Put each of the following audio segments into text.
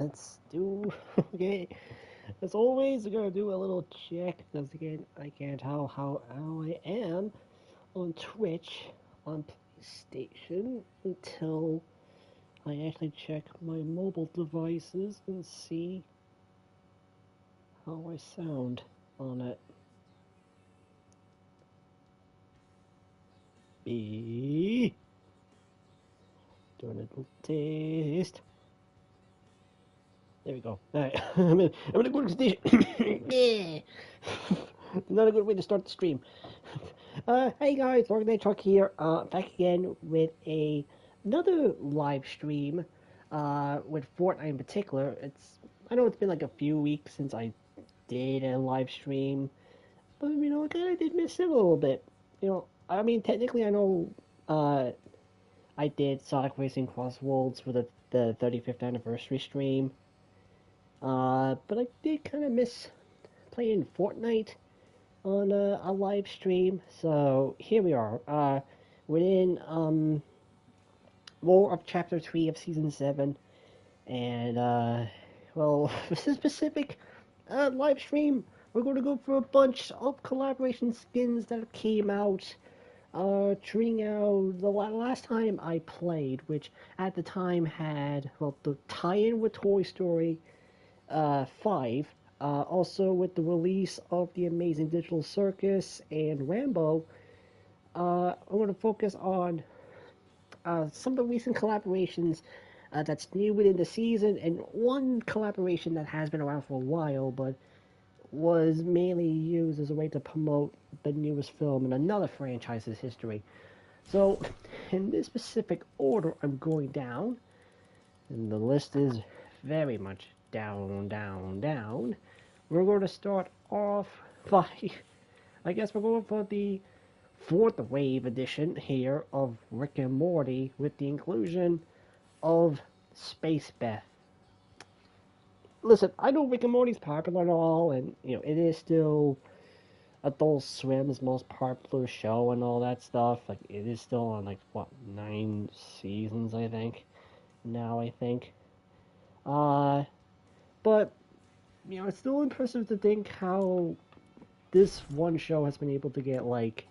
Let's do. Okay. As always, we're gonna do a little check because again, I can't tell how I am on Twitch on PlayStation until I actually check my mobile devices and see how I sound on it. Be doing a little taste. There we go. Alright, I'm in a good condition. Yeah. Not a good way to start the stream. Hey guys, Fortnite Talk here. Back again with another live stream. With Fortnite in particular. I know it's been like a few weeks since I did a live stream, but I kind of did miss it a little bit. I mean, technically, I know. I did Sonic Racing Cross Worlds for the 35th anniversary stream. But I did kind of miss playing Fortnite on a live stream. So here we are. We're in more of Chapter 3 of Season 7. And, well, for this specific live stream, we're going to go for a bunch of collaboration skins that came out during the last time I played, which at the time had, well, the tie-in with Toy Story 5, also with the release of The Amazing Digital Circus and Rambo. I'm going to focus on some of the recent collaborations that's new within the season, and one collaboration that has been around for a while, but was mainly used as a way to promote the newest film in another franchise's history. So, in this specific order, I'm going down, and the list is very much down, down, down. We're going to start off by, I guess we're going for the fourth wave edition here of Rick and Morty with the inclusion of Space Beth. Listen, I know Rick and Morty's popular and all, and it is still Adult Swim's most popular show and all that stuff. Like, it is still on, like, what, 9 seasons, I think. Now, I think. But, it's still impressive to think how this one show has been able to get, like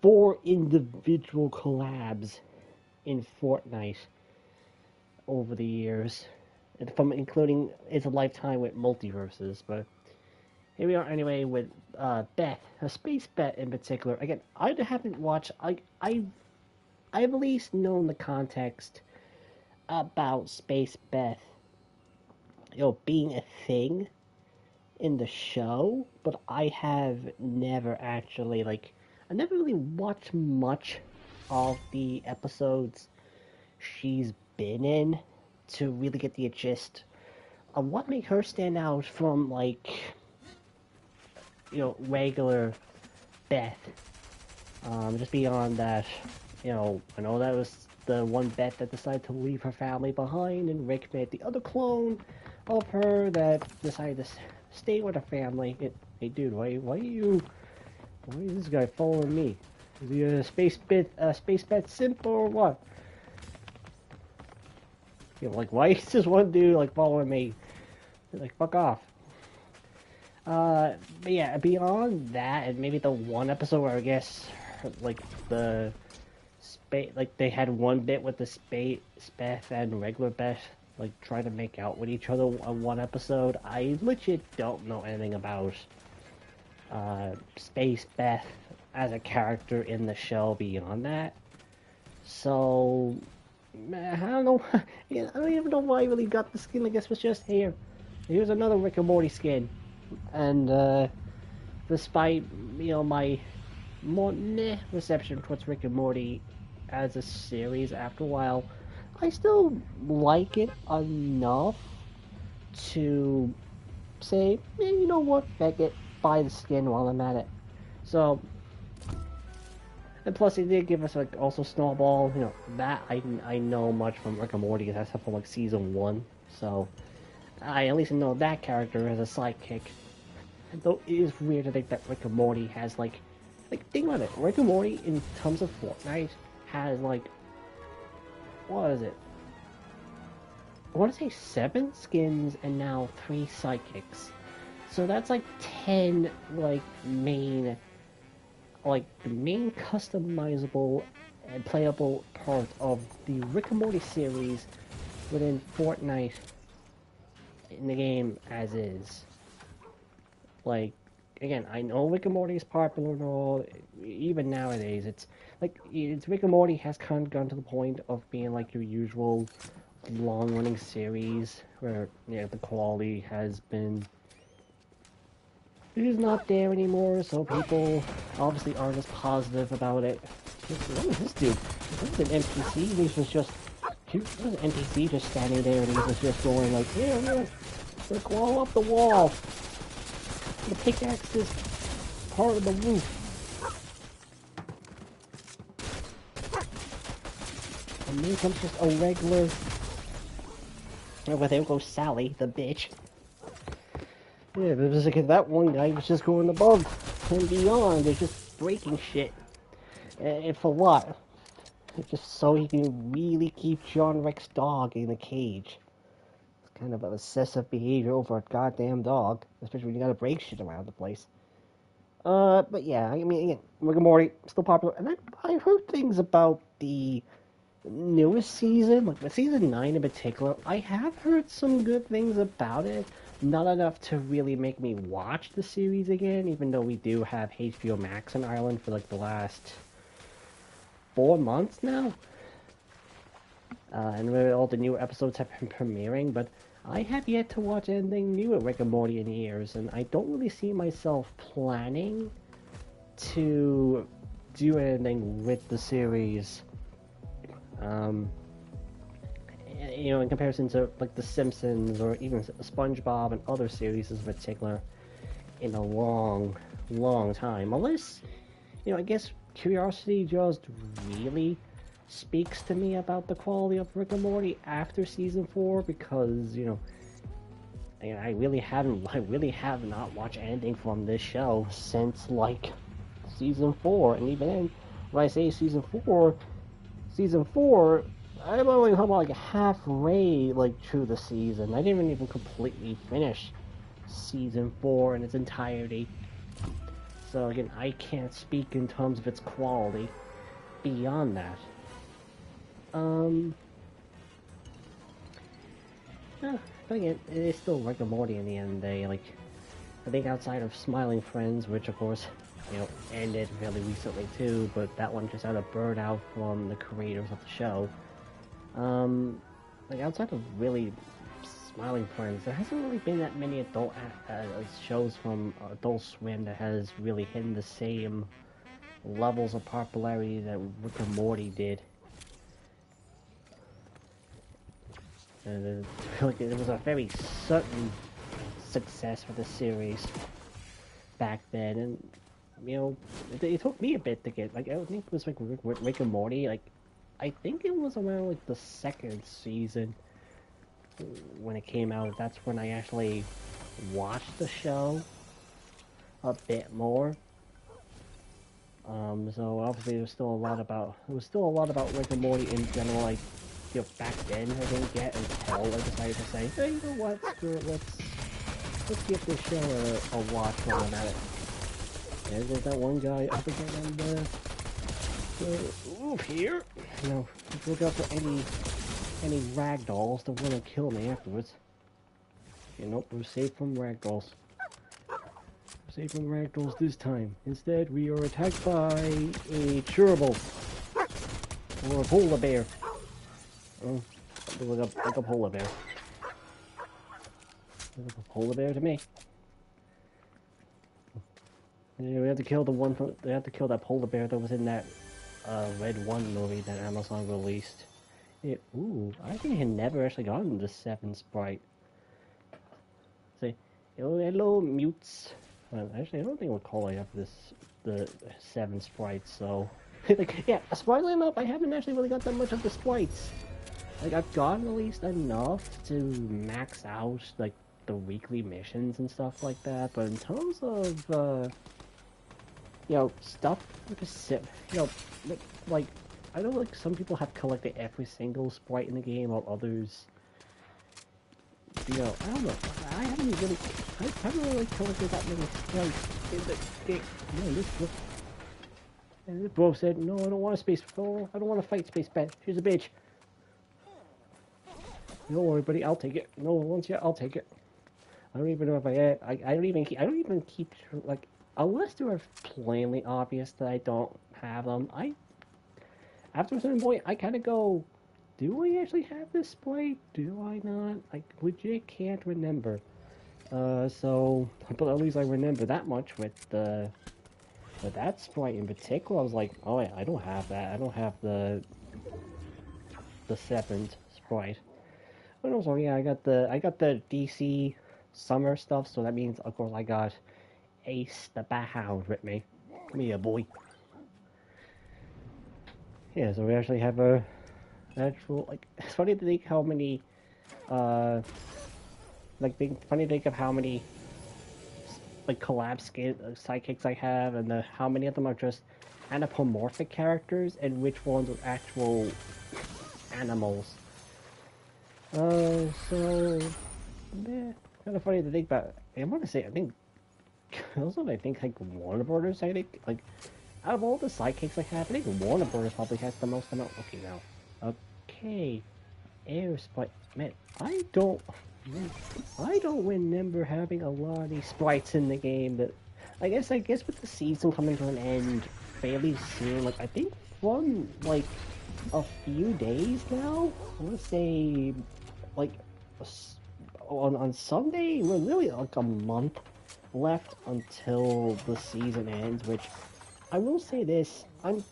4 individual collabs in Fortnite over the years. From including its lifetime with multiverses, but here we are anyway with Beth, a Space Beth in particular. Again, I haven't watched. I've at least known the context about Space Beth, being a thing in the show, but I have never actually I never really watched much of the episodes she's been in to really get the gist of what made her stand out from regular Beth. Just beyond that, I know that was the one Beth that decided to leave her family behind, and Rick made the other clone of her that decided to stay with her family. Hey dude, why is this guy following me? Is he a space Beth simp or what? Why is this one dude following me? Fuck off. But yeah, beyond that, and maybe the one episode where I guess the space, they had one bit with the space Beth and regular Beth trying to make out with each other on one episode. I legit don't know anything about Space Beth as a character in the show beyond that. So I don't know. I don't even know why I really got the skin. I guess it was just here. Here's another Rick and Morty skin. And despite my more reception towards Rick and Morty as a series after a while, I still like it enough to say, you know what, heck it, buy the skin while I'm at it. So, and plus they did give us also Snowball, that I know much from Rick and Morty, that's from season 1, so I at least know that character as a sidekick. Though it is weird to think that Rick and Morty has think about it, Rick and Morty in terms of Fortnite has what is it? I want to say 7 skins and now 3 sidekicks. So that's like 10 like the main customizable and playable part of the Rick and Morty series within Fortnite in the game as is. Like, again, I know Rick and Morty is popular and all, even nowadays, it's Rick and Morty has kind of gone to the point of being like your usual long-running series where, the quality has been, it is not there anymore, so people obviously aren't as positive about it. What is this dude? This is an NPC, he was an NPC just standing there and he was just going like, yeah, let's wall up the wall. The pickaxe this part of the roof. And then comes just a regular... Oh, there goes Sally, the bitch. Yeah, but it was like that one guy was just going above and beyond. They're just breaking shit. And for what? Just so he can really keep John Rick's dog in a cage. It's kind of an excessive behavior over a goddamn dog. Especially when you gotta break shit around the place. But yeah, I mean, again, Rick and Morty, still popular. And I heard things about the newest season, like the season 9 in particular. I have heard some good things about it. Not enough to really make me watch the series again, even though we do have HBO Max in Ireland for like the last 4 months now. And all the new episodes have been premiering, but I have yet to watch anything new at Rick and Morty in years, and I don't really see myself planning to do anything with the series. In comparison to like The Simpsons or even SpongeBob and other series in particular, in a long, long time. Unless, I guess curiosity just really speaks to me about the quality of Rick and Morty after season 4, because I really have not watched anything from this show since like season 4, and even then, when I say season 4, I'm only about like halfway like through the season. I didn't even completely finish season 4 in its entirety. So again, I can't speak in terms of its quality beyond that. But again, it is still Rick and Morty in the end of the day. Like, I think outside of Smiling Friends, which of course, ended fairly recently too, but that one just had a burnout from the creators of the show. Like outside of really Smiling Friends, there hasn't really been that many adult shows from Adult Swim that has really hit the same levels of popularity that Rick and Morty did. And I feel like it was a very certain success for the series back then, and it took me a bit to get, like, I think it was like Rick and Morty, like, I think it was around like the 2nd season when it came out. That's when I actually watched the show a bit more. So obviously there was still a lot about Rick and Morty in general. Like, back then I didn't get until I decided to say, hey, you know what, screw it, let's give this show a watch while I'm at it. And there's that one guy up again on the roof here. Look out for any ragdolls that want to kill me afterwards. Nope, we're safe from ragdolls. We're safe from ragdolls this time. Instead, we are attacked by a gerbil or a polar bear. Oh, like a polar bear. Look like a polar bear to me. Yeah, we have to kill that polar bear that was in that Red 1 movie that Amazon released. I think I had never actually gotten the 7 sprite. Say, hello mutes. Well, actually, I don't think we'll call it after the 7 sprites, so... like, yeah, surprisingly enough, I haven't actually really got that much of the sprites. Like, I've gotten at least enough to max out, like, the weekly missions and stuff like that, but in terms of, stuff like I know like some people have collected every single sprite in the game, while others I don't know. I haven't really collected that many sprites in the game. Man, this bro said, no, I don't want a space. Oh, I don't want to fight space bat. She's a bitch. Don't worry, buddy. I'll take it. No, once you, I'll take it. I don't even know if I don't even keep like unless they are plainly obvious that I don't have them. After a certain point I kind of go, do I actually have this sprite? Do I not? I legit can't remember. But at least I remember that much with that sprite in particular. I was like, oh yeah, I don't have that. I don't have the seventh sprite. But also, yeah, I got the DC summer stuff, so that means of course I got Ace the Bat Hound with me. Come here, boy. Yeah, so we actually have a actual like. It's funny to think how many, uh, funny to think of how many like collab sidekicks I have, and how many of them are just anthropomorphic characters, and which ones are actual animals. So, yeah, kind of funny to think about. I want to say, I think also I think like Warner Brothers. I think like out of all the sidekicks I have, I think Warner Brothers probably has the most amount. Okay, now, okay, Air Sprite. Man, I don't remember having a lot of these sprites in the game. That I guess with the season coming to an end fairly soon, like I think from like a few days now. I want to say like on Sunday, we're really like a month left until the season ends. Which I will say this, I'm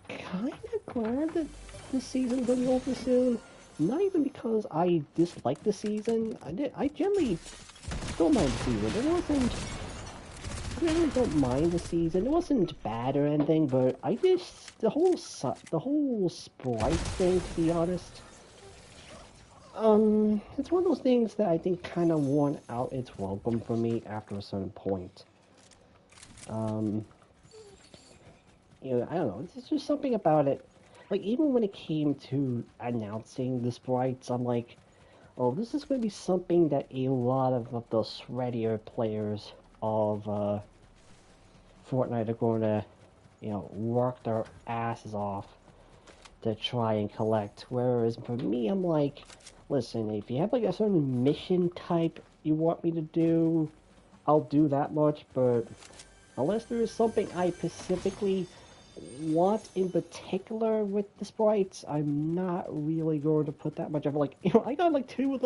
kind of glad that the season's gonna be over soon. Not even because I dislike the season. I generally don't mind the season. It wasn't. I really don't mind the season. It wasn't bad or anything, but I just the whole sprite thing. To be honest, it's one of those things that I think kind of worn out its welcome for me after a certain point. Um, I don't know. It's just something about it. Like even when it came to announcing the sprites, I'm like, oh, this is going to be something that a lot of the shreddier players of Fortnite are going to, work their asses off to try and collect. Whereas for me, I'm like, listen, if you have like a certain mission type you want me to do, I'll do that much. But unless there is something I specifically want in particular with the sprites, I'm not really going to put that much of like, I got like two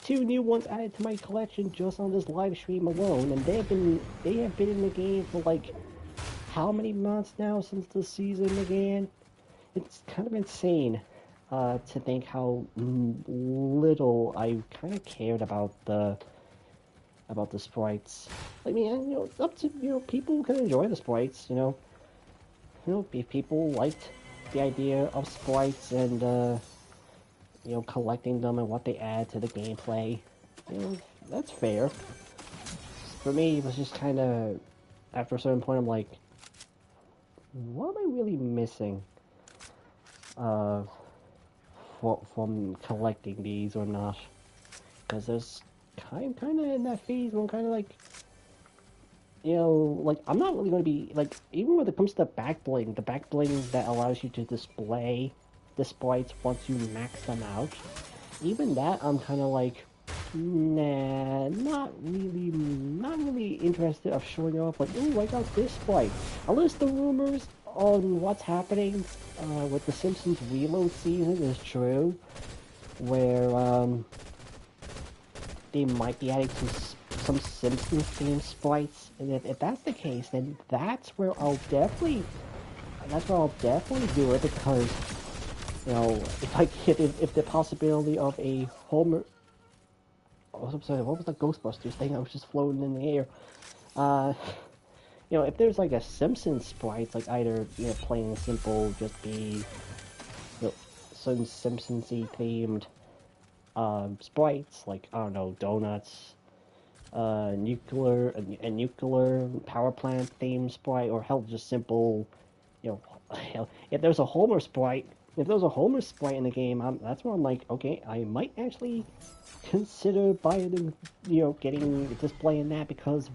new ones added to my collection just on this live stream alone, and they have been in the game for like how many months now since the season began? It's kind of insane to think how little I kind of cared about the sprites. I mean, it's up to people can enjoy the sprites. If people liked the idea of sprites and collecting them and what they add to the gameplay, that's fair. For me, it was just kind of after a certain point, I'm like, what am I really missing uh, from collecting these or not? Because there's kind of in that phase where I'm kind of like, like I'm not really going to be like, even when it comes to the back bling that allows you to display the sprites once you max them out, even that I'm kind of like, nah, not really interested of showing off like, oh, I got this sprite. Unless the rumors on what's happening with the Simpsons Reload season is true, where they might be adding some Simpsons themed sprites, and if that's the case, then that's where I'll definitely do it, because if the possibility of a Homer, oh, I'm sorry, what was the Ghostbusters thing? I was just floating in the air. Uh, if there's like a Simpsons sprite, like either plain and simple, just be some Simpsons-y themed sprites, like I don't know, donuts, nuclear a nuclear power plant theme sprite, or hell, just simple, hell, if there's a Homer sprite, If there's a Homer sprite in the game, that's where I'm like, okay, I might actually consider buying, getting displaying that because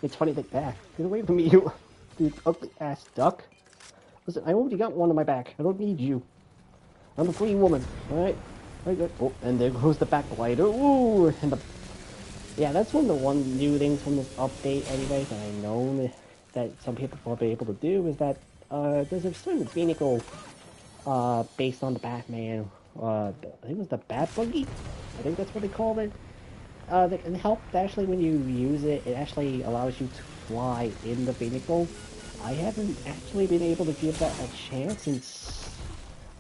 it's funny that get away from me, you ugly ass duck. Listen, I already got one on my back. I don't need you. I'm a free woman. All right. Very good. Oh, and there goes the backlighter. Ooh, and yeah, that's one of the new things from this update, anyway. That I know that some people will be able to do is that there's a certain vehicle based on the Batman. I think it was the Bat Buggy. I think that's what they called it. That can help actually when you use it. It actually allows you to fly in the vehicle. I haven't actually been able to give that a chance since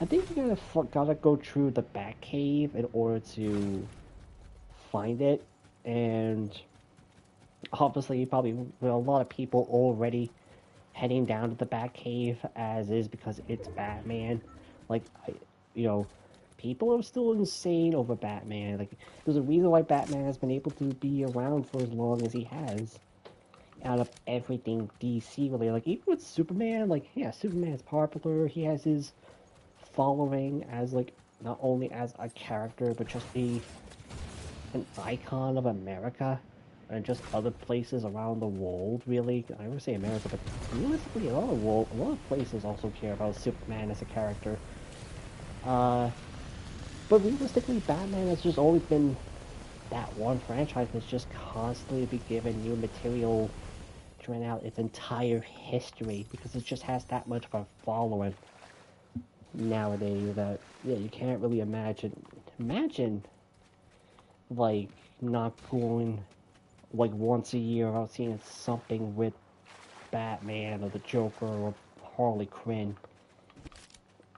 I think you gotta go through the Batcave in order to find it, and obviously probably with a lot of people already heading down to the Batcave as is because it's Batman. Like, people are still insane over Batman. Like, there's a reason why Batman has been able to be around for as long as he has. Out of everything DC related, like even with Superman, like yeah, Superman's popular. He has his following as like not only as a character but just an icon of America and just other places around the world. Really, I would say America, but realistically, a lot of places also care about Superman as a character. But realistically, Batman has just always been that one franchise that's just constantly be given new material drawn out its entire history because it just has that much of a following nowadays that yeah you can't really imagine like not going like once a year without seeing something with Batman or the Joker or Harley Quinn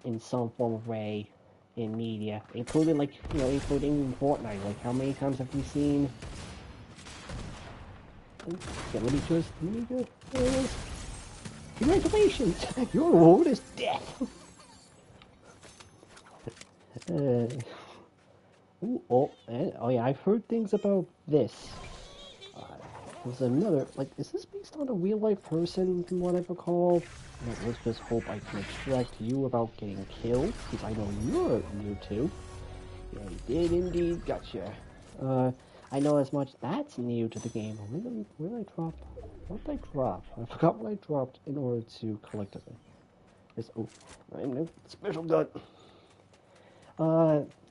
in some form of way in media, including including Fortnite. Like how many times have we seen? Okay, let me just. There it is. Congratulations! Your reward is death! Oh yeah, I've heard things about this. There's another, like, is this based on a real life person from what I recall? Let's just hope I can extract you without getting killed, because I know you're new too. Yeah, you did indeed, gotcha. I know as much that's new to the game. Where did I drop? What did I drop? I forgot what I dropped in order to collect it. This, oh, special gun.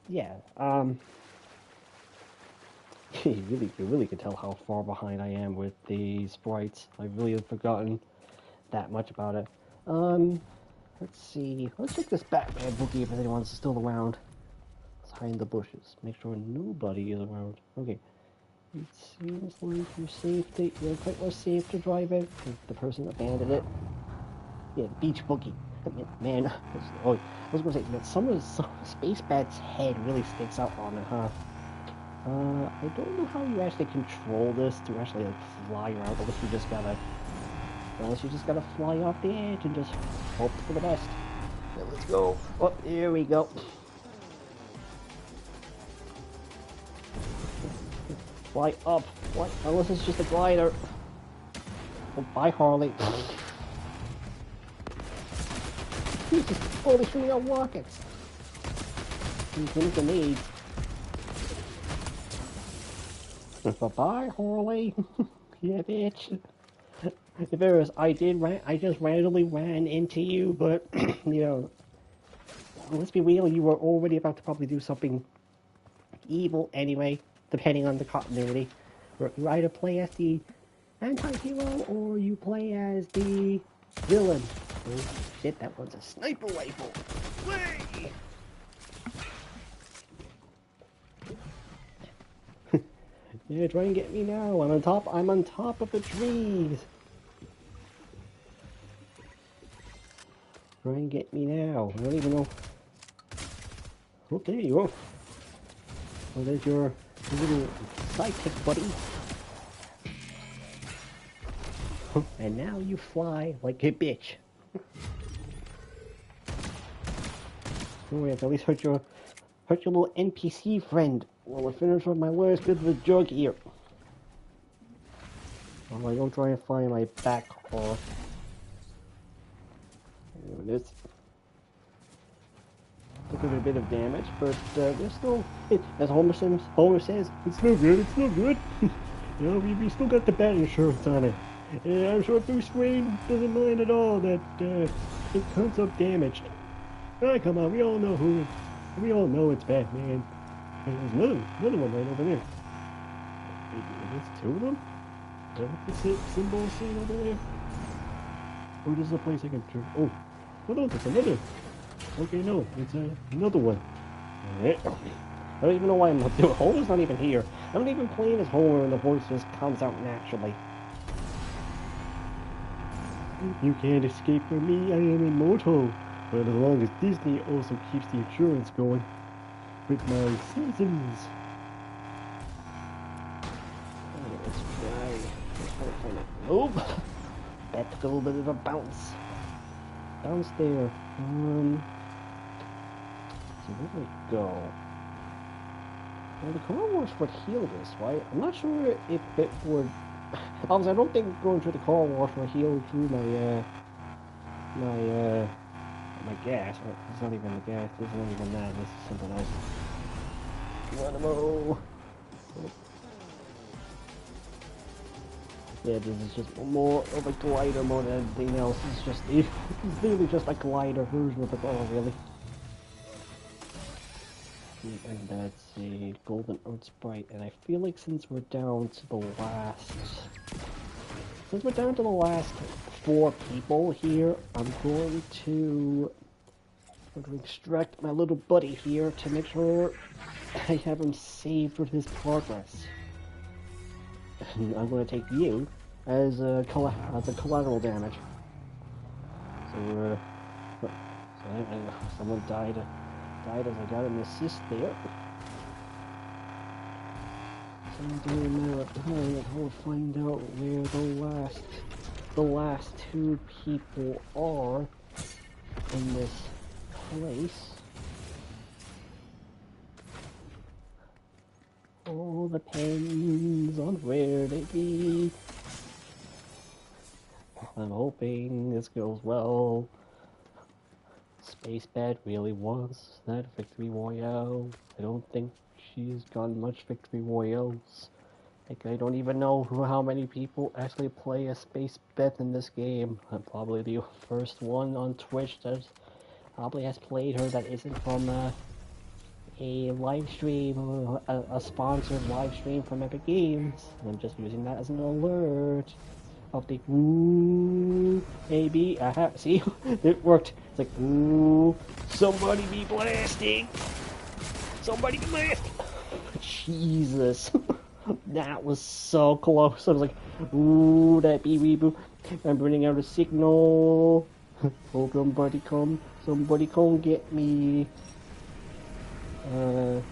Yeah, you really can tell how far behind I am with the sprites. I really have forgotten that much about it. Let's see. Let's check this Batman bookie if anyone's still around. Let's hide in the bushes. Make sure nobody is around. Okay. It seems like you're quite more safe to drive it. The person abandoned it. Yeah, beach boogie. Man, I was gonna say, man, some Space Bat's head really sticks out on it, huh? I don't know how you actually control this to actually like fly around, unless you just gotta fly off the edge and just hope for the best. Yeah, let's go. Oh, here we go. Fly up. What? Unless it's just a glider. Oh, bye, Harley. Jesus, oh, they're shooting out rockets. These grenades. Bye-bye, Harley. Yeah, bitch. If there was, I just randomly ran into you, but, let's be real, you were already about to probably do something evil anyway, depending on the continuity. You either play as the anti-hero, or you play as the villain. Oh, shit, that one's a sniper rifle. Way! Yeah, try and get me now. I'm on top of the trees. Try and get me now. I don't even know. Oh, there you go. Oh, there's your little sidekick, buddy. And now you fly like a bitch. Oh, yeah, at least hurt your little NPC friend. Well, I finished with my last bit of a jug here. Oh, I don't try and find my back off. There it is. Took a bit of damage, but they're still. As Homer says, it's still good. It's still good. You know, we still got the bat insurance on it. I'm sure Bruce Wayne doesn't mind at all that it comes up damaged. Ah, come on, we all know we all know it's Batman. And there's another one right over there. There's two of them? Is that what the symbol is saying over there? Or this is a place I can turn? Oh, hold on, there's another. Okay, no, it's another one. Alright. I don't even know why I'm not doing. Homer's not even here. I'm not even playing as Homer, and the voice just comes out naturally. You can't escape from me. I am immortal. But as long as Disney also keeps the insurance going with my seasons. Let's try to move. That took a little bit of a bounce. Bounce there. So where do we go? Well, the car wash would heal this, right? I'm not sure if it would. Obviously, I don't think going through the car wash will heal through my gas. Oh, it's not even the gas. This is not even that. This is something else. Geronimo. Yeah, this is just more of a glider more than anything else. It's literally just a glider version of the car, really. And that's a golden oat sprite, and I feel like since we're down to the last 4 people here, I'm going to extract my little buddy here to make sure I have him saved for his progress. And I'm going to take you as a collateral damage. So, someone died as I got an assist there. So I'm doing a matter of time I will find out where the last 2 people are in this place. All depends on where they be. I'm hoping this goes well. Space Bat really wants that victory royale. I don't think she's gotten much victory royales. Like, I don't even know how many people actually play a Space Bet in this game. I'm probably the first one on Twitch that probably has played her that isn't from a live stream or a sponsored live stream from Epic Games. I'm just using that as an alert. Update. Ooh, maybe. Aha, see? It worked. It's like, ooh, somebody be blasting. Somebody be blasting. Jesus. That was so close. I was like, ooh, that be reboot. I'm running out of signal. Hope somebody come get me. Oh,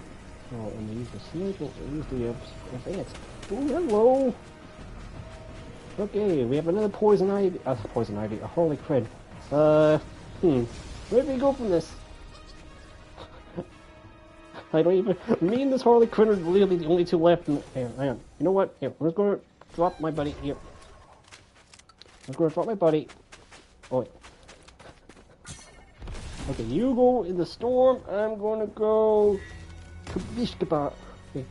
and use the single, use the advance. Oh, hello. Okay, we have another poison ivy, a Harley Quinn. Where do we go from this? I don't even, me and this Harley Quinn are literally the only 2 left. Hang on. You know what? Here, I'm just gonna drop my buddy here. I'm gonna drop my buddy. Oh, wait. Okay, you go in the storm. I'm gonna go Kabishkabar. Okay,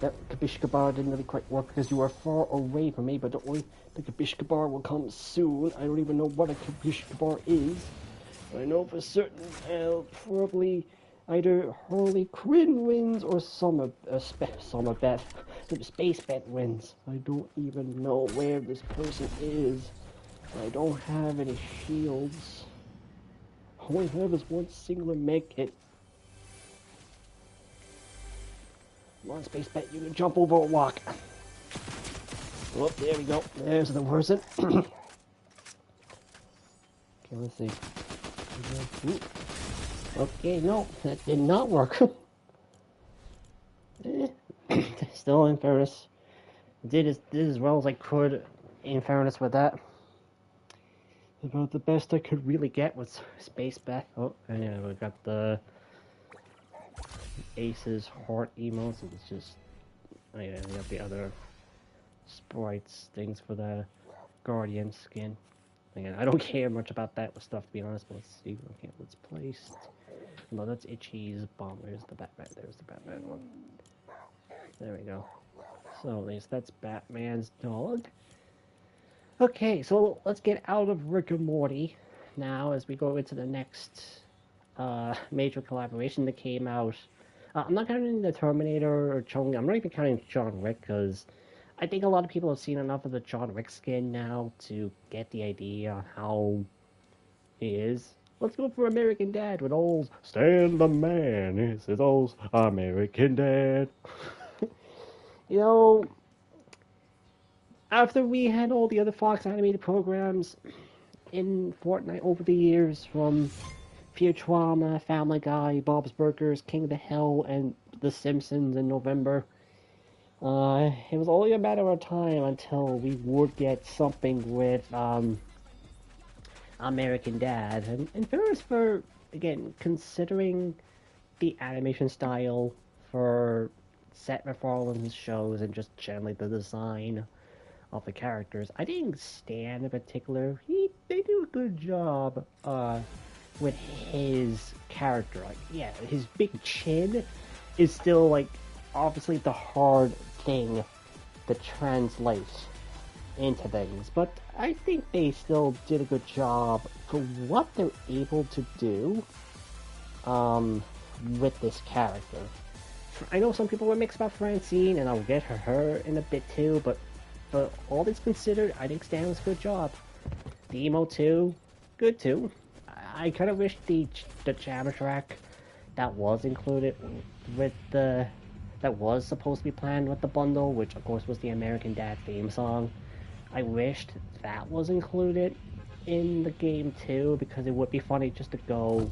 that Kabishkabar didn't really quite work because you are far away from me, but don't worry, the Kabishkabar will come soon. I don't even know what a Kabishkabar is. I know for certain I'll probably either Harley Quinn wins or Space Bet wins. I don't even know where this person is. I don't have any shields. All I have is one singular med kit. Come on, Space Bet, you can jump over a rock. Oh, there we go. There's the person. Okay, let's see. Ooh. Okay, no, that did not work. Still, in fairness, did as well as I could. In fairness, with that, about the best I could really get was Space Bet. Oh, and yeah, we got the Ace's heart emotes. It's just, oh yeah, we got the other sprites things for the Guardian skin. Again, I don't care much about that stuff, to be honest. But let's see. Okay, let's place. No, that's Itchy's bomb. There's the Batman. There's the Batman one. There we go. So, at least that's Batman's dog. Okay, so let's get out of Rick and Morty now as we go into the next major collaboration that came out. I'm not counting the Terminator or Chung. I'm not even counting John Wick because I think a lot of people have seen enough of the John Wick skin now to get the idea on how he is. Let's go for American Dad with old Stan the Man. This is old American Dad. You know, after we had all the other Fox animated programs in Fortnite over the years, from Futurama, Family Guy, Bob's Burgers, King of the Hill, and The Simpsons in November, it was only a matter of time until we would get something with American Dad. And first, for again, considering the animation style for Seth MacFarlane's shows and just generally the design of the characters, I think Stan in particular, they do a good job with his character. Like, yeah, his big chin is still like obviously the hard thing to translate into things, but I think they still did a good job for what they're able to do with this character. I know some people were mixed about Francine, and I'll get her in a bit too, but all things considered, I think Stan was a good job. The emo too, good too. I kind of wish the jam track that was included with that was supposed to be planned with the bundle, which of course was the American Dad theme song. I wished that was included in the game too, because it would be funny just to go.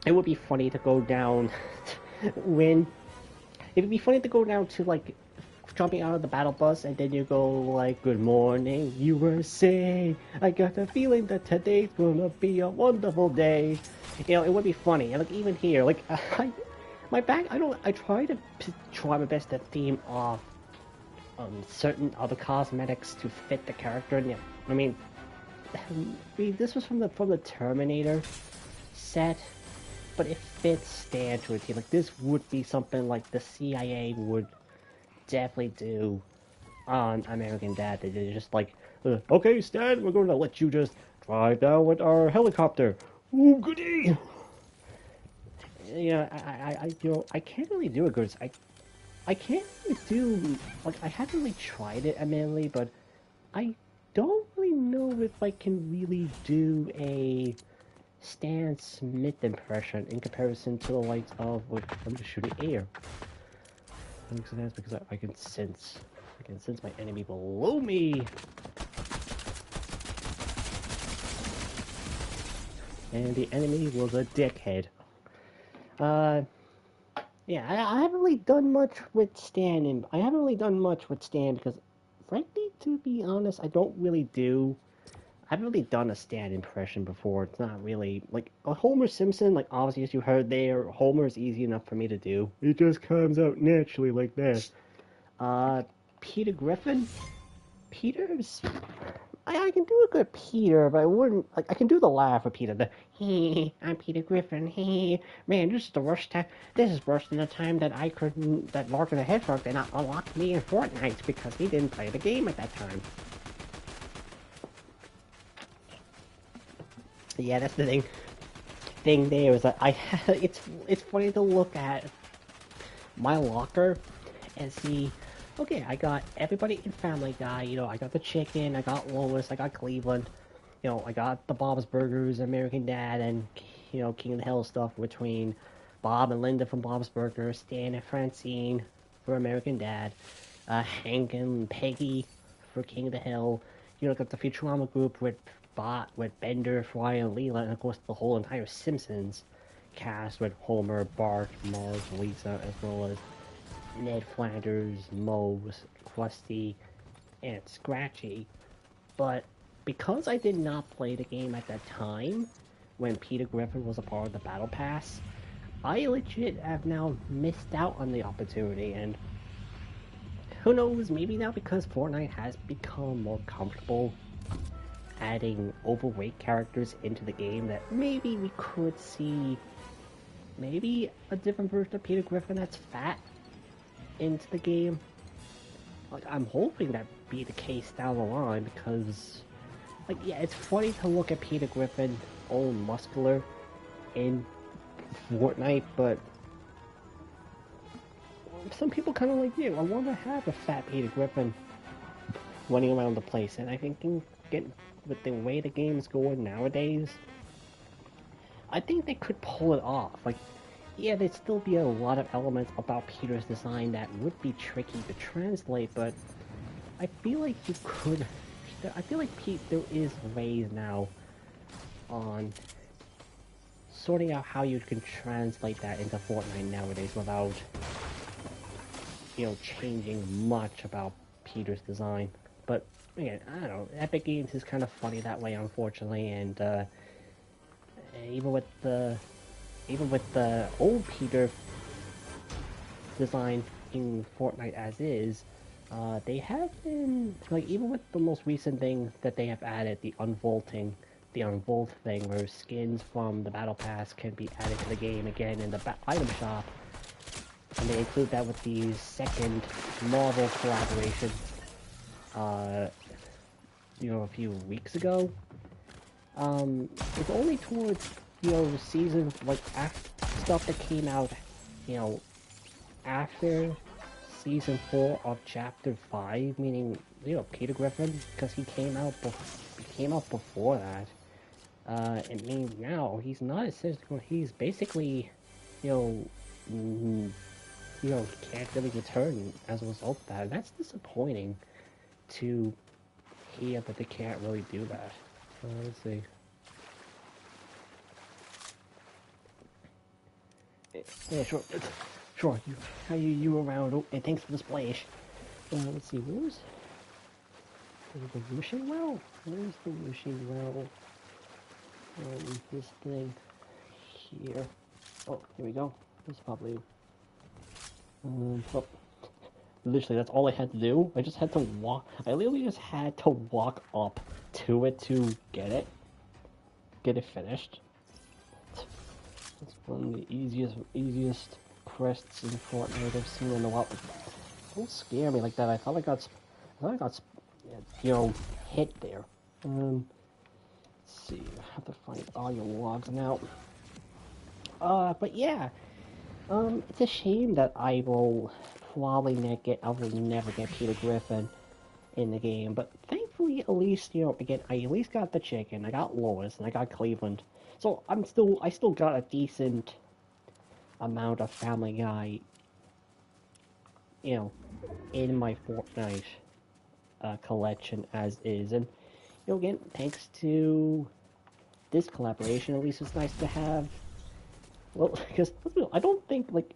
It would be funny to go down when. It would be funny to go down to like jumping out of the battle bus and then you go like, "Good morning, USA. I got a feeling that today's gonna be a wonderful day." You know, it would be funny. And like even here, like I try my best to theme off certain other cosmetics to fit the character. And yeah, I mean, this was from the Terminator set, but it fits Stan to a T. Like this would be something like the CIA would definitely do on American Dad. They're just like, okay, Stan, we're going to let you just drive down with our helicopter. Ooh, goody! Yeah, I can't really do a good. I can't really do, like, I haven't really tried it, admittedly, but I don't really know if I can really do a Stan Smith impression in comparison to the likes of, like, I'm just shooting air. That's because I can sense my enemy below me. And the enemy was a dickhead. Yeah, I haven't really done much with Stan, and I haven't really done much with Stan because, frankly, to be honest, I haven't really done a Stan impression before. It's not really, like, a Homer Simpson, like, obviously, as you heard there, Homer is easy enough for me to do. It just comes out naturally like that. Peter Griffin? Peter's... I can do a good Peter, but I wouldn't, like, I can do the laugh of Peter, the, "Hey, I'm Peter Griffin, hey, man, this is the worst time, this is worse than the time that that Larkin the Hedgehog did not unlock me in Fortnite because he didn't play the game at that time." Yeah, that's the thing there is that it's funny to look at my locker and see, okay, I got everybody in Family Guy, you know, I got the chicken, I got Lois, I got Cleveland, you know, I got the Bob's Burgers, American Dad, and, you know, King of the Hill stuff between Bob and Linda from Bob's Burgers, Stan and Francine for American Dad, Hank and Peggy for King of the Hill, you know, got the Futurama group with Bender, Fry, and Leela, and of course the whole entire Simpsons cast with Homer, Bart, Marge, Lisa, as well as Ned Flanders, Moe's, Krusty, and Scratchy. But because I did not play the game at that time, when Peter Griffin was a part of the Battle Pass, I legit have now missed out on the opportunity, and who knows, maybe now because Fortnite has become more comfortable adding overweight characters into the game, that maybe we could see maybe a different version of Peter Griffin that's fat into the game. Like, I'm hoping that be the case down the line, because, like, yeah, it's funny to look at Peter Griffin all muscular in Fortnite, but some people kind of like you. I want to have a fat Peter Griffin running around the place, and I think with the way the game's going nowadays, I think they could pull it off. Like, yeah, there'd still be a lot of elements about Peter's design that would be tricky to translate, but I feel like you could. I feel like there is ways now on sorting out how you can translate that into Fortnite nowadays without, changing much about Peter's design. But again, I don't know. Epic Games is kind of funny that way, unfortunately, and even with the old Peter design in Fortnite as is, they have been, like, even with the most recent thing that they have added, the unvault thing, where skins from the battle pass can be added to the game again in the item shop, and they include that with the second Marvel collaboration, a few weeks ago. It's only towards, the season, like, after stuff that came out, after season 4 of chapter 5, meaning, Peter Griffin, because he came out before that. It means now he's not essentially, he's basically, he can't really return as a result of that. That's disappointing to hear that they can't really do that. Let's see. Yeah, sure. Sure. You around? Oh, and thanks for the splash. Let's see. Where's the wishing well? Where's the wishing well? This thing here. Oh, here we go. This is probably. Oh, literally, that's all I had to do. I just had to walk. I literally just had to walk up to it to get it finished. It's one of the easiest quests in Fortnite I've seen in a while. Don't scare me like that. I thought I got, hit there. Let's see. I have to find all your logs now. But yeah. It's a shame that I will never get Peter Griffin in the game, but thankfully, at least, again, I at least got the chicken, I got Lois, and I got Cleveland, so I still got a decent amount of Family Guy, in my Fortnite, collection as is, and, again, thanks to this collaboration, at least it's nice to have. Well, because I don't think, like,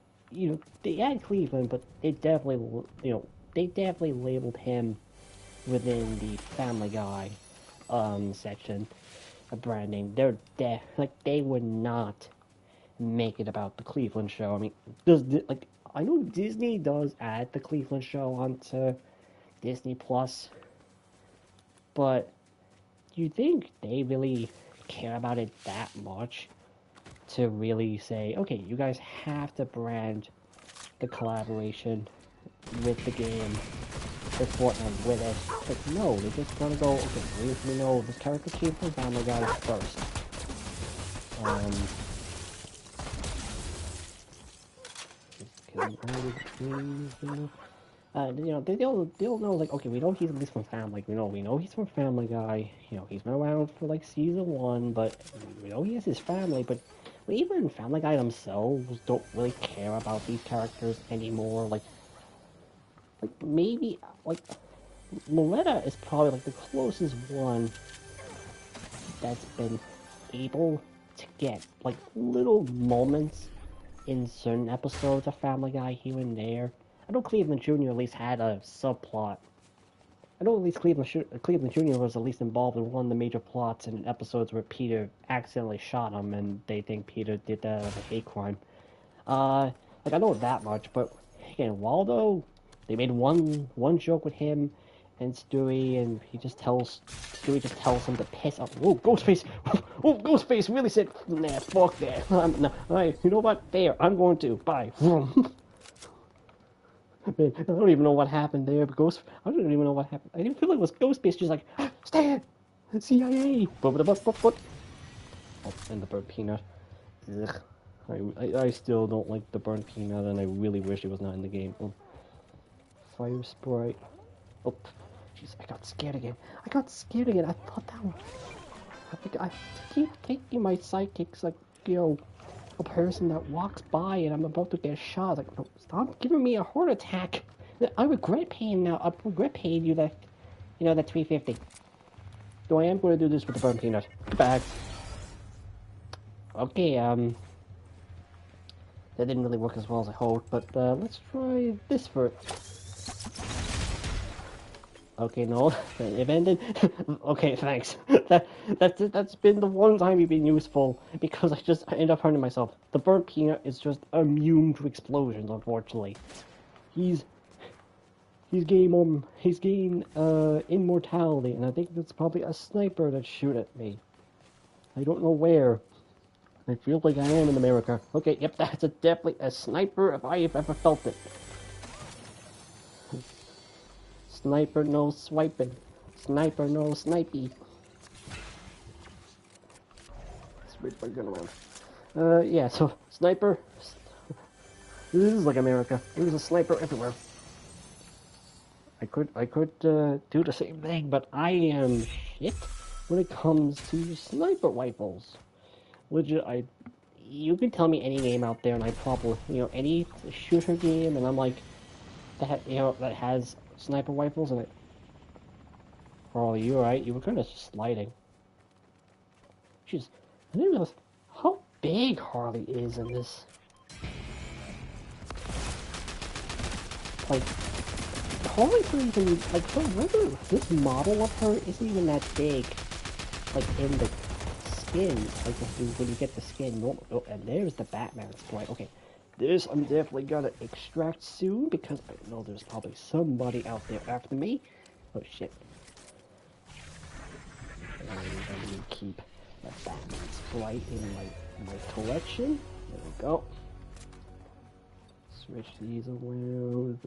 they had Cleveland, but they definitely labeled him within the Family Guy section of branding. They would not make it about the Cleveland show. I mean, I know Disney does add the Cleveland show onto Disney Plus, but do you think they really care about it that much to really say, okay, you guys have to brand the collaboration with the game, with Fortnite with it? But no, they just want to go, okay, we know this character came from Family Guy first. They'll know, like, okay, we know he's at least from Family. We know he's from Family Guy. He's been around for like season 1, but we know he has his family. But even Family Guy themselves don't really care about these characters anymore. Like maybe, like, Loretta is probably like the closest one that's been able to get like little moments in certain episodes of Family Guy here and there. I know Cleveland Jr. at least had a subplot. I know at least Cleveland Jr. was at least involved in one of the major plots in episodes where Peter accidentally shot him, and they think Peter did that as a hate crime. I know that much, but again, Waldo, they made one joke with him, and Stewie just tells him to piss off. Whoa, Ghostface! Whoa, Ghostface really said, nah, fuck that. No, alright, you know what? There, I'm going to. Bye. Man, I don't even know what happened there, but I don't even know what happened. I didn't feel like it was Ghostface just like, Stan! CIA! But. Oh, and the burnt peanut. Ugh. I still don't like the burnt peanut, and I really wish it was not in the game. Oh. Fire sprite. Oh, jeez, I got scared again. I thought that one. I keep taking my sidekicks like, a person that walks by and I'm about to get shot. Like, no, stop giving me a heart attack. I regret paying you that, that 350. So I am going to do this with the burnt peanut. Back. Okay, that didn't really work as well as I hoped, but let's try this first. Okay, no, it ended. Okay, thanks. That's been the one time you've been useful, because I end up hurting myself. The burnt peanut is just immune to explosions, unfortunately. He's gained immortality, and I think that's probably a sniper that shoot at me. I don't know where. I feel like I am in America. Okay, yep, that's definitely a sniper if I have ever felt it. Sniper no swiping. Sniper no snipey. Switch my gun around. Yeah, so sniper. This is like America. There's a sniper everywhere. I could do the same thing, but I am shit when it comes to sniper rifles. Legit, you can tell me any game out there, and I probably, any shooter game, and I'm like, that has sniper rifles, and oh, you alright? You were kind of sliding. Jeez, I didn't realize how big Harley is in this. Like, Harley's not even, like, this model of her isn't even that big, like, in the skin, like, when you get the skin. Oh, and there's the Batman sprite. Okay, this I'm definitely gonna extract soon, because I know there's probably somebody out there after me. Oh, shit. I'm gonna keep that Batman sprite in my collection. There we go. Switch these around.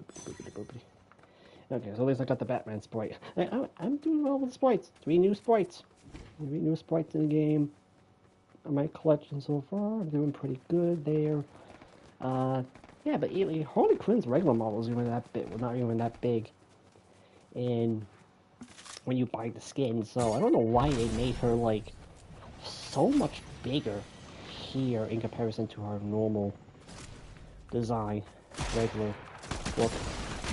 Okay, so at least I got the Batman sprite. I'm doing well with the sprites. 3 new sprites. 3 new sprites in the game. My collection so far, I'm doing pretty good there. Yeah, but Harley Quinn's regular model is even that big. Well, not even that big. And when you buy the skin, so I don't know why they made her like so much bigger here in comparison to her normal design, regular look.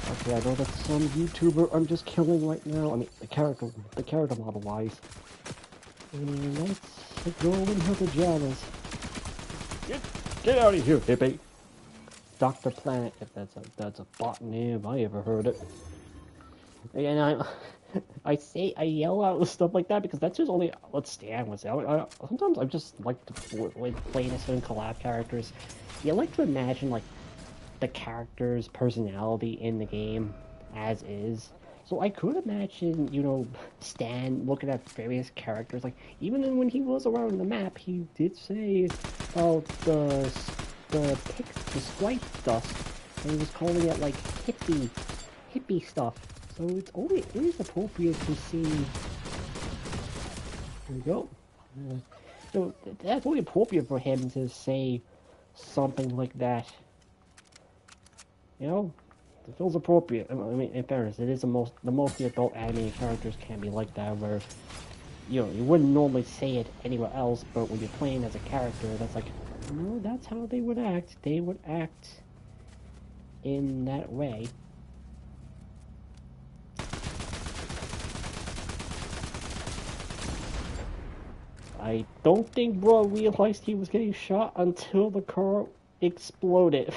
Okay, I know that's some YouTuber I'm just killing right now. I mean, the character model wise. And let's go in her pajamas. Get out of here, hippie. Dr. Planet, if that's a bot name, if I ever heard it. And I yell out stuff like that because that's just only what Stan would say. Sometimes I just like to play in certain collab characters. You like to imagine like the character's personality in the game as is. So I could imagine, Stan looking at various characters. Like even when he was around the map, he did say about the sprite stuff, and he was calling it like hippie stuff. So it is appropriate to see. There we go. So that's only appropriate for him to say something like that. It feels appropriate. I mean, in fairness, it is the mostly adult animated characters can be like that, where you wouldn't normally say it anywhere else, but when you're playing as a character, that's like, that's how they would act. They would act in that way. I don't think bro realized he was getting shot until the car exploded.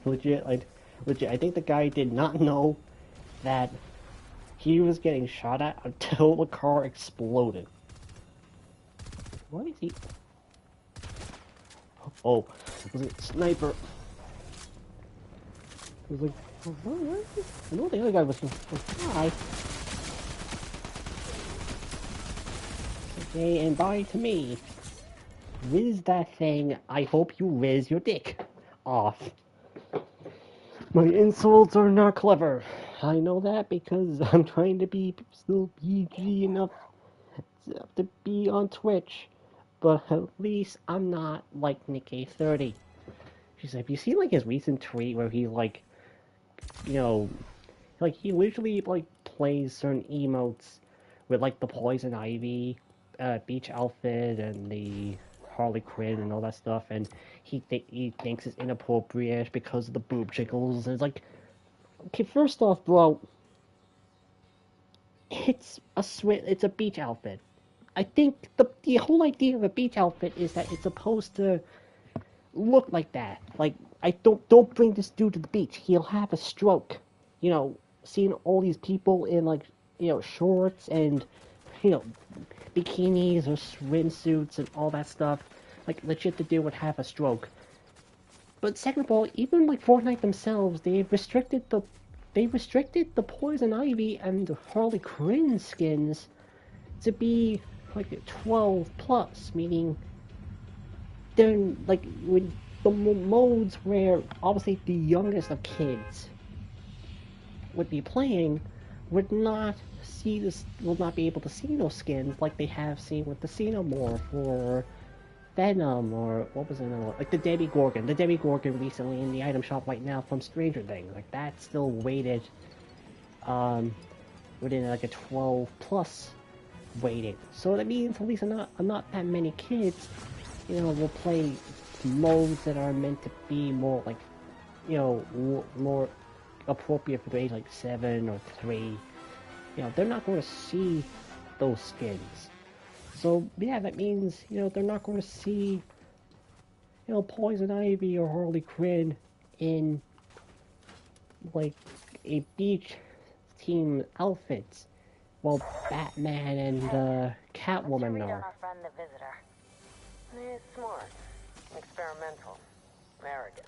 Legit, I think the guy did not know that he was getting shot at until the car exploded. What is he? Oh, it was a sniper. He was like, oh, what? I know the other guy was like, hi. Okay, and bye to me. Riz that thing. I hope you riz your dick off. My insults are not clever. I know that because I'm trying to be still PG enough to be on Twitch. But at least I'm not like Nick A30. She's like, have you seen like his recent tweet where he like, you know, like he literally like plays certain emotes with like the poison ivy, beach outfit and the Harley Quinn and all that stuff, and he thinks it's inappropriate because of the boob jiggles. And it's like, okay, first off, bro, it's a beach outfit. I think the whole idea of a beach outfit is that it's supposed to look like that. Like, I don't bring this dude to the beach. He'll have a stroke. You know, seeing all these people in like, shorts and, you know, bikinis or swimsuits and all that stuff, like legit the dude would have a stroke. But second of all, even like Fortnite themselves, they restricted the Poison Ivy and the Harley Quinn skins to be like 12 plus, meaning they're like with the modes where obviously the youngest of kids would be playing would not be able to see those skins like they have seen with the Xenomorph or Venom or what was another one? Like the Debbie Gorgon. The Debbie Gorgon recently in the item shop right now from Stranger Things. Like that's still weighted within like a 12 plus weighting. So that means at least not that many kids, will play modes that are meant to be more like, more appropriate for the age like 7 or 3. They're not going to see those skins. So yeah, that means they're not going to see Poison Ivy or Harley Quinn in like a beach team outfits, while Batman and Catwoman are. Our friend the visitor. He's smart, experimental, arrogant.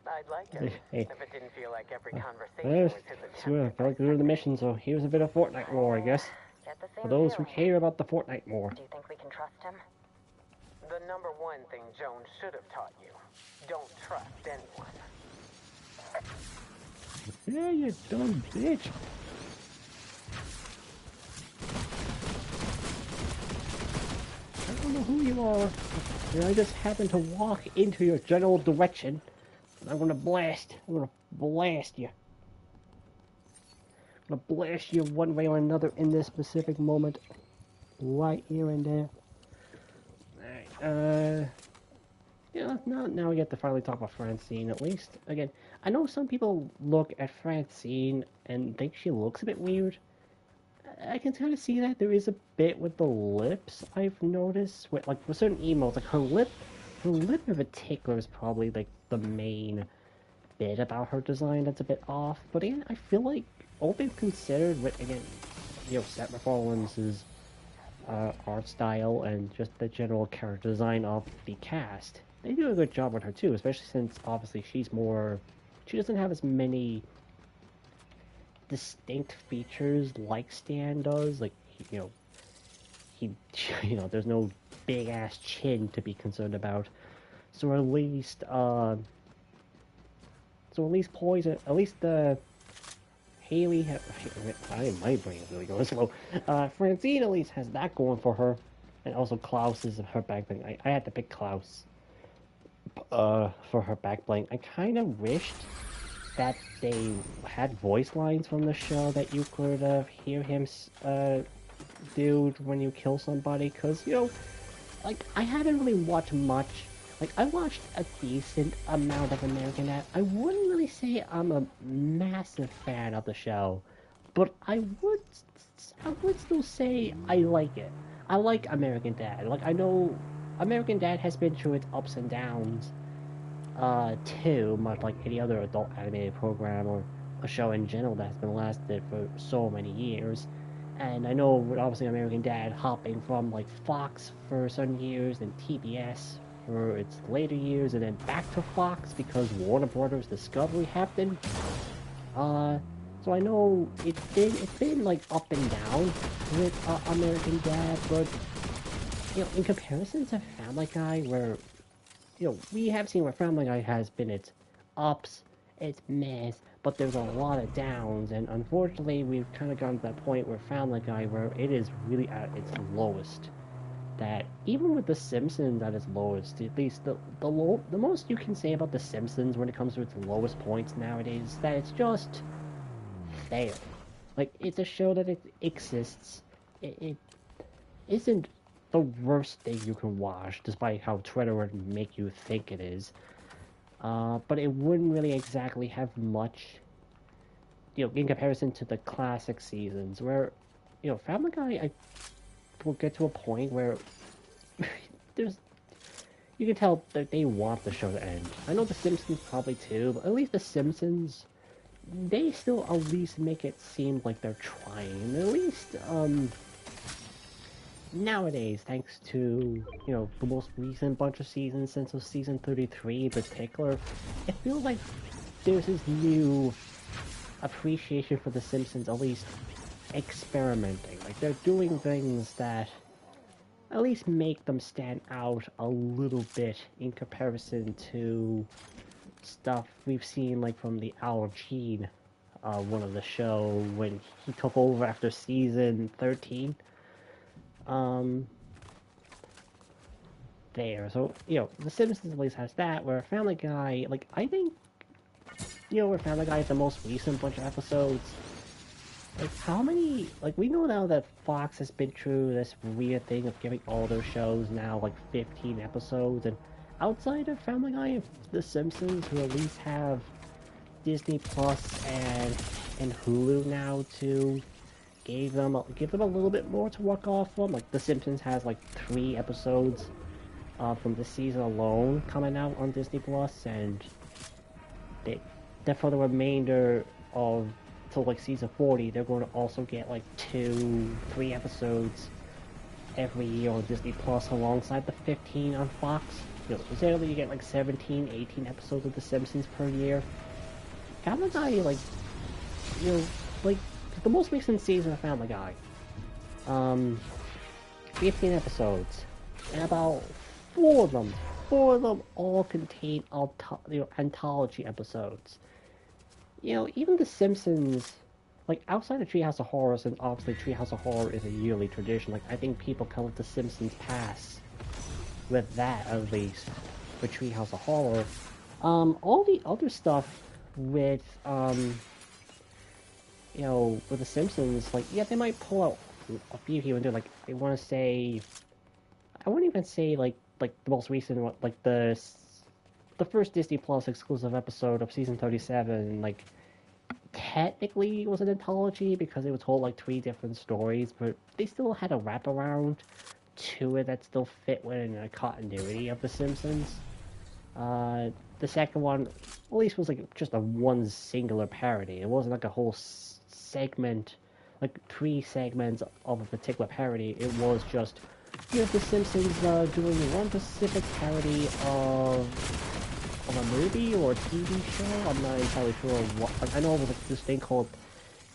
I'd like it Hey, if it didn't feel like every conversation was his attempt. Sure, I feel like we're in the mission, so here's a bit of Fortnite lore, I guess. For those who care about the Fortnite lore. Do you think we can trust him? The number one thing Jones should have taught you. Don't trust anyone. Yeah, you dumb bitch. I don't know who you are. I just happened to walk into your general direction. I'm gonna blast you. I'm gonna blast you one way or another in this specific moment. Right here and there. Alright, now we get to finally talk about Francine, at least. Again, I know some people look at Francine and think she looks a bit weird. I can kind of see that. There is a bit with the lips I've noticed. With certain emotes, like her lip in particular is probably like the main bit about her design that's a bit off. But again, I feel like all things considered, with again, Seth MacFarlane's art style and just the general character design of the cast, they do a good job with her too. Especially since obviously she doesn't have as many distinct features like Stan does. Like he there's no big ass chin to be concerned about. So at least Poison, at least Haley, my brain is really going slow. Francine at least has that going for her, and also Klaus is her back bling. I had to pick Klaus for her back bling. I kind of wished that they had voice lines from the show that you could hear him do when you kill somebody, because like I haven't really watched much. Like I watched a decent amount of American Dad. I wouldn't really say I'm a massive fan of the show, but I would still say I like it. I like American Dad. Like I know American Dad has been through its ups and downs, too, much like any other adult animated program or a show in general that has been lasted for so many years. And I know with obviously American Dad hopping from like Fox for some years and TBS for its later years, and then back to Fox because Warner Brothers Discovery happened. So I know it's been like up and down with American Dad, but in comparison to Family Guy, where we have seen where Family Guy has been its ups, its mess, but there's a lot of downs, and unfortunately, we've kind of gotten to that point where Family Guy, where it is really at its lowest. That even with The Simpsons at its lowest, at least the most you can say about The Simpsons when it comes to its lowest points nowadays is that it's just there. Like it's a show that it exists. It isn't the worst thing you can watch, despite how Twitter would make you think it is. But it wouldn't really exactly have much, in comparison to the classic seasons, where, Family Guy, I will get to a point where there's, you can tell that they want the show to end. I know The Simpsons probably too, but at least The Simpsons, they still at least make it seem like they're trying. At least, nowadays, thanks to, the most recent bunch of seasons since season 33 in particular, it feels like there's this new appreciation for The Simpsons, at least experimenting. Like, they're doing things that at least make them stand out a little bit in comparison to stuff we've seen, like, from the Al Jean one of the show when he took over after season 13. There. So, The Simpsons at least has that, where Family Guy, like, I think, where Family Guy is the most recent bunch of episodes, like, how many, like, we know now that Fox has been through this weird thing of giving all their shows now, like, 15 episodes, and outside of Family Guy and The Simpsons, who at least have Disney Plus and Hulu now to give them a little bit more to work off from. Like The Simpsons has like 3 episodes from this season alone coming out on Disney Plus, and for the remainder of till like season 40, they're going to also get like 2-3 episodes every year on Disney Plus alongside the 15 on Fox. So generally you get like 17-18 episodes of The Simpsons per year. Family Guy, like, like the most recent season of Family Guy, 15 episodes, and about 4 of them all contain anthology episodes. Even The Simpsons, like, outside of Treehouse of Horror, and obviously Treehouse of Horror is a yearly tradition, like, I think people come with The Simpsons Pass with that, at least, for Treehouse of Horror. All the other stuff with, with The Simpsons, like, yeah, they might pull out a few here and there, like, I wouldn't even say, like, the most recent one, like, the first Disney Plus exclusive episode of season 37, like, technically was an anthology because it was told, like, 3 different stories, but they still had a wraparound to it that still fit within a continuity of The Simpsons. The second one, at least, was like just a one singular parody. It wasn't like a whole segment, like 3 segments of a particular parody. It was just, The Simpsons doing one specific parody of a movie or a TV show. I'm not entirely sure what. I know it was like this thing called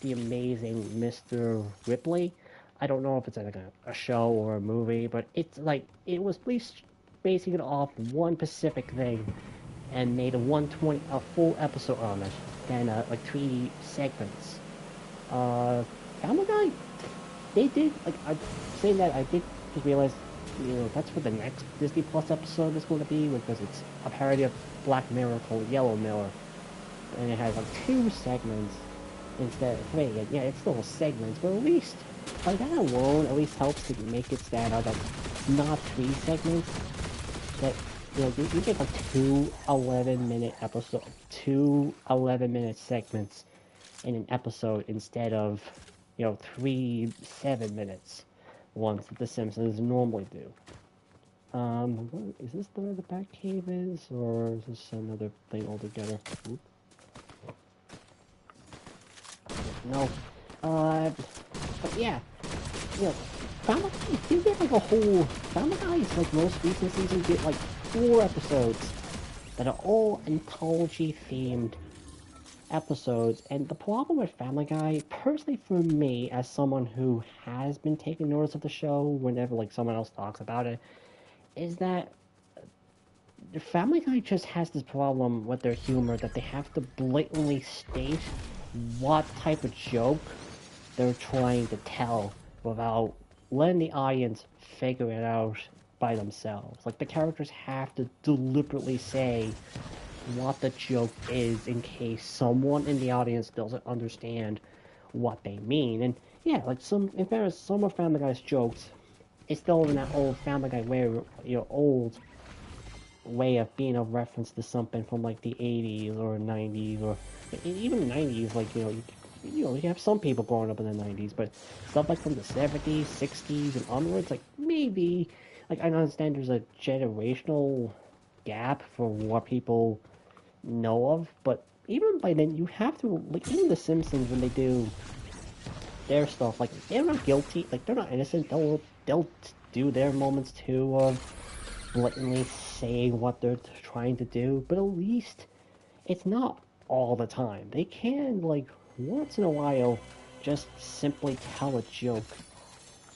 The Amazing Mr. Ripley. I don't know if it's like a show or a movie, but it's like it was at least basing it off one specific thing and made a full episode on it, and like 3 segments. Family Guy, they did, like, I'm saying that, I did realize, that's what the next Disney Plus episode is going to be, because it's a parody of Black Mirror called Yellow Mirror, and it has like 2 segments instead of 3, and yeah, it's still segments, but at least, like, that alone at least helps to make it stand out that not 3 segments, that you get like 2 11-minute episodes, 2 11-minute segments in an episode instead of, 3 7 minutes ones that The Simpsons normally do. Is this where the Batcave is, or is this another thing altogether? Oop. No. But yeah, Family Guy, you get like a whole, Family Guy's like most recent season get like 4 episodes that are all anthology themed episodes. And the problem with Family Guy, personally for me, as someone who has been taking notice of the show whenever like someone else talks about it, is that Family Guy just has this problem with their humor that they have to blatantly state what type of joke they're trying to tell without letting the audience figure it out by themselves. Like the characters have to deliberately say what the joke is in case someone in the audience doesn't understand what they mean. And yeah, like in fairness, some of Family Guy's jokes is still in that old Family Guy way, old way of being a reference to something from like the 80s or 90s or even the 90s. Like you have some people growing up in the 90s, but stuff like from the 70s, 60s, and onwards, like maybe like I understand there's a generational gap for what people know of, but even by then you have to like even the Simpsons when they do their stuff, like they're not guilty, like they're not innocent. They'll do their moments too of blatantly saying what they're trying to do, but at least it's not all the time. They can like once in a while just simply tell a joke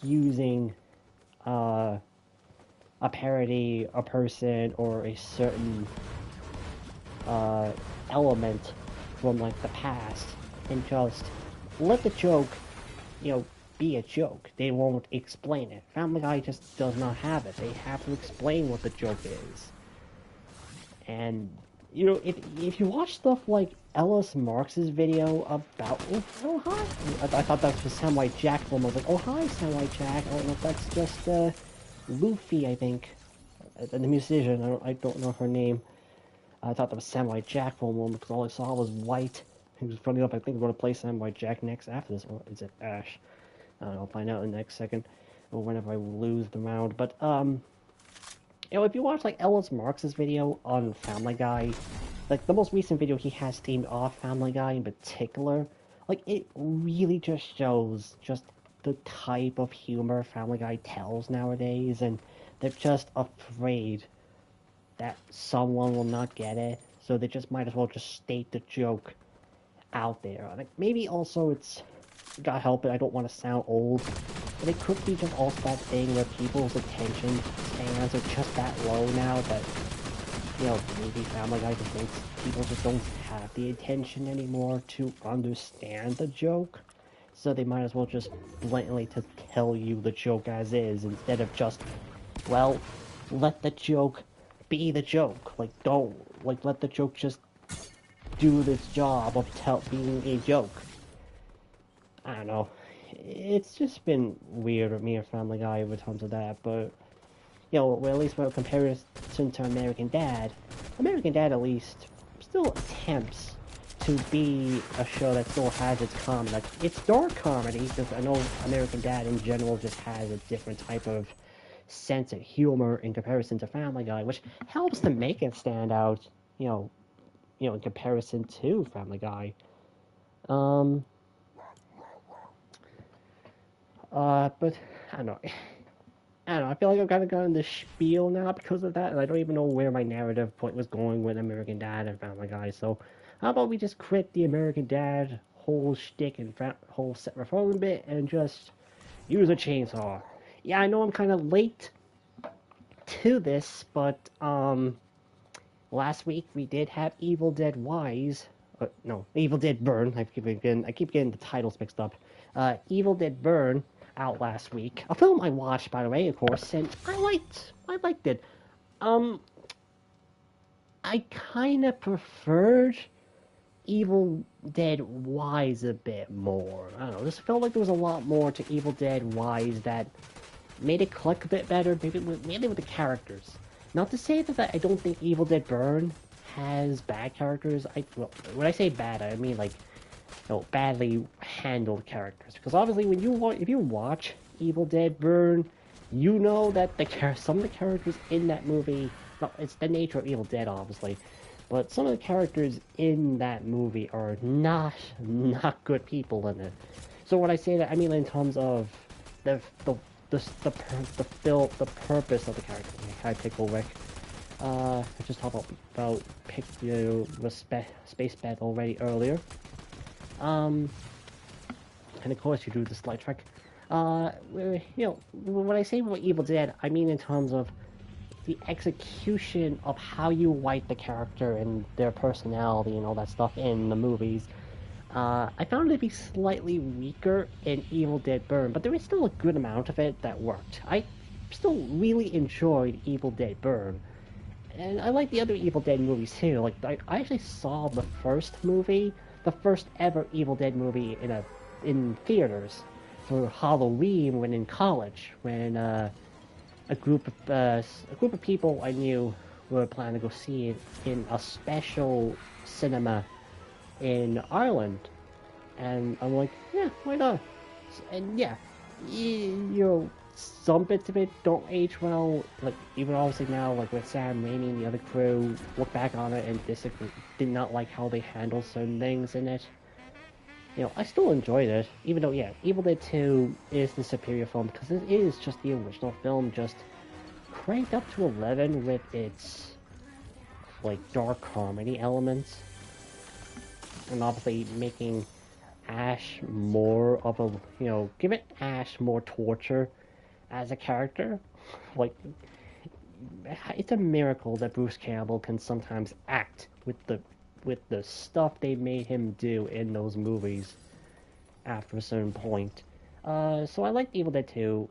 using a parody, a person, or a certain uh, element from like the past, and just let the joke, be a joke. They won't explain it. Family Guy just does not have it. They have to explain what the joke is. And if you watch stuff like Ellis Marks's video about oh hi, I thought that was Samurai Jack film. I was like, oh hi Samurai Jack. I don't know if that's just Luffy. I think the musician. I don't know her name. I thought that was Samurai Jack for a moment because all I saw was white. He was funny enough. I think we're going to play Samurai Jack next after this. Or is it Ash? I'll find out in the next second or whenever I lose the round. But if you watch like Ellis Marks's video on Family Guy, like the most recent video he has themed off Family Guy in particular, like it really just shows just the type of humor Family Guy tells nowadays, and they're just afraid that someone will not get it, so they just might as well just state the joke out there. Like maybe also it's, God help it, I don't want to sound old, but it could be just also that thing where people's attention spans are just that low now that, maybe Family Guy just thinks people just don't have the attention anymore to understand the joke, so they might as well just blatantly to tell you the joke as is instead of just, well, let the joke be the joke. Like, don't, like, let the joke just do this job of being a joke. I don't know. It's just been weird with me and Family Guy over tons of that, but, well, at least when comparison to American Dad at least still attempts to be a show that still has its comedy. Like, it's dark comedy, because I know American Dad in general just has a different type of sense of humor in comparison to Family Guy, which helps to make it stand out, in comparison to Family Guy. But I don't know. I feel like I've kind of gotten the spiel now because of that, and I don't even know where my narrative point was going with American Dad and Family Guy. So, how about we just quit the American Dad whole shtick and whole set reform a bit and just use a chainsaw? Yeah, I know I'm kind of late to this, but last week we did have Evil Dead Rise. No, Evil Dead Burn. I keep getting the titles mixed up. Evil Dead Burn out last week. A film I watched, by the way, of course, and I liked it. I kind of preferred Evil Dead Rise a bit more. I don't know. This felt like there was a lot more to Evil Dead Rise that made it click a bit better, mainly with the characters. Not to say that I don't think Evil Dead Burn has bad characters. When I say bad, I mean like, badly handled characters. Because obviously, if you watch Evil Dead Burn, you know that some of the characters in that movie, well, it's the nature of Evil Dead, obviously, but some of the characters in that movie are not good people in it. So when I say that, I mean in terms of the purpose of the character. I pickle Rick. I just talked about pick the space bet already earlier. Um, and of course you do the slide track. When I say about Evil Dead, I mean in terms of the execution of how you write the character and their personality and all that stuff in the movies. I found it to be slightly weaker in Evil Dead Burn, but there is still a good amount of it that worked. I still really enjoyed Evil Dead Burn, and I like the other Evil Dead movies too. Like I actually saw the first movie, the first ever Evil Dead movie in theaters for Halloween when in college, when a group of people I knew were planning to go see it in a special cinema in Ireland, and I'm like, yeah, why not? And yeah, some bits of it don't age well. Like even obviously now, like with Sam Raimi and the other crew, look back on it and disagree, did not like how they handled certain things in it. I still enjoyed it, even though yeah, Evil Dead 2 is the superior film because it is just the original film, just cranked up to 11 with its like dark comedy elements, and obviously making Ash more of a giving Ash more torture as a character. Like it's a miracle that Bruce Campbell can sometimes act with the stuff they made him do in those movies after a certain point. So I like Evil Dead 2.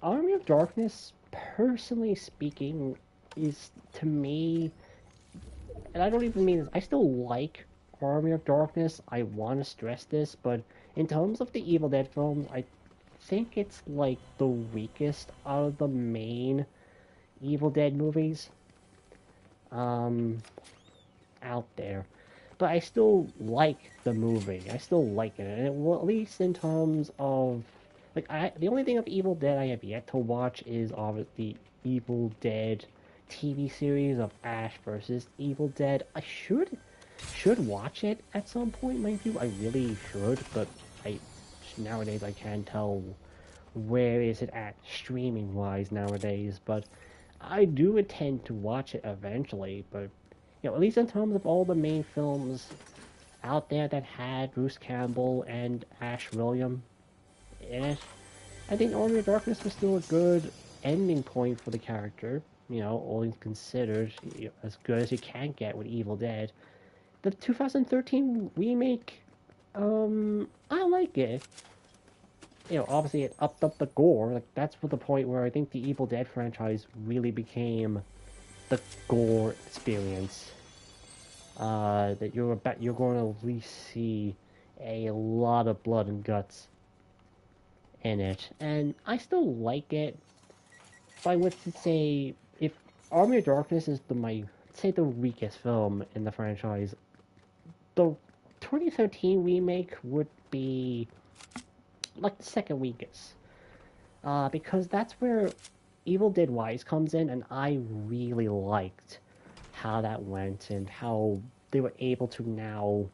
Army of Darkness, personally speaking, is to me, and I don't even mean this, I still like Army of Darkness. I want to stress this, but in terms of the Evil Dead films, I think it's like the weakest out of the main Evil Dead movies out there. But I still like the movie. I still like it, and well, at least in terms of the only thing of Evil Dead I have yet to watch is obviously the Evil Dead TV series of Ash versus Evil Dead. I should watch it at some point, mind you. I really should, but I nowadays I can't tell where is it at streaming wise nowadays. But I do intend to watch it eventually. But at least in terms of all the main films out there that had Bruce Campbell and Ash William in it, I think Army of Darkness was still a good ending point for the character. All things considered, as good as you can get with Evil Dead. The 2013 remake, I like it. Obviously it upped up the gore. Like that's the point where I think the Evil Dead franchise really became the gore experience. That you're going to at least see a lot of blood and guts in it, and I still like it. If I was to say, if Army of Darkness is the weakest film in the franchise, the 2013 remake would be like the second weakest. Because that's where Evil Dead Rise comes in, and I really liked how that went and how they were able to now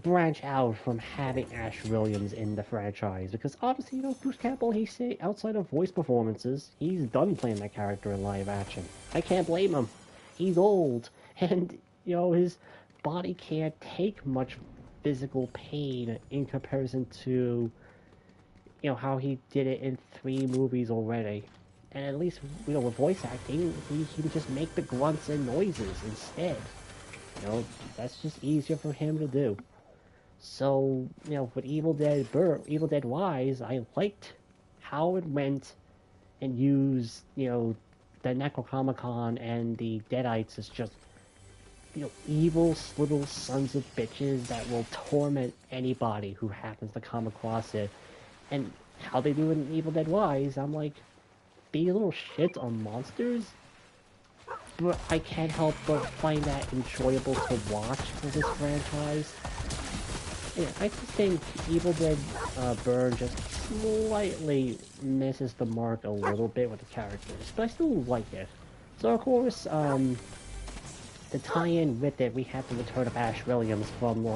branch out from having Ash Williams in the franchise. Because obviously, Bruce Campbell, outside of voice performances, he's done playing that character in live action. I can't blame him. He's old, and his body can't take much physical pain in comparison to how he did it in 3 movies already. And at least with voice acting, he can just make the grunts and noises instead. That's just easier for him to do. So with Evil Dead Rise, I liked how it went and used the Necronomicon and the Deadites as just evil little sons of bitches that will torment anybody who happens to come across it. And how they do it in Evil Dead Rise, I'm like, these little shits are monsters, but I can't help but find that enjoyable to watch for this franchise. Yeah, I just think Evil Dead Burn just slightly misses the mark a little bit with the characters, but I still like it. So of course, to tie in with it, we had the return of Ash Williams from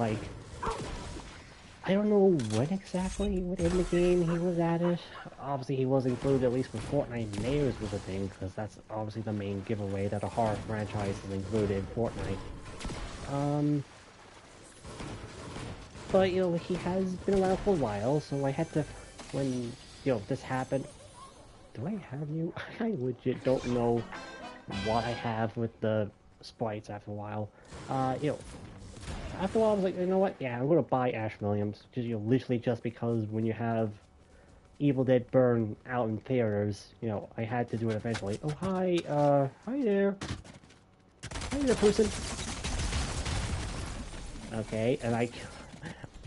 I don't know when exactly within the game he was at it. obviously he was included at least when Fortnite Mayors was a thing, because that's obviously the main giveaway that a horror franchise is included in Fortnite. But, you know, he has been around for a while, so I had to, when, you know, this happened, do I have you? I legit don't know what I have with the sprites after a while. You know, after a while I was like, you know what, yeah, I'm gonna buy Ash Williams, just, you know, literally just because when you have Evil Dead Burn out in theaters, you know, I had to do it eventually. Oh, hi, hi there. Hi there, person. Okay, and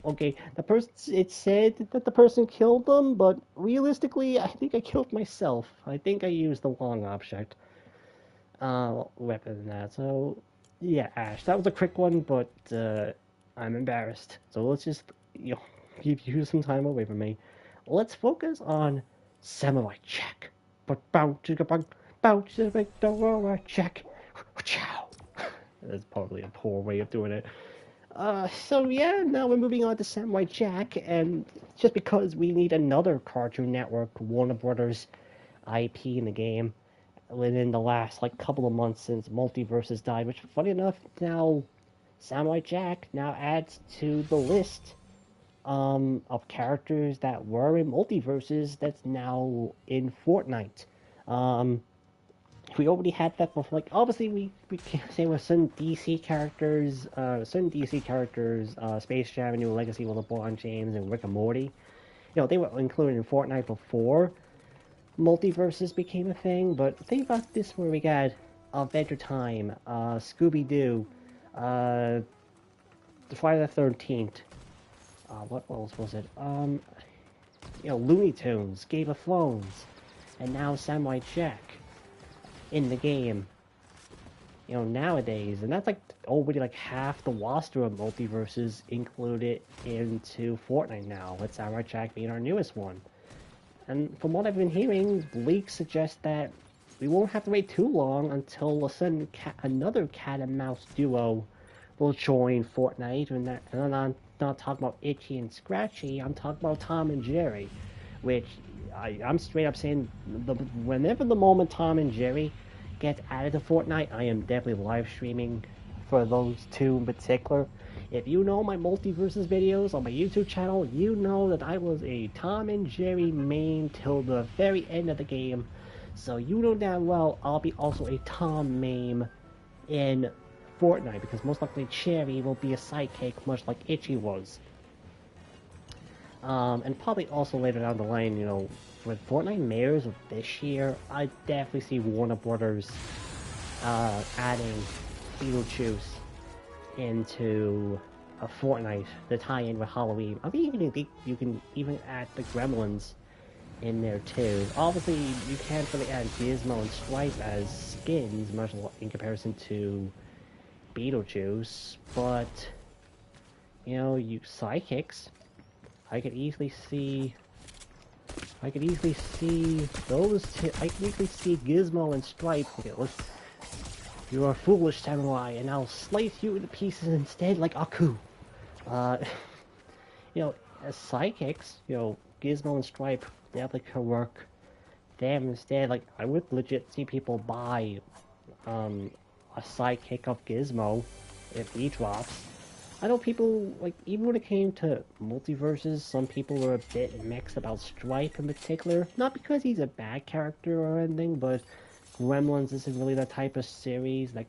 okay, the person, it said that the person killed them, but realistically, I think I killed myself. I think I used the wrong object, weapon in that. So, yeah, Ash, that was a quick one, but, I'm embarrassed. So let's just, you know, give you some time away from me. Let's focus on Samurai Jack. But bow to the Samurai Jack. Ciao. That's probably a poor way of doing it. So yeah, now we're moving on to Samurai Jack, and just because we need another Cartoon Network Warner Brothers IP in the game within the last like couple of months since Multiverses died, which funny enough now Samurai Jack now adds to the list of characters that were in Multiverses that's now in Fortnite. Um, we already had that before. Like obviously we can't say with certain DC characters, Space Jam, New Legacy with LeBron James and Rick and Morty. You know they were included in Fortnite before multiverses became a thing. But think about this: where we got Adventure Time, Scooby Doo, uh, the Friday the 13th. What else was it? You know, Looney Tunes, Game of Thrones, and now Samurai Jack in the game. You know, nowadays, and that's like already like half the roster of multiverses included into Fortnite now, with Samurai Jack being our newest one. And from what I've been hearing, leaks suggest that we won't have to wait too long until a sudden another cat and mouse duo will join Fortnite. And I'm not talking about Itchy and Scratchy, I'm talking about Tom and Jerry, which I'm straight up saying whenever the moment Tom and Jerry gets added to Fortnite, I am definitely live streaming for those two in particular. If you know my multiverses videos on my YouTube channel, you know that I was a Tom and Jerry main till the very end of the game. So you know damn well I'll be also a Tom main in Fortnite, because most likely Cherry will be a sidekick much like Itchy was. And probably also later down the line, you know, with Fortnite Mayors of this year, I definitely see Warner Brothers adding Beetlejuice into a Fortnite to tie in with Halloween. I think you can even add the Gremlins in there too. Obviously, you can't really add Gizmo and Stripe as skins, much in comparison to Beetlejuice, but you know, you sidekicks. I could easily see those two. I can easily see Gizmo and Stripe. Okay, you are a foolish samurai, and I'll slice you into pieces instead, like Aku. Uh, you know, as sidekicks, you know, Gizmo and Stripe definitely could work them instead. Like, I would legit see people buy, a sidekick of Gizmo if he drops. I know people, like, even when it came to multiverses, some people were a bit mixed about Stripe in particular. Not because he's a bad character or anything, but Gremlins isn't really the type of series that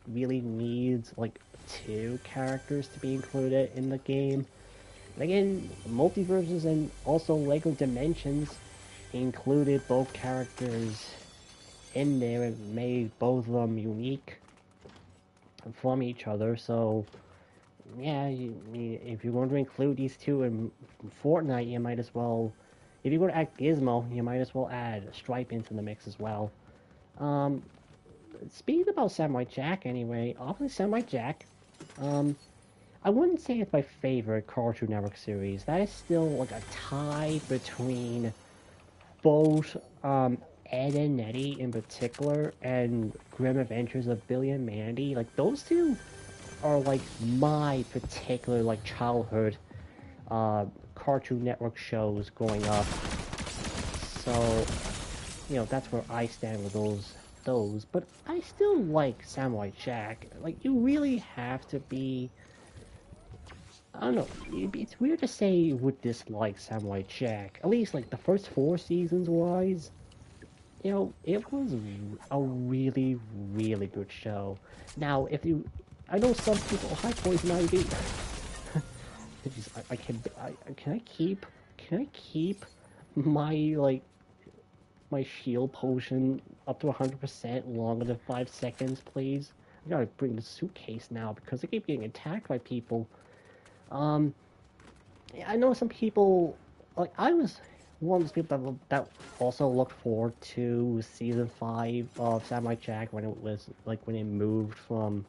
really needs, like, two characters to be included in the game. And again, multiverses and also LEGO Dimensions included both characters in there and made both of them unique from each other, so yeah, if you're going to include these two in Fortnite, you might as well, if you're going to add Gizmo, you might as well add Stripe into the mix as well. Um, Speaking about Samurai Jack anyway, obviously Samurai Jack, I wouldn't say it's my favorite Cartoon Network series. That is still like a tie between both Ed and Nettie in particular and Grim Adventures of Billy and Mandy. Like those two are like my particular like childhood Cartoon Network shows growing up. So, that's where I stand with those. But I still like Samurai Jack. Like, you really have to be. I don't know. It's weird to say you would dislike Samurai Jack. At least, like, the first 4 seasons wise, it was a really, really good show. Now, if you. I know some people. Hi, Poison Ivy. Can I keep. Can I keep my, like, my shield potion up to 100% longer than 5 seconds, please? I gotta bring the suitcase now because I keep getting attacked by people. Um, I know some people, like, I was one of those people that also looked forward to season 5 of Samurai Jack when it was, like, when it moved from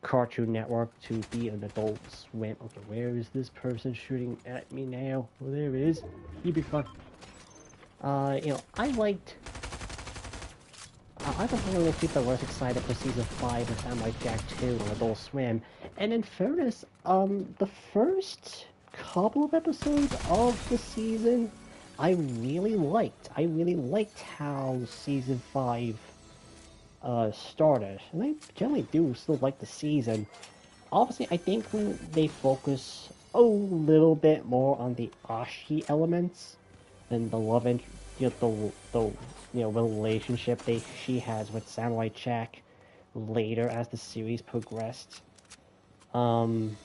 Cartoon Network to be an Adult Swim. Okay, where is this person shooting at me now? Oh, there it is. He be fun. I liked. I was one of those people that was excited for season 5 of Samurai Jack 2 on Adult Swim. And in fairness, the first couple of episodes of the season, I really liked. I really liked how season 5 started. And I generally do still like the season. Obviously, I think when they focus a little bit more on the Ashi elements and the love and the relationship she has with Samurai Jack later as the series progressed. Um,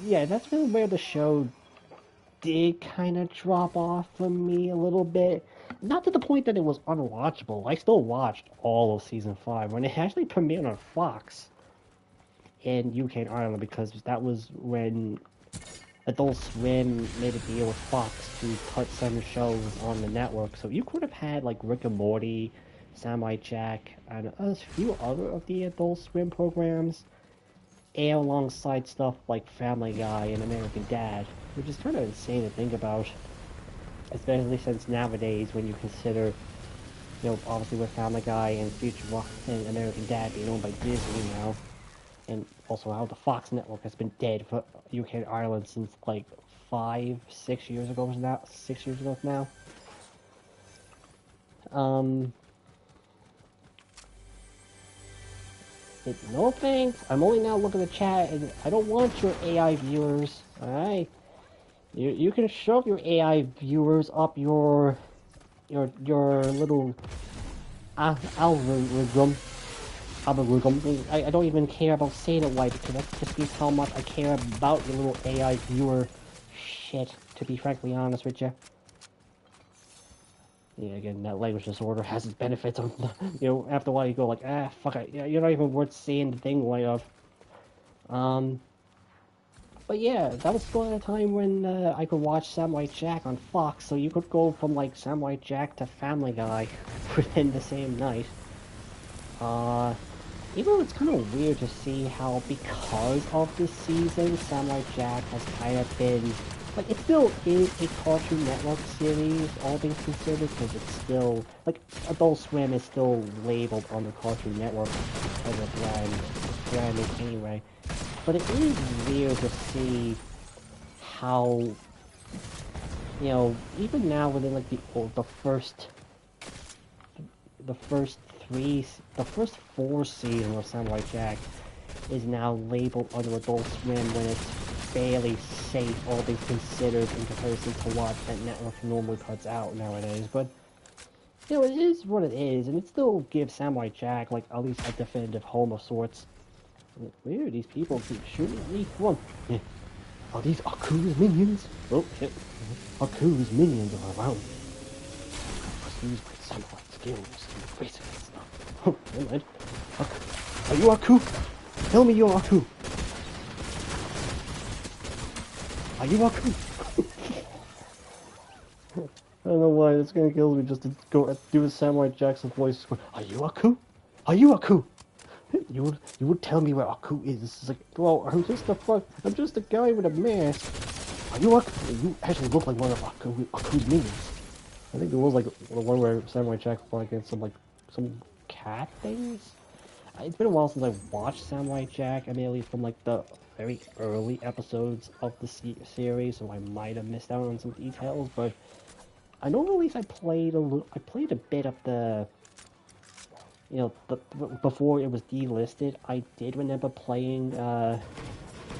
yeah, that's really where the show did kind of drop off for me a little bit. Not to the point that it was unwatchable. I still watched all of season 5 when it actually premiered on Fox in UK and Ireland because that was when Adult Swim made a deal with Fox to put some shows on the network. So you could have had like Rick and Morty, Samurai Jack, and a few other of the Adult Swim programs air alongside stuff like Family Guy and American Dad, which is kind of insane to think about, especially since nowadays when you consider, obviously with Family Guy and Future and American Dad being owned by Disney now, and also how the Fox network has been dead for UK and Ireland since like 6 years ago now. 6 years ago now. Um, no thanks. I'm only now looking at the chat, and I don't want your AI viewers. All right, you can shove your AI viewers up your little algorithm. I don't even care about saying it right because that just means how much I care about your little AI viewer shit, to be frankly honest with you. Yeah, again, that language disorder has its benefits. After a while you go like, fuck it. Yeah, you're not even worth saying the thing way of. But yeah, that was still at a time when I could watch Samurai Jack on Fox, so you could go from like Samurai Jack to Family Guy within the same night. Even though it's kind of weird to see how, because of this season, Samurai Jack has kind of been, like, it still is a Cartoon Network series, all things considered, because it's still, like, Adult Swim is still labeled under Cartoon Network as a branding anyway. But it is weird to see how, even now within, like, the first the first 4 seasons of Samurai Jack is now labeled under Adult Swim when it's fairly safe, all things considered, in comparison to what that network normally puts out nowadays. But it is what it is, and it still gives Samurai Jack like at least a definitive home of sorts. Weird, these people keep shooting at me. Come on. Yeah. Are these Aku's minions? Oh shit. Aku's minions are around. I must use my samurai skills to face it. Oh, never mind. Are you Aku? Tell me you're Aku. Are you Aku? I don't know why it's gonna kill me just to go do a Samurai Jackson voice. Are you Aku? Are you Aku? You would tell me where Aku is. It's like, well, I'm just a guy with a mask. Are you Aku? You actually look like one of Aku's minions. I think there was like one where Samurai Jack fought against some cat things. It's been a while since I watched Samurai Jack. I mean, at least from like the very early episodes of the series, so I might have missed out on some details. But I know at least I played a bit of the before it was delisted. I did remember playing. I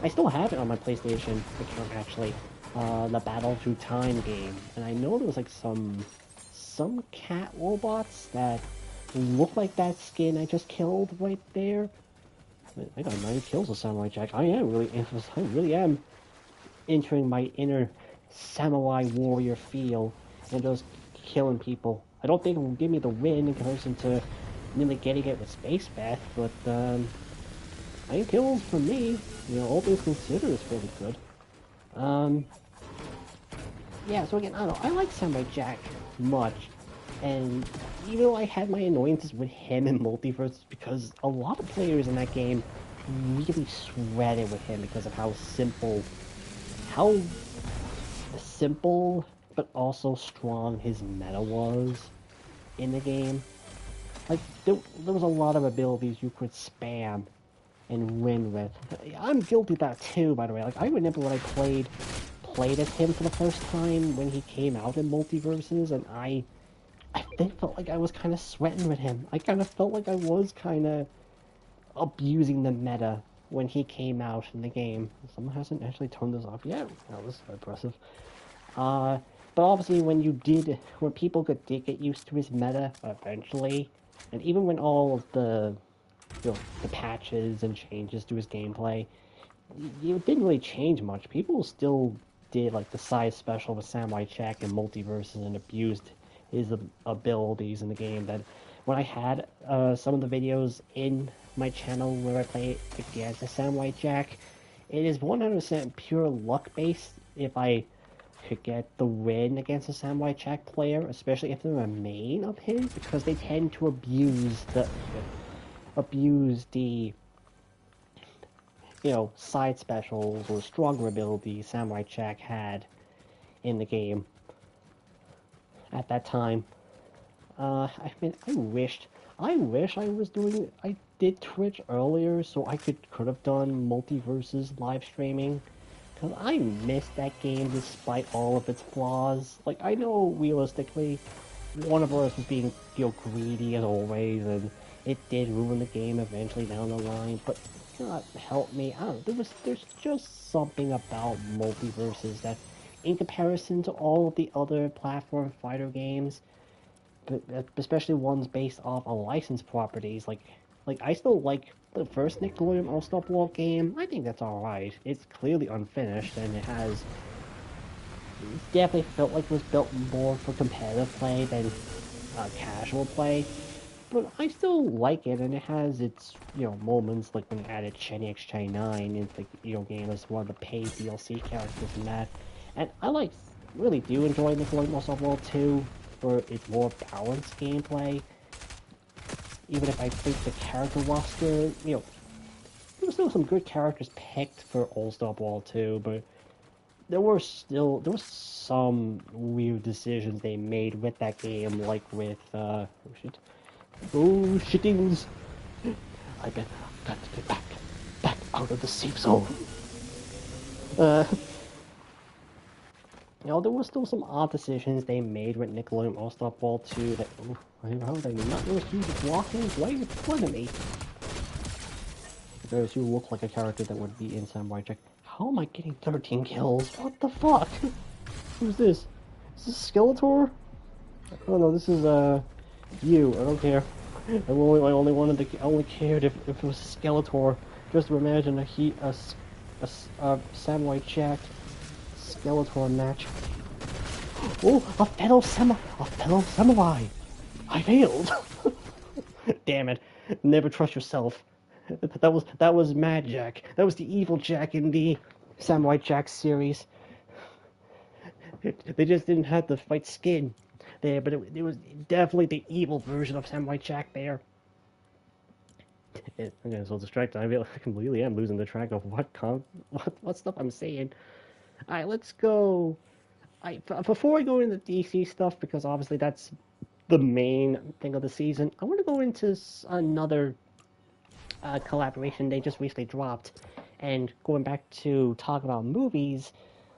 still have it on my PlayStation account actually. The Battle Through Time game, and I know there was like some cat robots that look like that skin I just killed right there. I got 9 kills with Samurai Jack. I really am entering my inner samurai warrior feel and just killing people. I don't think it will give me the win in comparison to nearly getting it with Space Bat, but 9 kills for me, all things considered, is fairly good. Um, yeah, so again, I don't know. I like Samurai Jack much, and even though I had my annoyances with him in Multiverse, because a lot of players in that game really sweated with him because of how simple but also strong his meta was in the game. Like there was a lot of abilities you could spam and win with. I'm guilty of that too, by the way. Like I remember when I played as him for the first time when he came out in Multiverses, and I felt like I was kind of sweating with him. I kind of felt like I was kind of abusing the meta when he came out in the game. Someone hasn't actually turned this off yet. That was impressive. Uh, but obviously when people did get used to his meta eventually, and even when all of the patches and changes to his gameplay, it didn't really change much. People still did like the side special with Samurai Jack and Multiverses and abused his abilities in the game. That when I had some of the videos in my channel where I play against a Samurai Jack, it is 100% pure luck based if I could get the win against a Samurai Jack player, especially if they're a main of his, because they tend to abuse the side specials or stronger abilities Samurai Jack had in the game at that time. I mean, I wish I did Twitch earlier so I could have done Multiverses live streaming. Cause I missed that game despite all of its flaws. Like I know realistically, one of us was being greedy as always, and it did ruin the game eventually down the line. But God help me, I don't know. There's just something about Multiverses that, in comparison to all of the other platform fighter games, but especially ones based off of licensed properties, like I still like the first Nickelodeon All-Star Brawl game. I think that's alright. It's clearly unfinished, and it definitely felt like it was built more for competitive play than casual play. But I still like it, and it has its moments, like when it added Shenny X 9 into the game as one of the paid DLC characters in that. And really do enjoy Nickelodeon All-Star Brawl 2 for its more balanced gameplay. Even if I think the character roster, there were still some good characters picked for All-Star Brawl 2, but there were some weird decisions they made with that game, like with shittings. I've got to get back out of the safe zone. Uh, there were still some odd decisions they made with Nickelodeon All-Star Brawl 2 that, how did I not notice you walking? Why are you in front of me? Because you look like a character that would be in Samurai Jack. How am I getting 13 kills? What the fuck? Who's this? Is this Skeletor? Oh no, this is, you. I don't care. I only cared if it was Skeletor. Just to imagine a Samurai Jack Skeletor match. Oh, a fellow samurai! I failed! Damn it. Never trust yourself. That was Mad Jack. That was the evil Jack in the Samurai Jack series. They just didn't have the fight skin there, but it was definitely the evil version of Samurai Jack there. I'm getting so distracted. I completely am losing the track of what stuff I'm saying. All right, let's go. Before I go into DC stuff, because obviously that's the main thing of the season, I want to go into another collaboration they just recently dropped, And going back to talk about movies,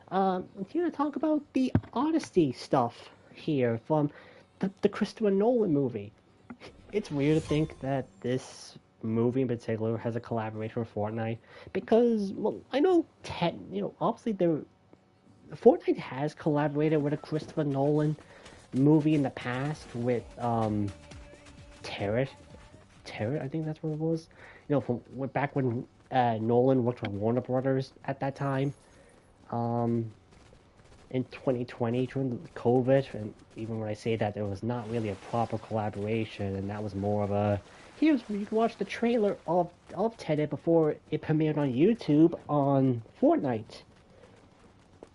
I'm here to talk about the Odyssey stuff here from the Christopher Nolan movie. It's weird to think that this movie in particular has a collaboration with Fortnite because, well, I know, obviously Fortnite has collaborated with a Christopher Nolan movie in the past with Terror, I think that's what it was. From back when Nolan worked with Warner Brothers at that time. Um, in 2020 during COVID, and even when I say that, there was not really a proper collaboration, and that was more of a here's where you can watch the trailer of Tenet before it premiered on YouTube on Fortnite.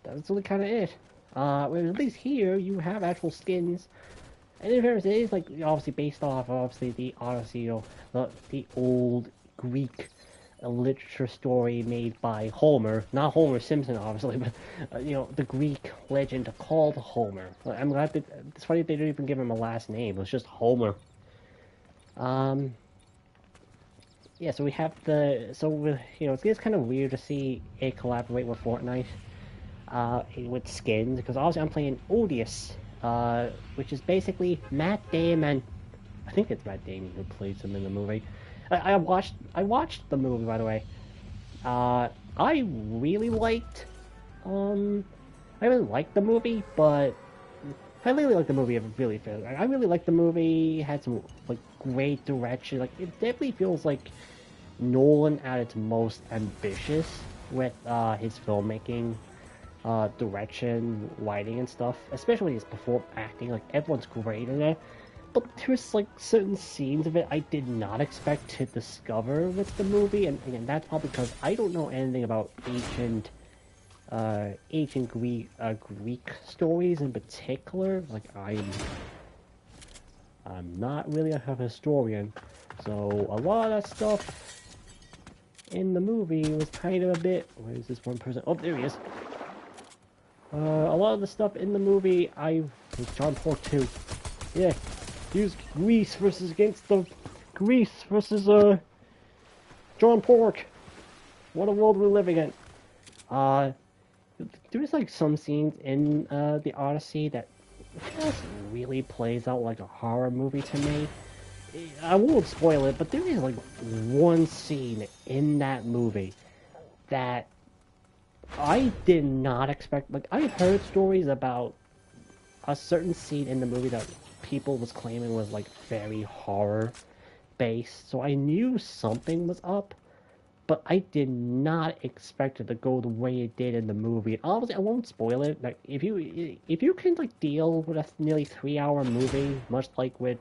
That was really kind of it. Whereas at least here you have actual skins, and in fairness, it is like obviously based off obviously the Odyssey, the old Greek a literature story made by Homer, not Homer Simpson, obviously, but the Greek legend called Homer. I'm glad that it's funny they didn't even give him a last name. It was just Homer. Um, yeah, so we have it's kind of weird to see it collaborate with Fortnite, with skins because obviously I'm playing Odious, which is basically Matt Damon. I think it's Matt Damon who plays him in the movie. I watched the movie, by the way. I really liked um I really liked the movie, but I really liked the movie. I really liked the movie. It had some like great direction. Like it definitely feels like Nolan at its most ambitious with his filmmaking, direction, lighting, and stuff. Especially his before acting. Like everyone's great in it. But there's like certain scenes of it I did not expect to discover with the movie, and again, that's probably because I don't know anything about ancient Greek stories in particular. Like I'm not really a historian, so a lot of stuff in the movie was kind of a bit. Where is this one person? Oh, there he is. A lot of the stuff in the movie, it's John Pork too. Yeah, here's Greece versus John Pork. What a world we're living in. Uh, there's like some scenes in the Odyssey that just really plays out like a horror movie to me. I won't spoil it, but there is like one scene in that movie that I did not expect. Like I heard stories about a certain scene in the movie that people was claiming was like very horror based, so I knew something was up, but I did not expect it to go the way it did in the movie. Obviously, I won't spoil it. Like if you can like deal with a nearly 3-hour movie, much like with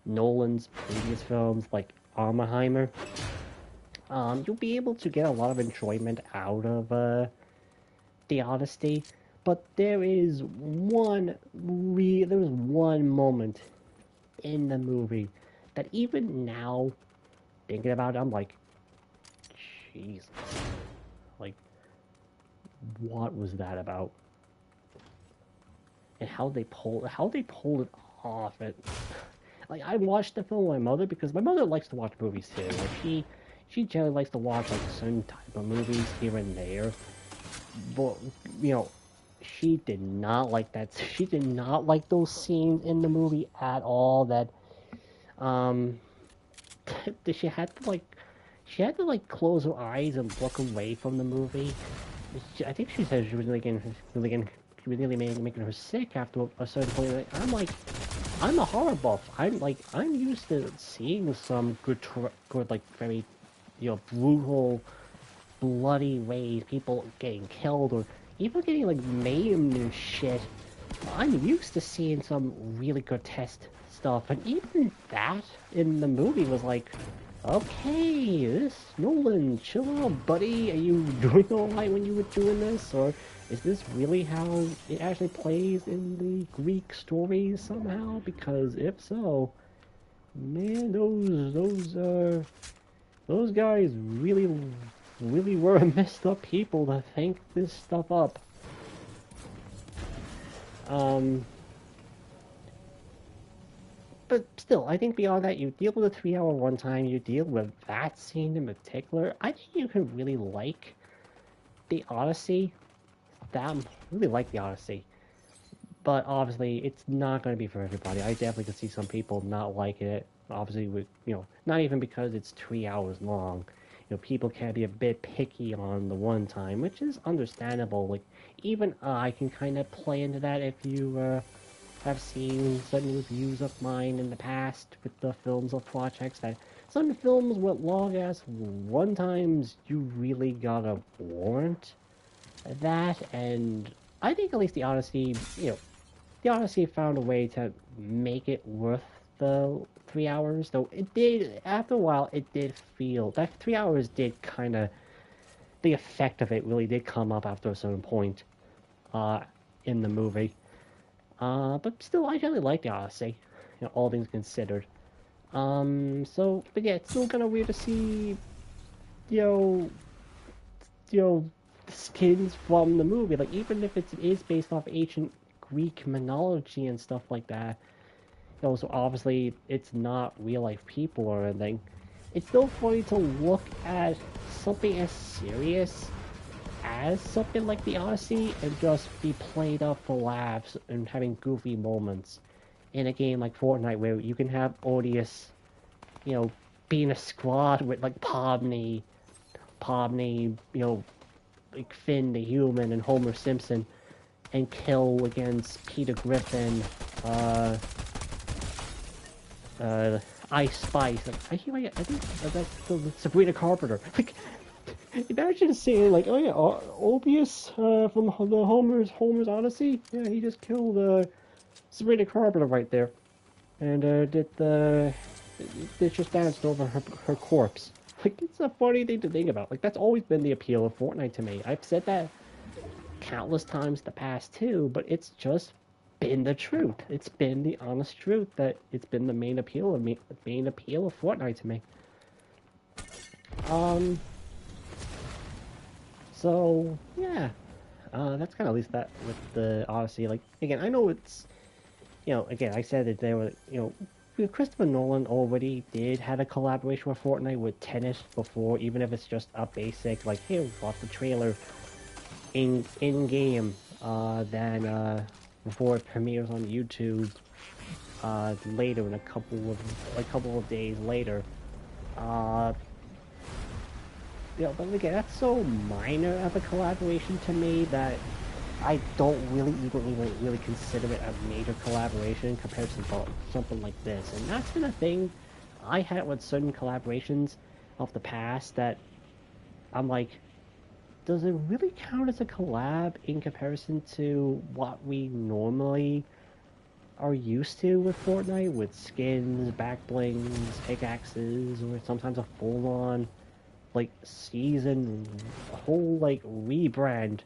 Nolan's previous films like Oppenheimer, you'll be able to get a lot of enjoyment out of the Odyssey. But there was one moment in the movie that even now, thinking about it, I'm like, Jesus, like, what was that about? And how they pulled it off. Like I watched the film with my mother because my mother likes to watch movies too. Like she generally likes to watch like certain type of movies here and there. But she did not like that. She did not like those scenes in the movie at all. That um, she had to like close her eyes and look away from the movie. I think she said she was really making her sick after a certain point. I'm a horror buff. I'm used to seeing some good like very, brutal, bloody ways, people getting killed or even getting like maimed and shit. I'm used to seeing some really grotesque stuff, and even that in the movie was like, okay, this Nolan, chill out, buddy. Are you doing alright when you were doing this, or is this really how it actually plays in the Greek stories somehow? Because if so, man, those guys really were messed up people to think this stuff up. but still, I think beyond that, you deal with a 3 hour runtime, you deal with that scene in particular. I think you can really like the Odyssey. That really like the Odyssey. But obviously, it's not going to be for everybody. I definitely could see some people not liking it. Obviously, with not even because it's 3 hours long. People can be a bit picky on the one time, which is understandable. Like, even I can kind of play into that if you have seen certain reviews of mine in the past with the films or projects that some films with long ass run times you really gotta warrant that, and I think at least the Odyssey, the Odyssey found a way to make it worth the 3 hours. Though it did, after a while, it did feel that 3 hours did kind of the effect of it really did come up after a certain point, uh, in the movie. But still, I really like the Odyssey, all things considered. But yeah, it's still kind of weird to see, you know, you know, skins from the movie. Like, even if it is based off ancient Greek mythology and stuff like that, so obviously it's not real life people or anything. It's still funny to look at something as serious as something like the Odyssey and just be played up for laughs and having goofy moments in a game like Fortnite where you can have Odious, be in a squad with like Pobney, like Finn the human and Homer Simpson and kill against Peter Griffin, uh, Ice Spice. Like, I think that's the Sabrina Carpenter. Like, imagine seeing like, oh yeah, Obius from the Homer's Odyssey. Yeah, he just killed Sabrina Carpenter right there, and did just danced over her corpse. Like, it's a funny thing to think about. Like, that's always been the appeal of Fortnite to me. I've said that countless times in the past too, but it's just been the truth. It's been the honest truth that it's been the main appeal of Fortnite to me. So yeah, that's kind of at least that with the Odyssey. Like, again, I know it's, again, I said that they were, Christopher Nolan already did have a collaboration with Fortnite with Tenet before, even if it's just a basic like, hey, watch the trailer in game, then before it premieres on YouTube later in a couple of days later. Uh, but again, that's so minor of a collaboration to me that I don't really even really consider it a major collaboration in comparison to something like this. And that's been a thing I had with certain collaborations of the past that I'm like, does it really count as a collab in comparison to what we normally are used to with Fortnite, with skins, back blings, pickaxes, or sometimes a full-on like season, whole like rebrand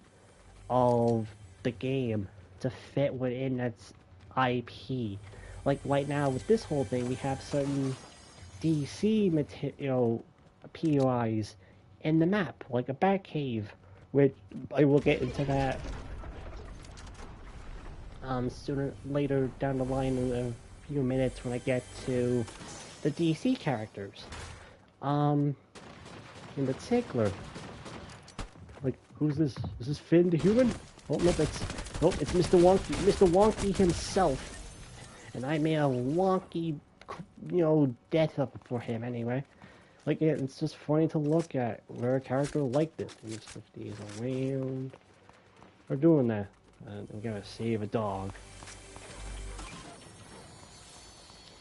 of the game to fit within its IP. Like right now with this whole thing, we have certain DC POIs in the map, like a bat cave, which I will get into that sooner later down the line in a few minutes when I get to the DC characters. In particular, like, who's this? Is this Finn the human? Oh no, it's Mr. Wonky himself, and I made a wonky, death up for him anyway. Like, yeah, it's just funny to look at where a character like this, and just if these around, are doing that. I'm gonna save a dog.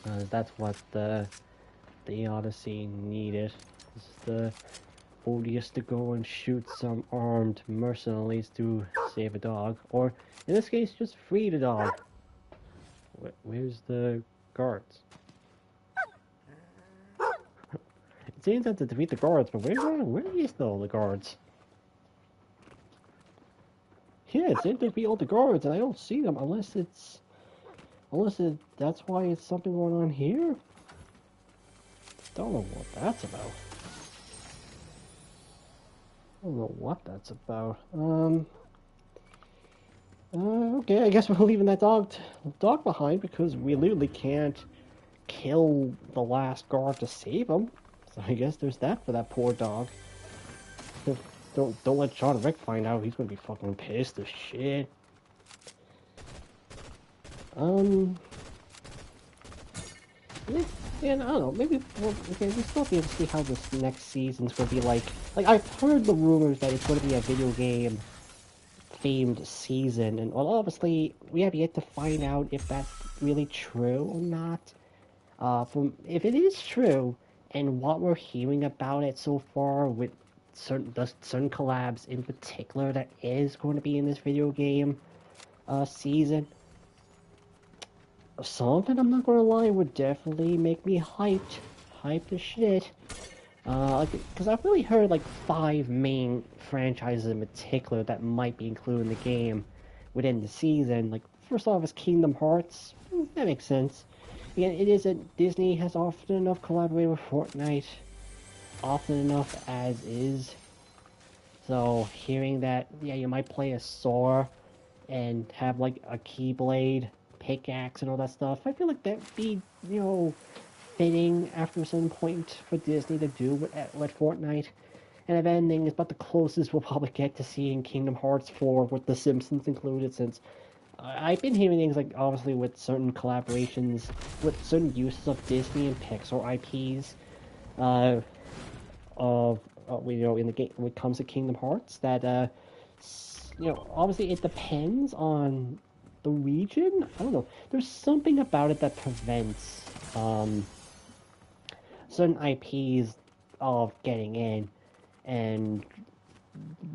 That's what the Odyssey needed. Is the Odious to go and shoot some armed mercenaries to save a dog, or in this case, just free the dog. Where's the guards? It seems that to defeat the guards, but where is all the guards? Yeah, it seems to be all the guards, and I don't see them unless that's why it's something going on here. Don't know what that's about. I don't know what that's about. Okay, I guess we're leaving that dog behind because we literally can't kill the last guard to save him. So I guess there's that for that poor dog. Don't let John Wick find out. He's gonna be fucking pissed as shit. Yeah, yeah, I don't know. Maybe we still be able to see how this next season's gonna be like. Like I've heard the rumors that it's gonna be a video game themed season, and well, obviously we have yet to find out if that's really true or not. From if it is true, and what we're hearing about it so far with certain collabs in particular that is going to be in this video game season, something I'm not gonna lie would definitely make me hyped as shit. Because I've really heard like 5 main franchises in particular that might be included in the game within the season. Like, first off is Kingdom Hearts. That makes sense. Again, it is that Disney has often enough collaborated with Fortnite, often enough as is. So, hearing that, yeah, you might play a Sora and have like a Keyblade, pickaxe, and all that stuff, I feel like that'd be, fitting after a certain point for Disney to do with Fortnite. And if anything, it's about the closest we'll probably get to seeing Kingdom Hearts 4 with The Simpsons included, since I've been hearing things like, obviously, with certain collaborations, with certain uses of Disney and Pixar IPs, in the game when it comes to Kingdom Hearts, that, obviously it depends on the region. I don't know. There's something about it that prevents, certain IPs of getting in, and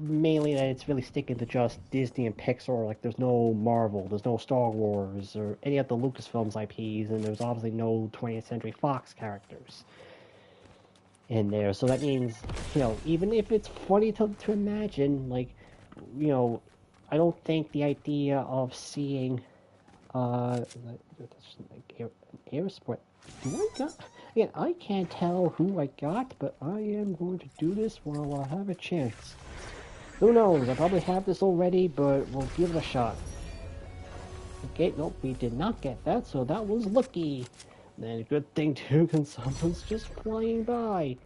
mainly that it's really sticking to just Disney and Pixar. Like, there's no Marvel, there's no Star Wars, or any of the Lucasfilms IPs, and there's obviously no 20th Century Fox characters in there. So that means, even if it's funny to imagine, like, I don't think the idea of seeing, that's like an air sport. Do I got? Again, I can't tell who I got, but I am going to do this while I have a chance. Who knows? I probably have this already, but we'll give it a shot. Okay, nope, we did not get that, so that was lucky. And a good thing too, because someone's just flying by.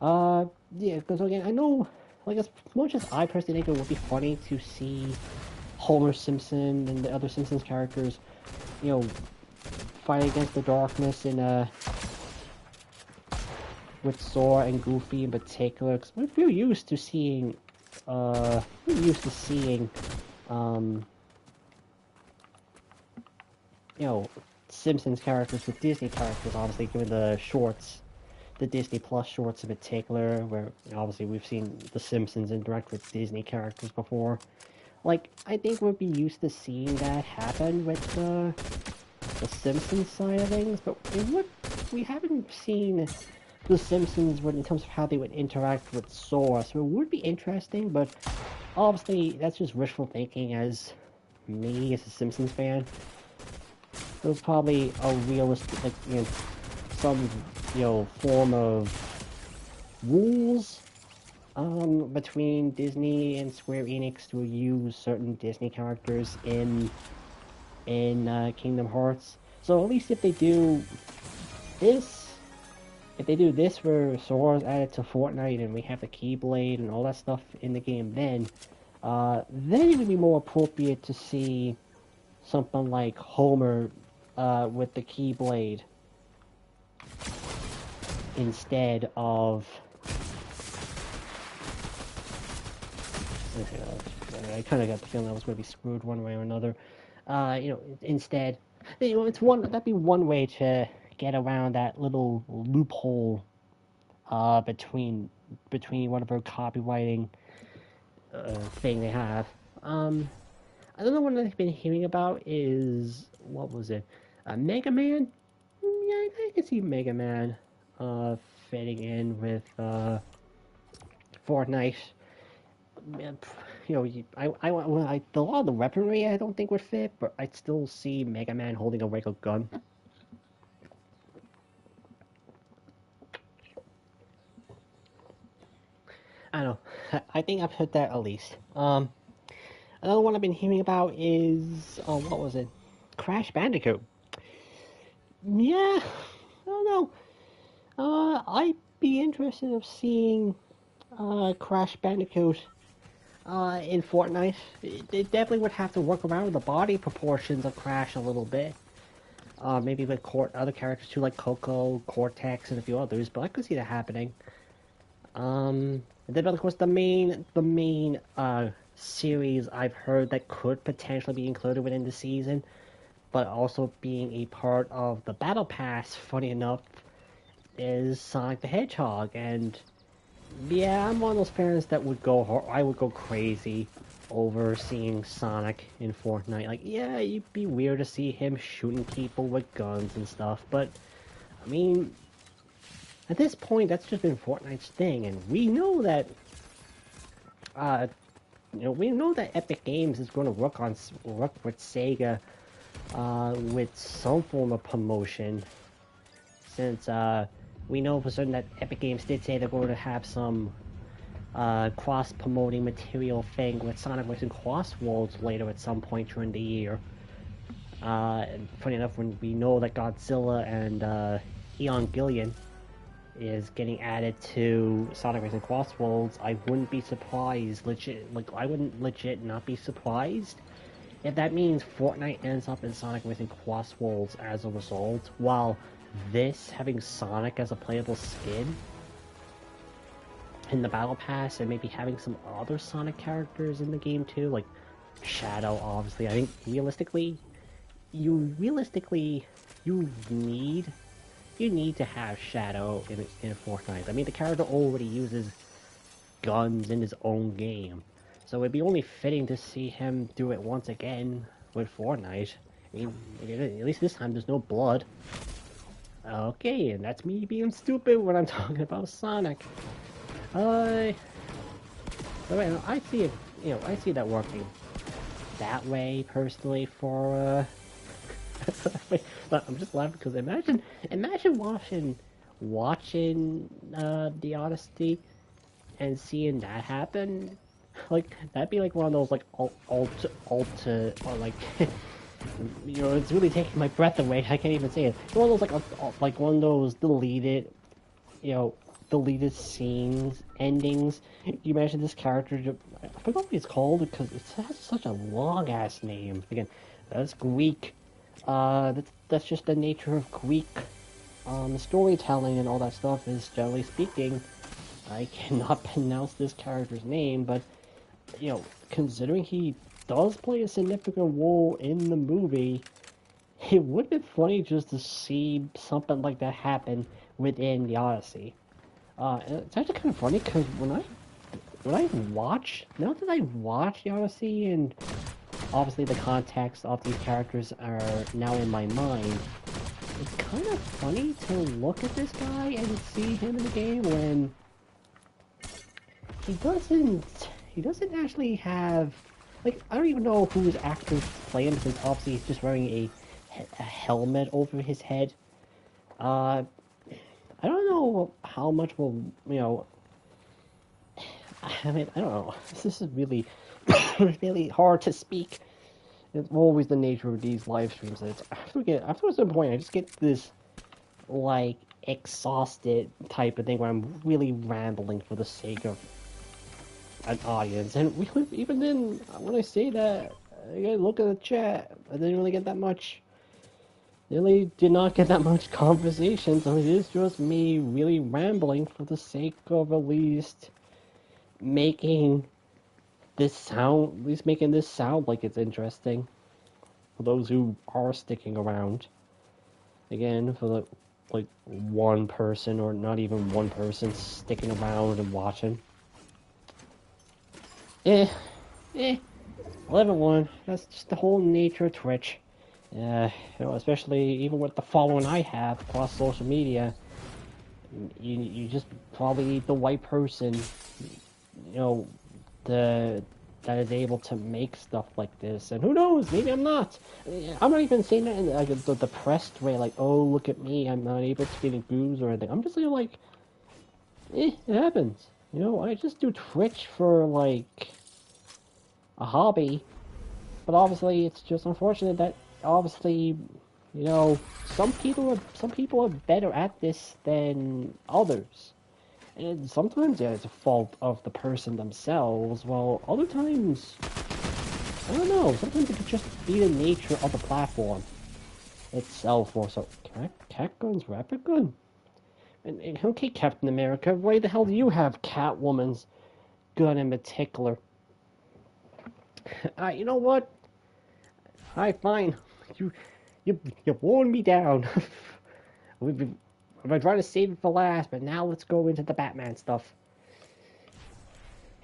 Yeah, because again, I know, like, as much as I personally think it would be funny to see Homer Simpson and the other Simpsons characters, fight against the darkness in with Sora and Goofy in particular, because we're used to seeing, um, Simpsons characters with Disney characters, obviously, given the shorts, the Disney Plus shorts in particular, where obviously we've seen the Simpsons interact with Disney characters before. Like, I think we'd be used to seeing that happen with the Simpsons side of things, but we haven't seen the Simpsons in terms of how they would interact with Sora, so it would be interesting, but obviously that's just wishful thinking as me as a Simpsons fan. There's probably a realistic, like, some, form of rules between Disney and Square Enix to use certain Disney characters in Kingdom Hearts. So at least if they do this, where Sora's added to Fortnite and we have the Keyblade and all that stuff in the game, then it would be more appropriate to see something like Homer with the Keyblade instead of. I kind of got the feeling I was going to be screwed one way or another. Instead, that'd be one way to get around that little loophole between whatever copywriting thing they have. Another one that I've been hearing about is, what was it? Mega Man. Yeah, I can see Mega Man fitting in with Fortnite. A lot of the weaponry I don't think would fit, but I'd still see Mega Man holding a regular gun. I don't know. I think I've heard that at least. Another one I've been hearing about is, what was it? Crash Bandicoot. Yeah, I don't know. I'd be interested of seeing Crash Bandicoot in Fortnite. It definitely would have to work around the body proportions of Crash a little bit. Maybe with other characters too, like Coco, Cortex, and a few others. But I could see that happening. And then of course the main series I've heard that could potentially be included within the season, but also being a part of the Battle Pass. Funny enough, is Sonic the Hedgehog, and yeah, I'm one of those parents that I would go crazy over seeing Sonic in Fortnite. Like, yeah, it'd be weird to see him shooting people with guns and stuff, but I mean, at this point, that's just been Fortnite's thing, and we know that, uh, we know that Epic Games is going to work with Sega, with some form of promotion, since we know for certain that Epic Games did say they're going to have some cross-promoting material thing with Sonic vs. Crossworlds later at some point during the year. And funny enough, when we know that Godzilla and Eon Gillian is getting added to Sonic vs. Crossworlds, I wouldn't be surprised, I wouldn't legit not be surprised if that means Fortnite ends up in Sonic vs. Crossworlds as a result, while this having Sonic as a playable skin in the Battle Pass, and maybe having some other Sonic characters in the game too, like Shadow, obviously. I think realistically, you need you need to have Shadow in Fortnite. I mean, the character already uses guns in his own game, so it'd be only fitting to see him do it once again with Fortnite. I mean, at least this time there's no blood. Okay, and that's me being stupid when I'm talking about Sonic. Uh, but right, I see it. I see that working that way personally for. But I'm just laughing because imagine watching the Odyssey and seeing that happen. Like that'd be like one of those like alt or like it's really taking my breath away. I can't even say it. It's one of those like one of those you know, deleted scenes, endings. You imagine this character, I forgot what it's called because it has such a long ass name. Again, that's Greek. That's just the nature of Greek storytelling and all that stuff is, generally speaking, I cannot pronounce this character's name, but, considering he does play a significant role in the movie, it would have been funny just to see something like that happen within the Odyssey. And it's actually kind of funny because now that I watch the Odyssey, and obviously the context of these characters are now in my mind, it's kind of funny to look at this guy and see him in the game when he doesn't actually have, like, I don't even know who's actually playing him, since obviously he's just wearing a helmet over his head. Uh, I don't know how much will, I mean, I don't know. This is really, really hard to speak. It's always the nature of these live streams. That after a certain point, I just get this, like, exhausted type of thing where I'm really rambling for the sake of an audience. And really, even then, when I say that, I look at the chat. I didn't really get that much. Really did not get that much conversation, so it is just me really rambling for the sake of at least making making this sound like it's interesting for those who are sticking around. Again, for the like one person or not even one person sticking around and watching. Eh, eh, 11-1. That's just the whole nature of Twitch. Especially even with the following I have across social media, you just probably the white person, you know, the that is able to make stuff like this. And who knows, maybe I'm not. I'm not even saying that in like the depressed way, like, oh, look at me, I'm not able to get any views or anything. I'm just like, it happens. I just do Twitch for like a hobby, but obviously it's just unfortunate that obviously You know, some people are better at this than others. And sometimes yeah, it's a fault of the person themselves, while other times, I don't know, sometimes it could just be the nature of the platform itself or so. Cat Gun's Rapid Gun? And okay, Captain America, why the hell do you have Catwoman's gun in particular? You know what? Alright, fine. You, you worn me down. I've been trying to save it for last, but now let's go into the Batman stuff.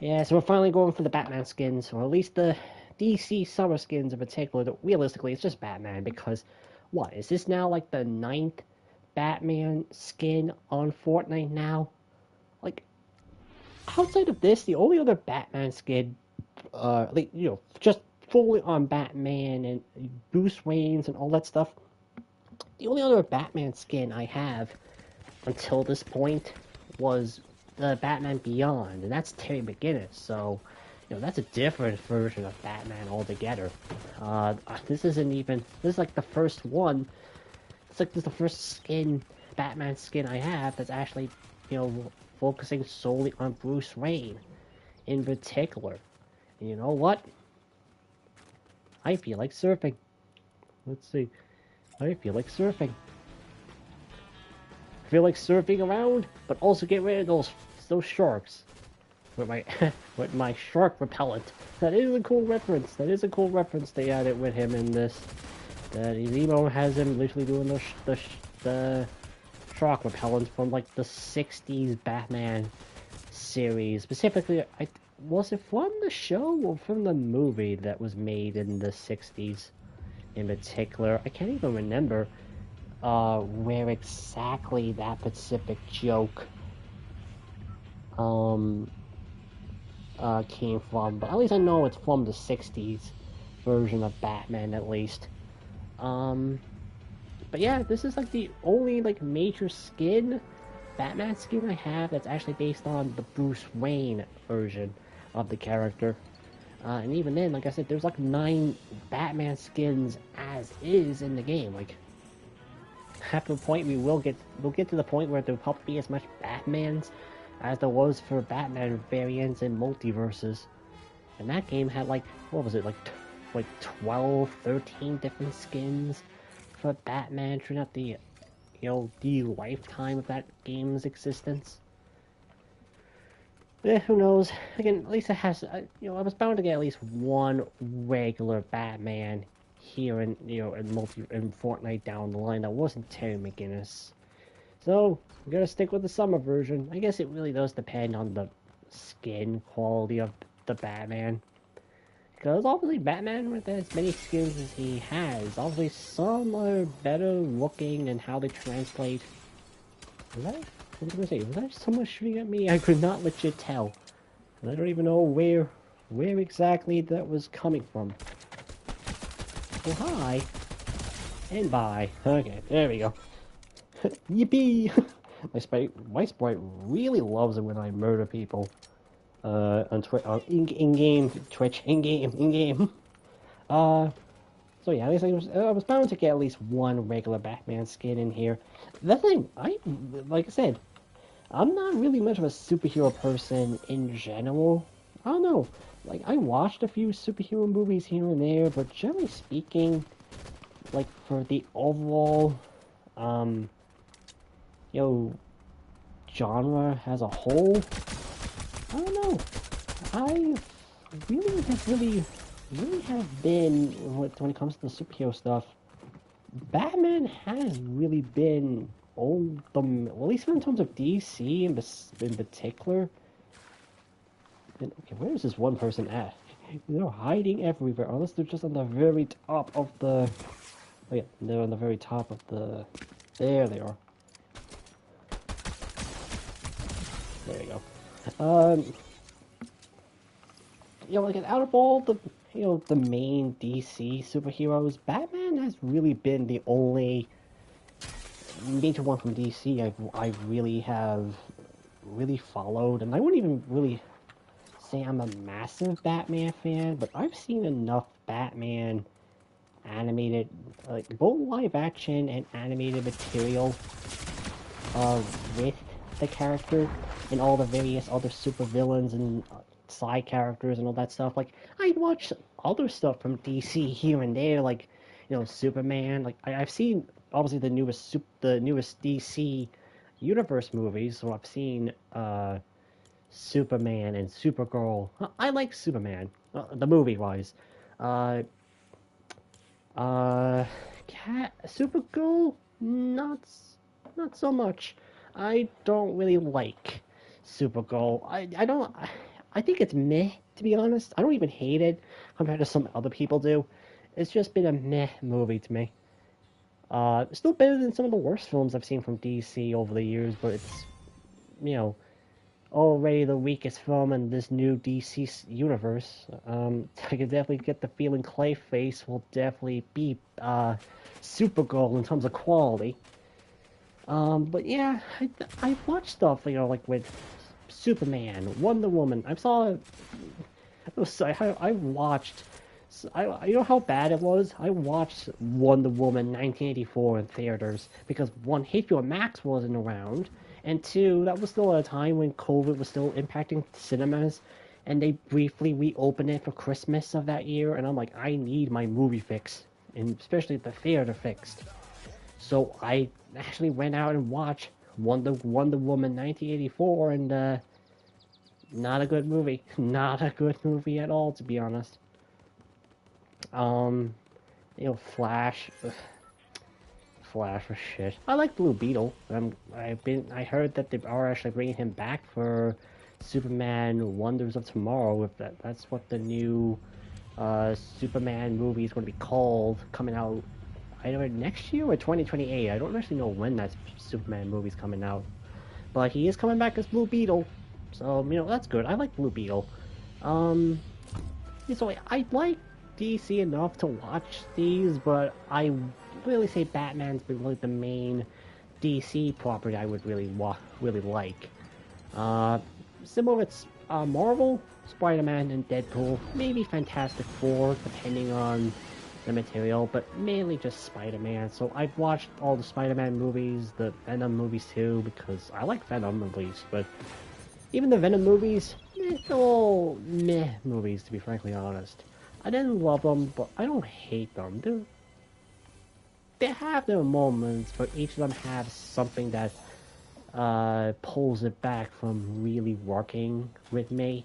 Yeah, so we're finally going for the Batman skins, or at least the DC summer skins in particular. Realistically, it's just Batman, because, what, is this now like the 9th Batman skin on Fortnite now? Like, outside of this, the only other Batman skin, like, you know, just fully on Batman and Bruce Wayne's and all that stuff, the only other Batman skin I have until this point was the Batman Beyond, and that's Terry McGinnis, so, you know, that's a different version of Batman altogether. This isn't even, this is like the first one, it's like this is the first skin, Batman skin I have that's actually, you know, focusing solely on Bruce Wayne in particular. And you know what? I feel like surfing. Let's see. I feel like surfing. I feel like surfing around, but also get rid of those sharks with my with my shark repellent. That is a cool reference. That is a cool reference they added with him in this. That Zemo has him literally doing the shark repellent from like the '60s Batman series. Specifically, was it from the show or from the movie that was made in the '60s? In particular, I can't even remember where exactly that specific joke came from, but at least I know it's from the '60s version of Batman, at least. But yeah, this is like the only like major Batman skin I have that's actually based on the Bruce Wayne version of the character. And even then, like I said, there's like 9 Batman skins as is in the game. Like, after a point, we'll get to the point where there'll probably be as much Batmans as there was for Batman variants and multiverses. And that game had like, what was it, like 12, 13 different skins for Batman throughout the, you know, the lifetime of that game's existence. Who knows? Again, at least it has, you know, I was bound to get at least one regular Batman here in, you know, in Fortnite down the line that wasn't Terry McGinnis. So, I'm gonna stick with the summer version. I guess it really does depend on the skin quality of the Batman. Because obviously Batman, with as many skins as he has, obviously some are better looking and how they translate. Was that, what was I gonna say? Was that someone shooting at me? I could not legit tell. And I don't even know where exactly that was coming from. Well, hi. And bye. Okay, there we go. Yippee! my sprite really loves it when I murder people. On in-game Twitch, in-game. So yeah, at least I was bound to get at least one regular Batman skin in here. The thing, like I said, I'm not really much of a superhero person in general. I don't know. Like, I watched a few superhero movies here and there, but generally speaking, like, for the overall, you know, genre as a whole, I don't know. I really have been, when it comes to the superhero stuff, Batman has really been well, at least in terms of DC in particular. And, okay, where is this one person at? They're hiding everywhere, unless they're just on the very top of the... Oh yeah, they're on the very top of the... There they are. There you go. You know, like, out of all the, you know, the main DC superheroes, Batman has really been the only major one from DC I really have really followed, and I wouldn't even really say I'm a massive Batman fan, but I've seen enough Batman animated, like both live action and animated material with the character and all the various other super villains and side characters and all that stuff. Like I watch other stuff from DC here and there, like Superman. Like I've seen obviously the newest DC universe movies, so I've seen Superman and Supergirl. I like Superman, the movie wise. Uh, uh, Supergirl, not so much. I don't really like Supergirl. I don't. I think it's meh, to be honest. I don't even hate it compared to some other people do. It's just been a meh movie to me. It's still better than some of the worst films I've seen from DC over the years, but it's you know already the weakest film in this new DC universe. I can definitely get the feeling Clayface will definitely beat Supergirl in terms of quality. But yeah, I watched stuff, like with Superman, Wonder Woman. I watched. You know how bad it was? I watched Wonder Woman 1984 in theaters because one, HBO Max wasn't around, and two, that was still at a time when COVID was still impacting cinemas, and they briefly reopened it for Christmas of that year, and I'm like, I need my movie fix, and especially the theater fixed. So I actually went out and watched Wonder Woman 1984, and not a good movie. Not a good movie at all, to be honest. Um, Flash. Ugh, Flash was shit. I like Blue Beetle. I heard that they are actually bringing him back for Superman Wonders of Tomorrow. If that's what the new Superman movie is going to be called, coming out either next year or 2028. I don't actually know when that Superman movie's coming out, but he is coming back as Blue Beetle, so that's good. I like Blue Beetle. Um, so I like DC enough to watch these, but I really say Batman's been like the main DC property I would really like. Uh, Similar with Marvel, Spider-Man and Deadpool, maybe Fantastic Four, depending on the material, but mainly just Spider-Man. So I've watched all the Spider-Man movies, the Venom movies too, because I like Venom at least, but even the Venom movies, they're all meh movies, to be frankly honest. I didn't love them, but I don't hate them. They have their moments, but each of them have something that pulls it back from really working with me.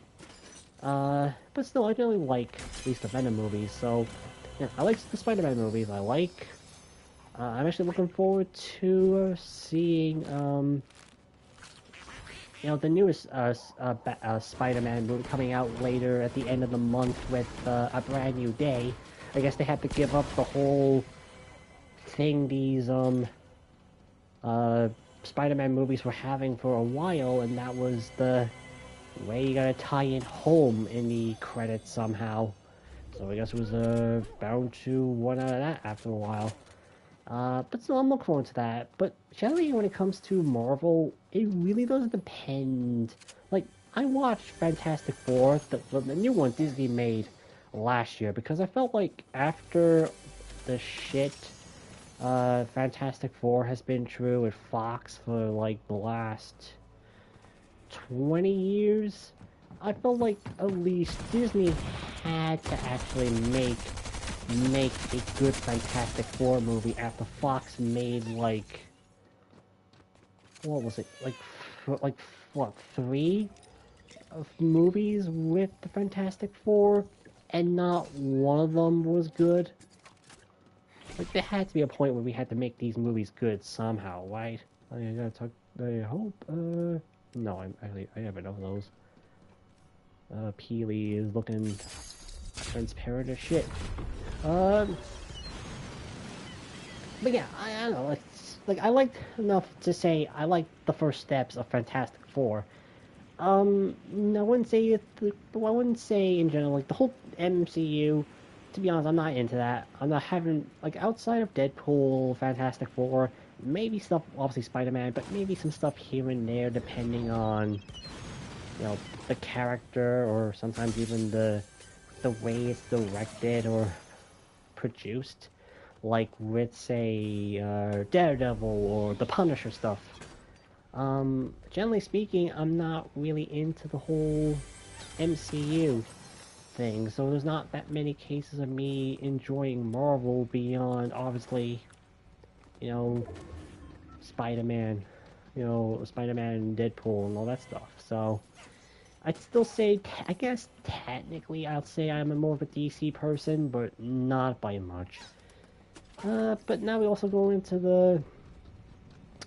But still, I really like at least the Venom movies. So, yeah, I like the Spider-Man movies. I'm actually looking forward to seeing the newest Spider-Man movie coming out later at the end of the month with A Brand New Day. I guess they had to give up the whole thing these Spider-Man movies were having for a while, and that was the way you gotta tie in home in the credits somehow. So I guess it was bound to run out of that after a while. But still, I'm looking forward to that. But generally, when it comes to Marvel, it really does depend. Like, I watched Fantastic Four, the new one Disney made last year, because I felt like after the shit Fantastic Four has been true with Fox for like the last 20 years, I felt like at least Disney had to actually make a good Fantastic Four movie after Fox made like what was it like what three of movies with the Fantastic Four, and not one of them was good. Like there had to be a point where we had to make these movies good somehow, right? I gotta talk. I hope. No, I have enough of those. Peely is looking transparent as shit. Um, but yeah, I don't know. Like I liked enough to say I like the first steps of Fantastic Four. I wouldn't say I wouldn't say in general like the whole MCU. To be honest, I'm not into that. I'm not having like outside of Deadpool, Fantastic Four, maybe stuff obviously Spider-Man, but maybe some stuff here and there depending on the character or sometimes even the way it's directed or produced, like with, say, Daredevil or the Punisher stuff. Generally speaking, I'm not really into the whole MCU thing, so there's not that many cases of me enjoying Marvel beyond, obviously, you know, Spider-Man, Spider-Man and Deadpool and all that stuff. So, I'd still say, I guess technically I'd say I'm more of a DC person, but not by much. But now we also go into the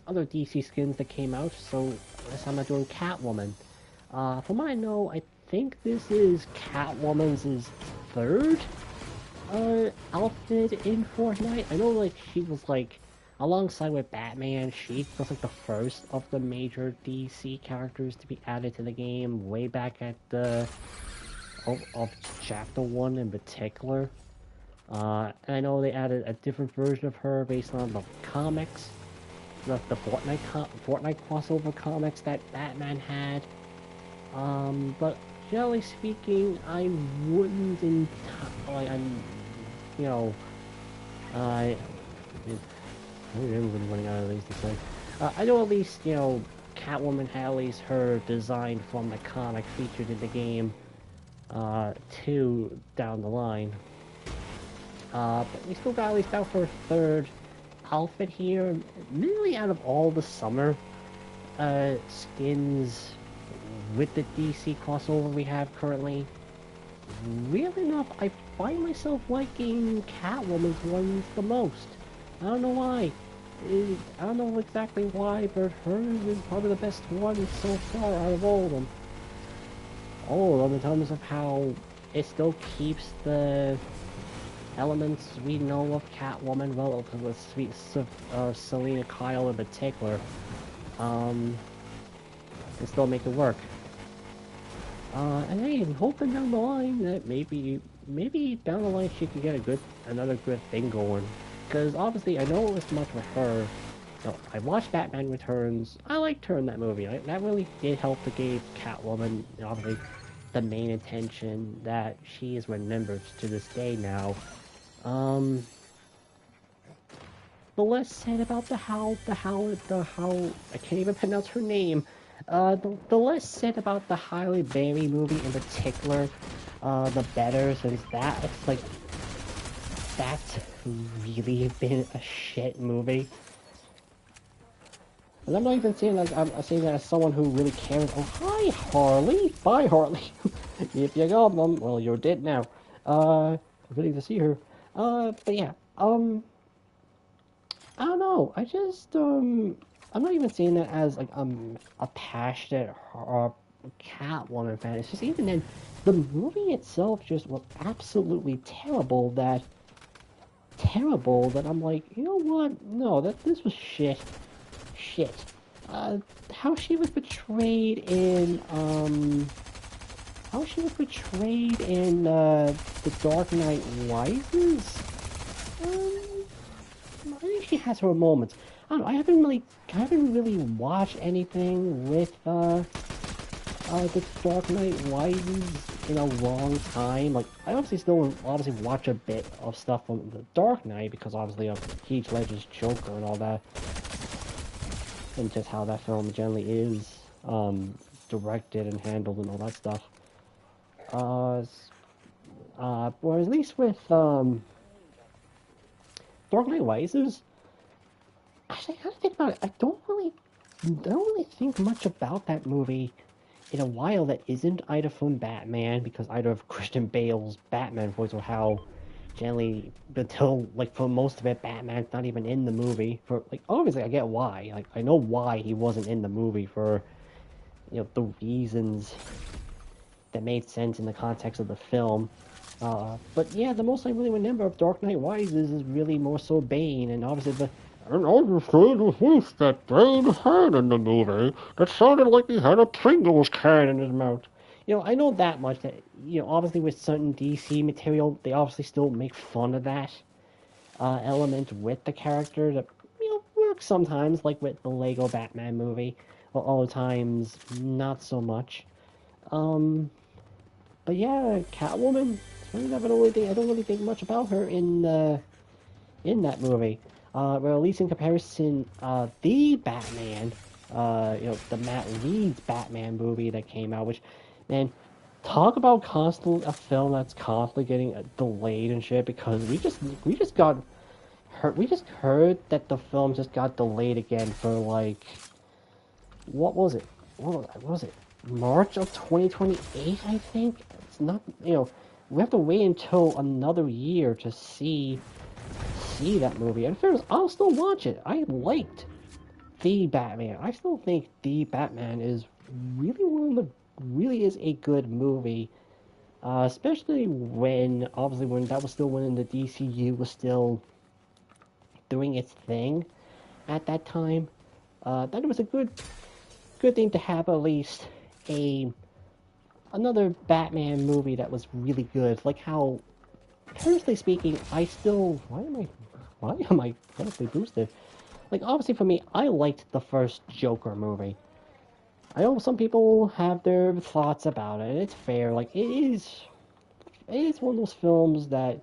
other DC skins that came out, so this time I'm doing Catwoman. From what I know, I think this is Catwoman's third outfit in Fortnite. I know, like, she was, like, alongside with Batman, she was, like, the first of the major DC characters to be added to the game way back at the, of Chapter 1 in particular. And I know they added a different version of her based on the comics, the Fortnite crossover comics that Batman had. But generally speaking, I wouldn't I'm, you know, I am really running out of these to say. I know at least, Catwoman had at least her design from the comic featured in the game, 2 down the line. But we still got at least out for a third outfit here. Really, out of all the summer skins with the DC crossover we have currently, really enough, I find myself liking Catwoman's ones the most. I don't know why. I don't know exactly why, but hers is probably the best one so far out of all of them. All of them in terms of how it still keeps the elements we know of Catwoman, well, with sweet Selena Kyle in particular, and still make it work. And hey, I'm hoping down the line that maybe down the line she can get another good thing going. Because obviously I know as much with her. I watched Batman Returns. I liked her in that movie. That really did help to give Catwoman, obviously, the main attention that she is remembered to this day now. The less said about the how I can't even pronounce her name. The less said about the Halle Berry movie in particular, the better, since it's like, that's really been a shit movie. And I'm not even saying that, I'm saying that as someone who really cares. Oh, hi, Harley! Bye, Harley! If you got them, well, you're dead now. Really to see her. But yeah, I don't know. I'm not even saying that as like a passionate Catwoman fan. It's just even then, the movie itself just was absolutely terrible. That I'm like, you know what? No, this was shit. How she was portrayed in The Dark Knight Rises. I think she has her moments. I don't know, I haven't really watched anything with The Dark Knight Rises in a long time. Like, I still watch a bit of stuff from The Dark Knight because obviously of Heath Ledger's Joker and all that, and just how that film generally is directed and handled and all that stuff. Or at least with Dark Knight Rises, actually, I gotta think about it. I don't really think much about that movie in a while that isn't either from Batman, because either of Christian Bale's Batman voice, or how generally, until, like, for most of it, Batman's not even in the movie. For, like, obviously I get why. Like, I know why he wasn't in the movie for, the reasons that made sense in the context of the film. But yeah, the most I really remember of Dark Knight Rises is really more so Bane, and obviously and obviously the voice that Bane had in the movie that sounded like he had a Pringles can in his mouth. I know that much, that, obviously with certain DC material, they obviously still make fun of that element with the character that, works sometimes, like with the Lego Batman movie, but other times, not so much. But yeah, Catwoman, I don't really think much about her in that movie. Well, at least in comparison, the Batman, the Matt Reeves Batman movie that came out, which, man, talk about a film that's constantly getting delayed and shit because we just got heard we just heard that the film just got delayed again for like what was it? What was it? March of 2028, I think. It's not, we have to wait until another year to see that movie. And fairness, I'll still watch it. I liked the Batman. I still think the Batman is really is a good movie. Especially when obviously when that was still when the DCU was still doing its thing at that time. That was a good thing to have at least a another Batman movie that was really good. Like how, personally speaking, I still why am I chronically boosted? Like obviously for me, I liked the first Joker movie. I know some people have their thoughts about it. It's fair. Like it is one of those films that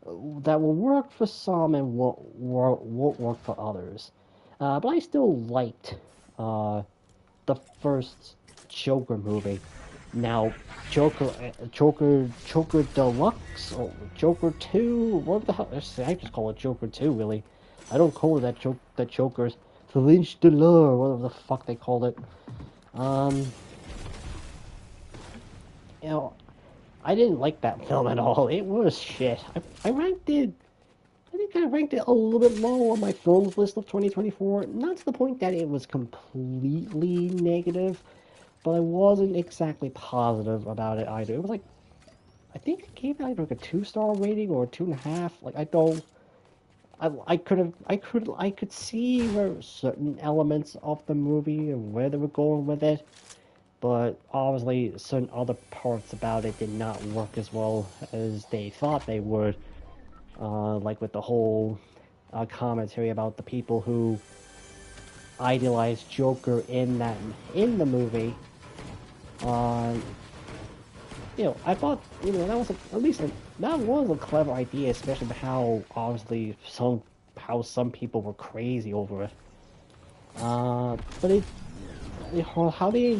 will work for some and won't work for others. But I still liked the first Joker movie. Now, Joker Deluxe, or Joker 2, what the hell? I just call it Joker 2, really. I don't call it that Joker's Flinch de l'Or, whatever the fuck they called it. Um, you know, I didn't like that film at all. It was shit. I think I ranked it a little bit low on my films list of 2024. Not to the point that it was completely negative, but I wasn't exactly positive about it either. It was like, I think I gave it either like a 2-star rating or a 2.5. Like I don't, I could see where certain elements of the movie and where they were going with it, but obviously certain other parts about it did not work as well as they thought they would. Like with the whole commentary about the people who idolized Joker in the movie. Uh, I thought that was that was a clever idea, especially how obviously some people were crazy over it. But how they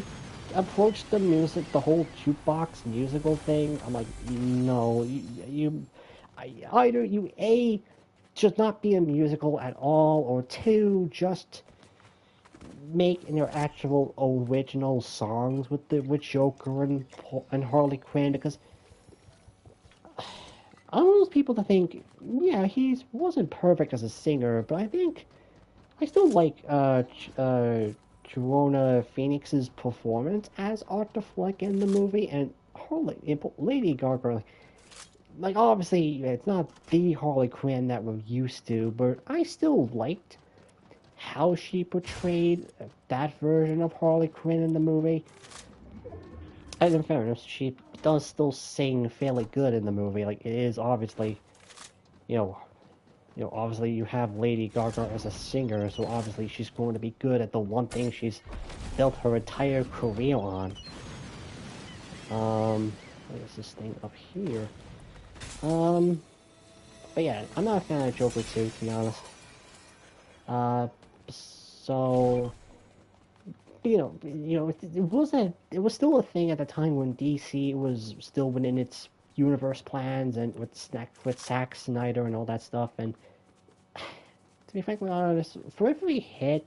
approached the music, the whole jukebox musical thing, I'm like, no, either you should not be a musical at all, or two, just make their actual original songs with Joker and Harley Quinn, because I'm one of those people that think, yeah, he wasn't perfect as a singer, but I still like Jerona Phoenix's performance as Arthur Fleck in the movie, and Lady Gaga. Like obviously, it's not the Harley Quinn that we're used to, but I still liked how she portrayed that version of Harley Quinn in the movie. And in fairness, she does still sing fairly good in the movie. Like it is obviously, you know, obviously you have Lady Gaga as a singer, so obviously she's going to be good at the one thing she's built her entire career on. What is this thing up here? But yeah, I'm not a fan of Joker 2, to be honest. Uh, so it was still a thing at the time when DC was still within its universe plans and with Zack Snyder and all that stuff. And to be frankly honest, for every hit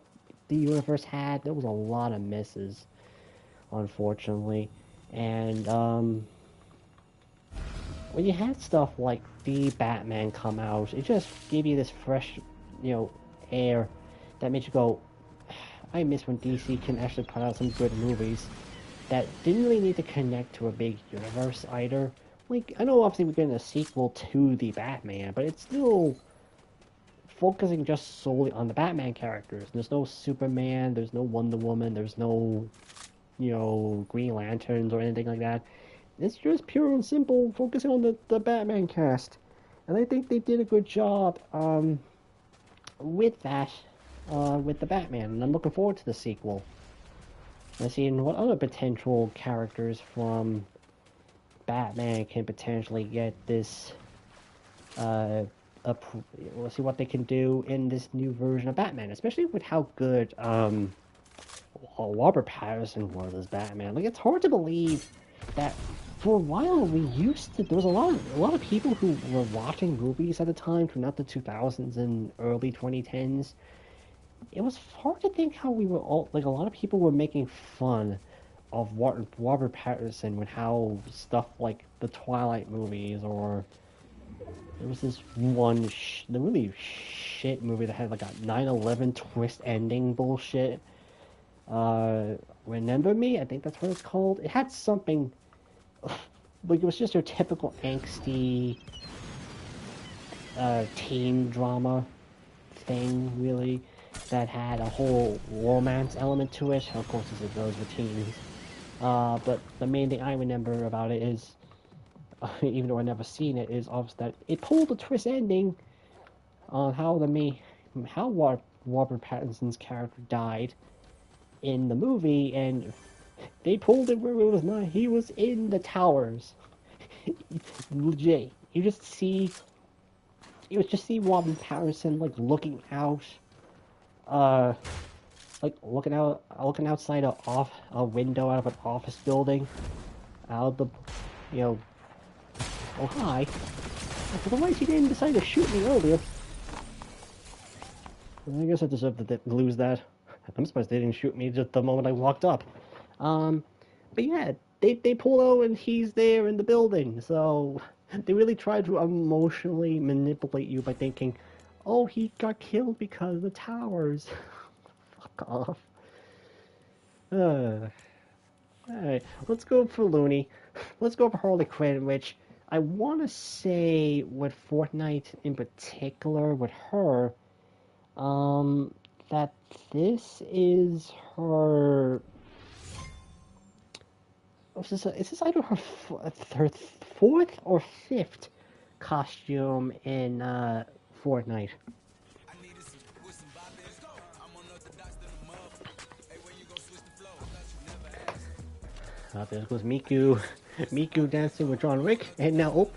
the universe had, there was a lot of misses, unfortunately. And when you had stuff like the Batman come out, it just gave you this fresh, air that made you go, I miss when DC can actually put out some good movies that didn't really need to connect to a big universe either. Like, I know obviously we're getting a sequel to the Batman, but it's still focusing just solely on the Batman characters. There's no Superman, there's no Wonder Woman, there's no, Green Lanterns or anything like that. It's just pure and simple focusing on the Batman cast. And I think they did a good job with that, with the Batman, and I'm looking forward to the sequel. And seeing what other potential characters from Batman can potentially get this, we'll see what they can do in this new version of Batman, especially with how good, Robert Pattinson was as Batman. Like, it's hard to believe that for a while there was a lot of people who were watching movies at the time, throughout the 2000s and early 2010s. It was hard to think how we were all, like, a lot of people were making fun of Robert Pattinson with how stuff like the Twilight movies, or there was this the really shit movie that had like a 9/11 twist ending bullshit. Remember Me? I think that's what it's called. It had something like, it was just your typical angsty teen drama thing, really, that had a whole romance element to it. Of course, as it goes with teens. But the main thing I remember about it is, even though I never seen it, is obviously that it pulled a twist ending on how Robert Pattinson's character died in the movie, and they pulled it where it was not. He was in the towers. Legit. You just see Robert Pattinson like looking out, uh, looking outside a window out of an office building, out of the, you know, oh hi. Otherwise, he didn't decide to shoot me earlier. I guess I deserve to lose that. I'm surprised they didn't shoot me just the moment I walked up. But yeah, they pull out and he's there in the building. So they really try to emotionally manipulate you by thinking, oh, he got killed because of the towers. Fuck off. Alright, let's go for Looney. Let's go for Harley Quinn, which I want to say with Fortnite in particular, with her, that this is her. Is this either her fourth or fifth costume in Fortnite? There goes Miku. Miku dancing with John Wick, and now, oh,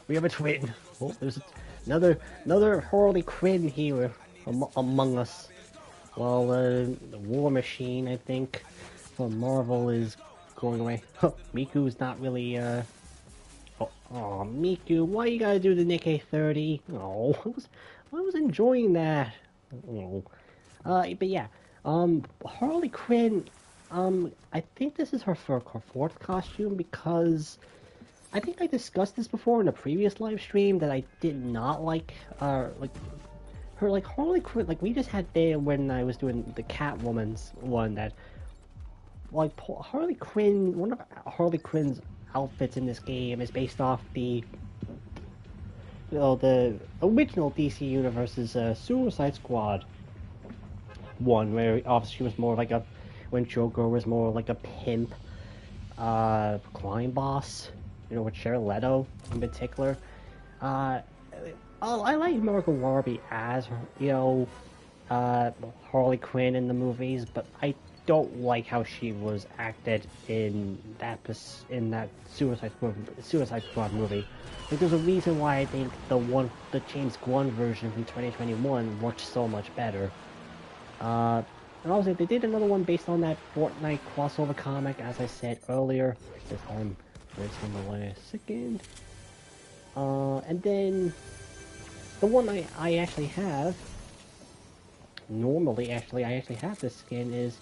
we have a twin. Oh, there's another Harley Quinn here among us. While the War Machine, I think, from Marvel is going away. Miku's not really, oh, Miku, why you gotta do the Nikkei 30? Oh, I was enjoying that. Oh. But yeah, Harley Quinn, I think this is her fourth costume, because I think I discussed this before in a previous live stream that I did not like, her, like, Harley Quinn, like, we just had there when I was doing the Catwoman's one, that, like, Harley Quinn, one of Harley Quinn's outfits in this game is based off the original DC Universe's Suicide Squad one, where obviously she was more like when Joker was more like a pimp, crime boss, with Jared Leto in particular. I like Margot Robbie as, Harley Quinn in the movies, but I don't like how she was acted in that Suicide Squad movie. Like, there's a reason why I think the James Gunn version from 2021 worked so much better. And also, they did another one based on that Fortnite crossover comic, as I said earlier. This time, first on the last second. And then the one I actually have, normally actually, I actually have this skin, is,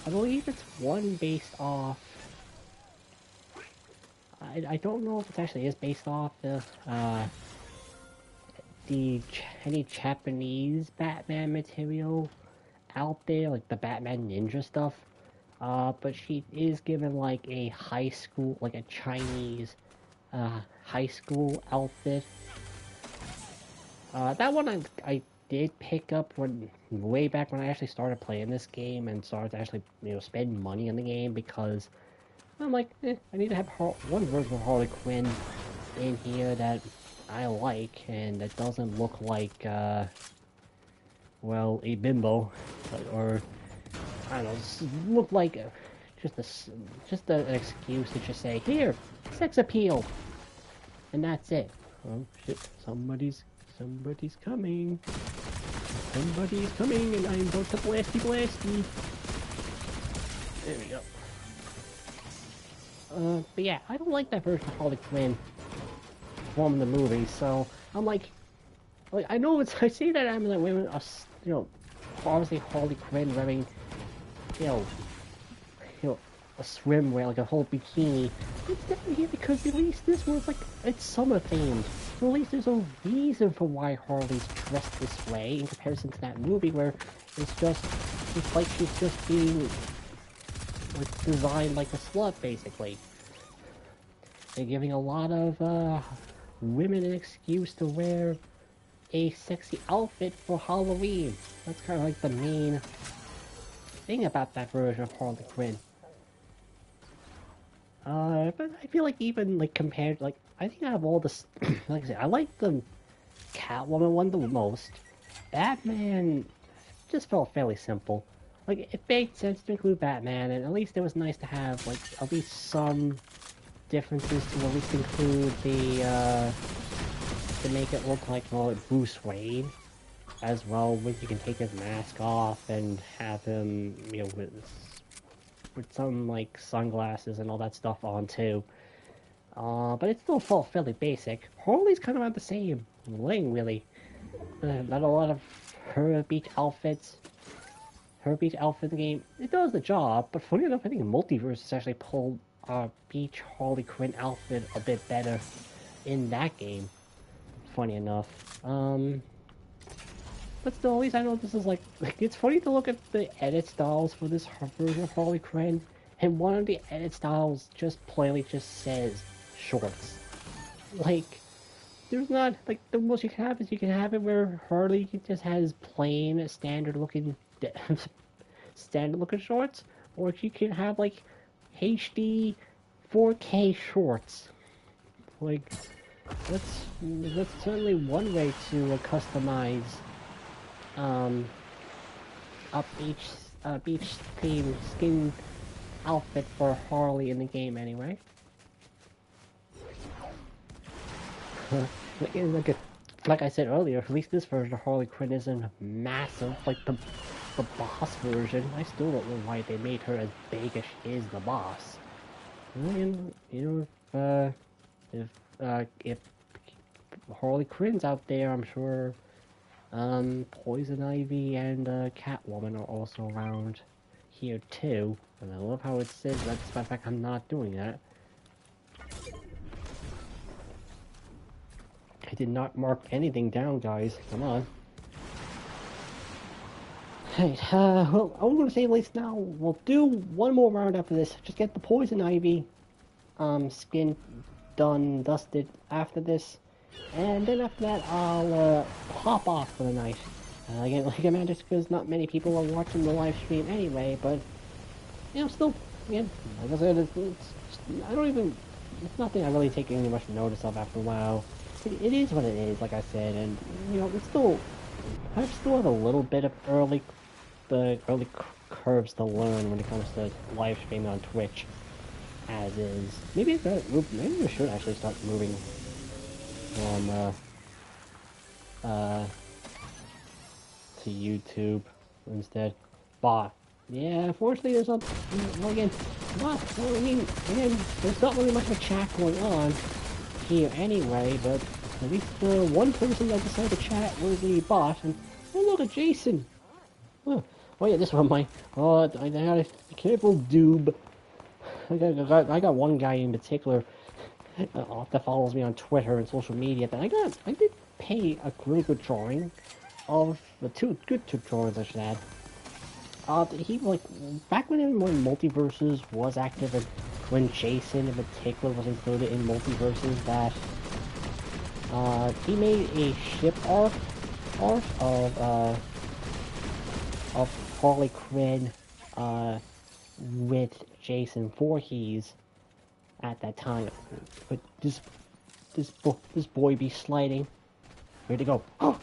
I believe it's one based off, I don't know if it actually is based off any Japanese Batman material out there, like the Batman Ninja stuff. But she is given like a high school, like a Chinese high school outfit. That one I did pick up way back when I actually started playing this game and started to actually spend money on the game, because I'm like, I need to have one version of Harley Quinn in here that I like and that doesn't look like well, a bimbo, or I don't know, look like an excuse to just say, here, sex appeal, and that's it. Oh shit! Somebody's coming. Somebody's coming, and I'm about to blasty. There we go. But yeah, I don't like that version of Harley Quinn from the movie, so I'm like I know I see that I'm like women are, obviously Harley Quinn wearing, you know, a swimwear, like a whole bikini. It's different here because at least this was like, it's summer themed. So at least there's a reason for why Harley's dressed this way in comparison to that movie where it's like she's just being like designed like a slut basically. They're giving a lot of women an excuse to wear a sexy outfit for Halloween. That's kind of like the main thing about that version of Harley Quinn. But I feel like even like compared, like I think out of all the, like I said, I like the Catwoman one the most. Batman just felt fairly simple. Like it made sense to include Batman, and at least it was nice to have like at least some differences to at least include the to make it look like more like Bruce Wayne as well, when you can take his mask off and have him, with some like sunglasses and all that stuff on too. But it still felt fairly basic. Harley's kind of on the same lane, really. Not a lot of her beach outfits. Her beach outfit in the game, it does the job, but funny enough, I think Multiverse has actually pulled beach Harley Quinn outfit a bit better in that game. Funny enough. But still, at least I know this is like it's funny to look at the edit styles for this version of Harley Quinn, and one of the edit styles just plainly just says shorts. Like, there's not, like, the most you can have is you can have it where Harley just has plain, standard looking shorts, or you can have, like, HD 4K shorts. Like, that's certainly one way to customize a beach theme skin outfit for Harley in the game anyway. Like I said earlier, at least this version of Harley Quinn isn't massive like the boss version. I still don't know why they made her as big as she is the boss. And if Harley Quinn's out there, I'm sure Poison Ivy and Catwoman are also around here too. And I love how it says that, despite the fact I'm not doing that. I did not mark anything down, guys. Come on. Hey, well, I'm gonna say at least now we'll do one more round after this. Just get the Poison Ivy skin done, dusted after this. And then after that, I'll hop off for the night. Again, like I mentioned, just because not many people are watching the live stream anyway, but, still, again, like I said, it's nothing I really take any much notice of after a while. It is what it is, like I said, and, it's still, I still have a little bit of early curves to learn when it comes to live streaming on Twitch, as is. Maybe we should actually start moving from to YouTube instead. But yeah, unfortunately there's not, again, there's not really much of a chat going on here anyway, but at least one person that decided to chat was the bot, and oh look at Jason! Oh yeah, this one I gotta be careful, Doob. I got one guy in particular that follows me on Twitter and social media that I did pay a really good drawing of the two drawings I should add. He back when Multiverses was active and when Jason in particular was included in Multiverses, that he made a ship art of Harley Quinn with Jason Voorhees at that time. But this boy be sliding. Ready to go. Oh!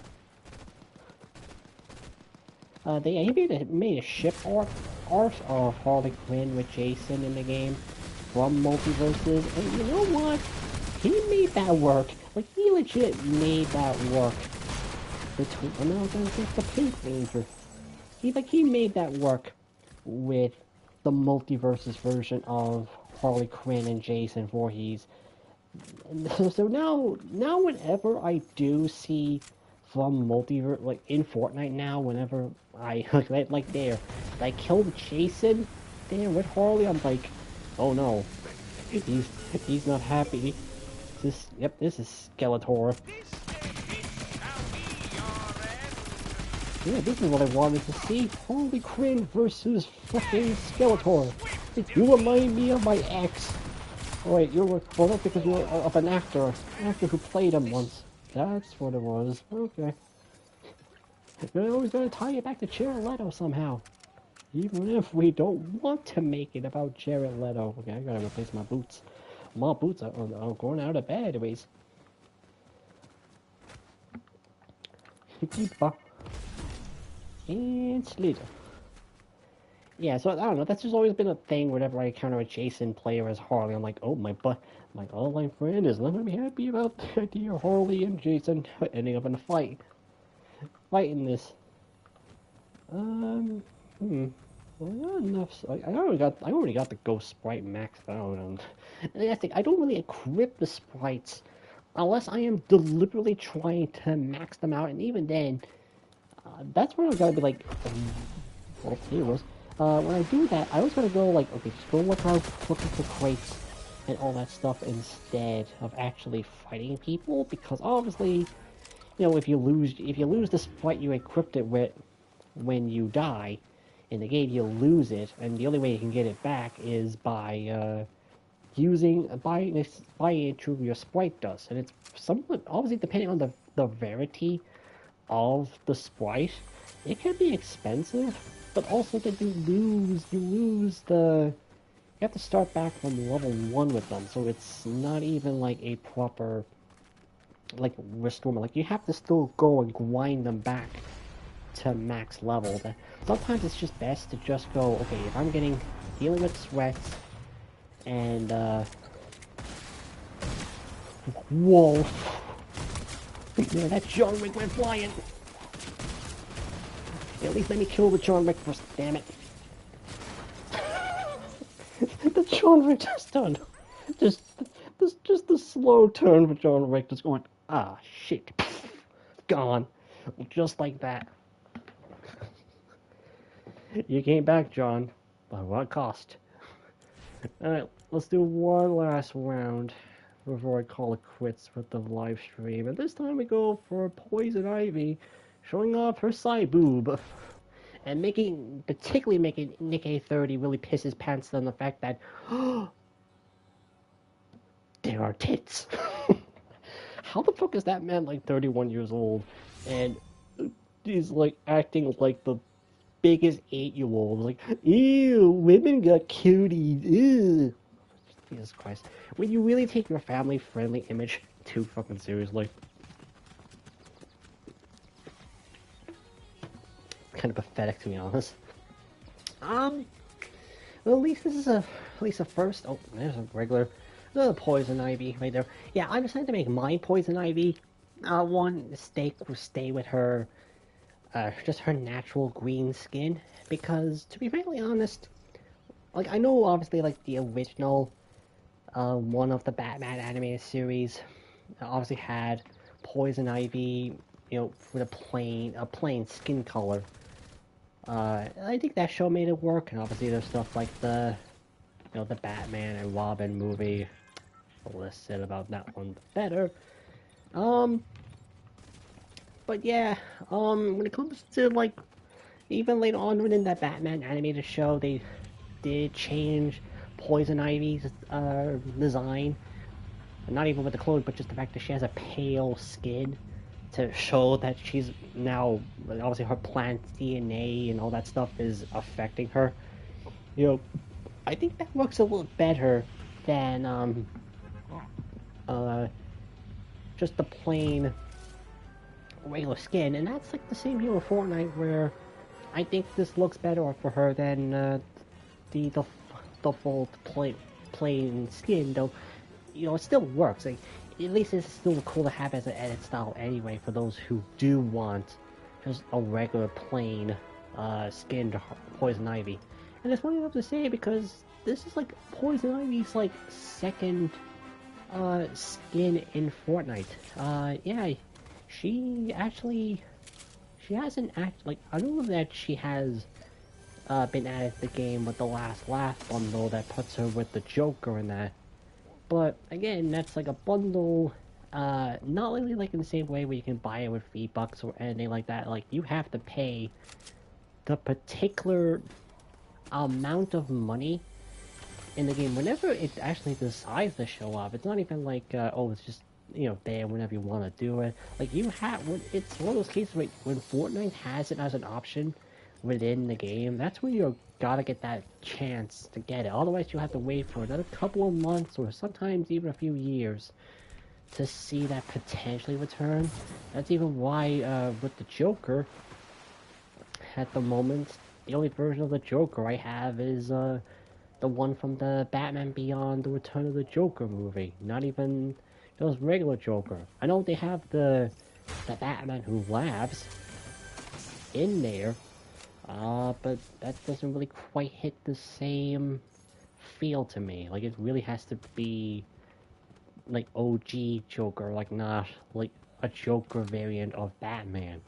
He made a ship art art of Harley Quinn with Jason in the game from Multiverses, and you know what? He made that work. Like, he legit made that work. Between, oh no, that's the Pink Ranger. He made that work with the Multiverses version of Harley Quinn and Jason Voorhees. So now whenever I do see from multiverse, like in Fortnite now, whenever I like there, I killed Jason there with Harley, I'm like, oh no, he's he's not happy. This is Skeletor. Yeah, this is what I wanted to see. Harley Quinn versus fucking Skeletor. You remind me of my ex. Oh wait, well that's because you're of an actor who played him once. That's what it was. Okay. You're always gonna tie it back to Jared Leto somehow. Even if we don't want to make it about Jared Leto. Okay, I gotta replace my boots. My boots are going out of bed anyways. And Slater. Yeah, so I don't know, that's just always been a thing whenever I encounter a Jason player as Harley. I'm like, oh my oh my friend is not gonna be happy about the idea of Harley and Jason ending up in a fight. Fighting this. Well, not enough. I already got the Ghost Sprite maxed out, and I think I don't really equip the sprites unless I am deliberately trying to max them out, and even then, that's where I gotta be like, well, here it was. When I do that, I always gotta go like, okay, just go look out, looking for crates and all that stuff instead of actually fighting people, because obviously, you know, if you lose the sprite you equipped it with when you die in the game, you'll lose it, and the only way you can get it back is by buying it through your sprite does, and it's somewhat obviously depending on the rarity of the sprite, it can be expensive, but also that you lose the you have to start back from level 1 with them, so it's not even like a proper like restore. Like you have to still go and grind them back to max level. Sometimes it's just best to just go, okay, if I'm dealing with sweats and whoa. Yeah, that John Wick went flying. At least let me kill the John Wick first, damn it. The John Wick just done. Just the slow turn for John Wick just going, ah shit. Gone. Just like that. You came back, John. But what cost? Alright, let's do one last round before I call it quits with the live stream. And this time we go for Poison Ivy showing off her side boob. And particularly making Nick A30 really piss his pants on the fact that there are tits. How the fuck is that man like 31 years old and he's like acting like the biggest 8-year-old? Like, ew, women got cuties. Ew. Jesus Christ. When you really take your family-friendly image too fucking seriously. Kind of pathetic, to be honest. Well, at least this is at least a first. Oh, there's a regular, Poison Ivy right there. Yeah, I decided to make my Poison Ivy one stay with her, just her natural green skin, because to be frankly honest, like I know obviously like the original, one of the Batman animated series, obviously had Poison Ivy, you know, with a plain skin color. I think that show made it work, and obviously there's stuff like the Batman and Robin movie. The less said about that one, the better. But yeah, when it comes to like, even later on within that Batman animated show, they did change Poison Ivy's design. Not even with the clothes, but just the fact that she has a pale skin to show that she's now, obviously her plant DNA and all that stuff is affecting her. You know, I think that works a little better than just the plain regular skin, and that's like the same here with Fortnite, where I think this looks better for her than the default plain skin, though. You know, it still works. Like, at least it's still cool to have as an edit style anyway for those who do want just a regular plain skinned Poison Ivy. And it's funny enough to say because this is like Poison Ivy's like second skin in Fortnite. Yeah, she actually she hasn't like I know that she has been added to the game with the last laugh bundle that puts her with the Joker and that. But again, that's like a bundle, not really like in the same way where you can buy it with V-Bucks or anything like that. Like you have to pay the particular amount of money in the game whenever it actually decides to show up. It's not even like oh, it's just there whenever you want to do it. Like you have when it's one of those cases where when Fortnite has it as an option within the game, that's when you gotta get that chance to get it. Otherwise, you have to wait for another couple of months or sometimes even a few years to see that potentially return. That's even why with the Joker, at the moment, the only version of the Joker I have is the one from the Batman Beyond: The Return of the Joker movie. Not even those regular Joker. I know they have the Batman Who Laughs in there, but that doesn't really quite hit the same feel to me. Like it really has to be like OG Joker, like not like a Joker variant of Batman.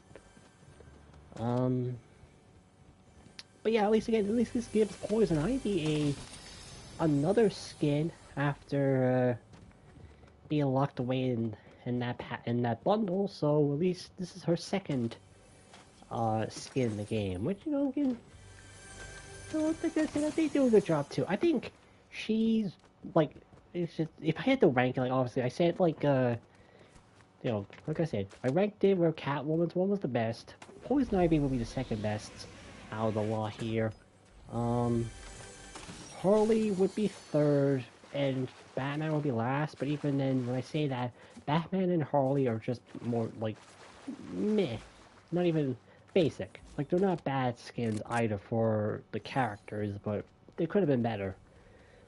Um, but yeah, at least this gives Poison Ivy another skin after being locked away in that bundle. So at least this is her second skin in the game, which again, like I said, they do a good job too. I think she's like, it's just, if I had to rank it, like obviously I said like I said, I ranked it where Catwoman's one was the best. Poison Ivy will be the second best out of the lot here. Um, Harley would be third, and Batman would be last. But even then, when I say that, Batman and Harley are just more like meh, not even basic. Like they're not bad skins either for the characters, but they could have been better.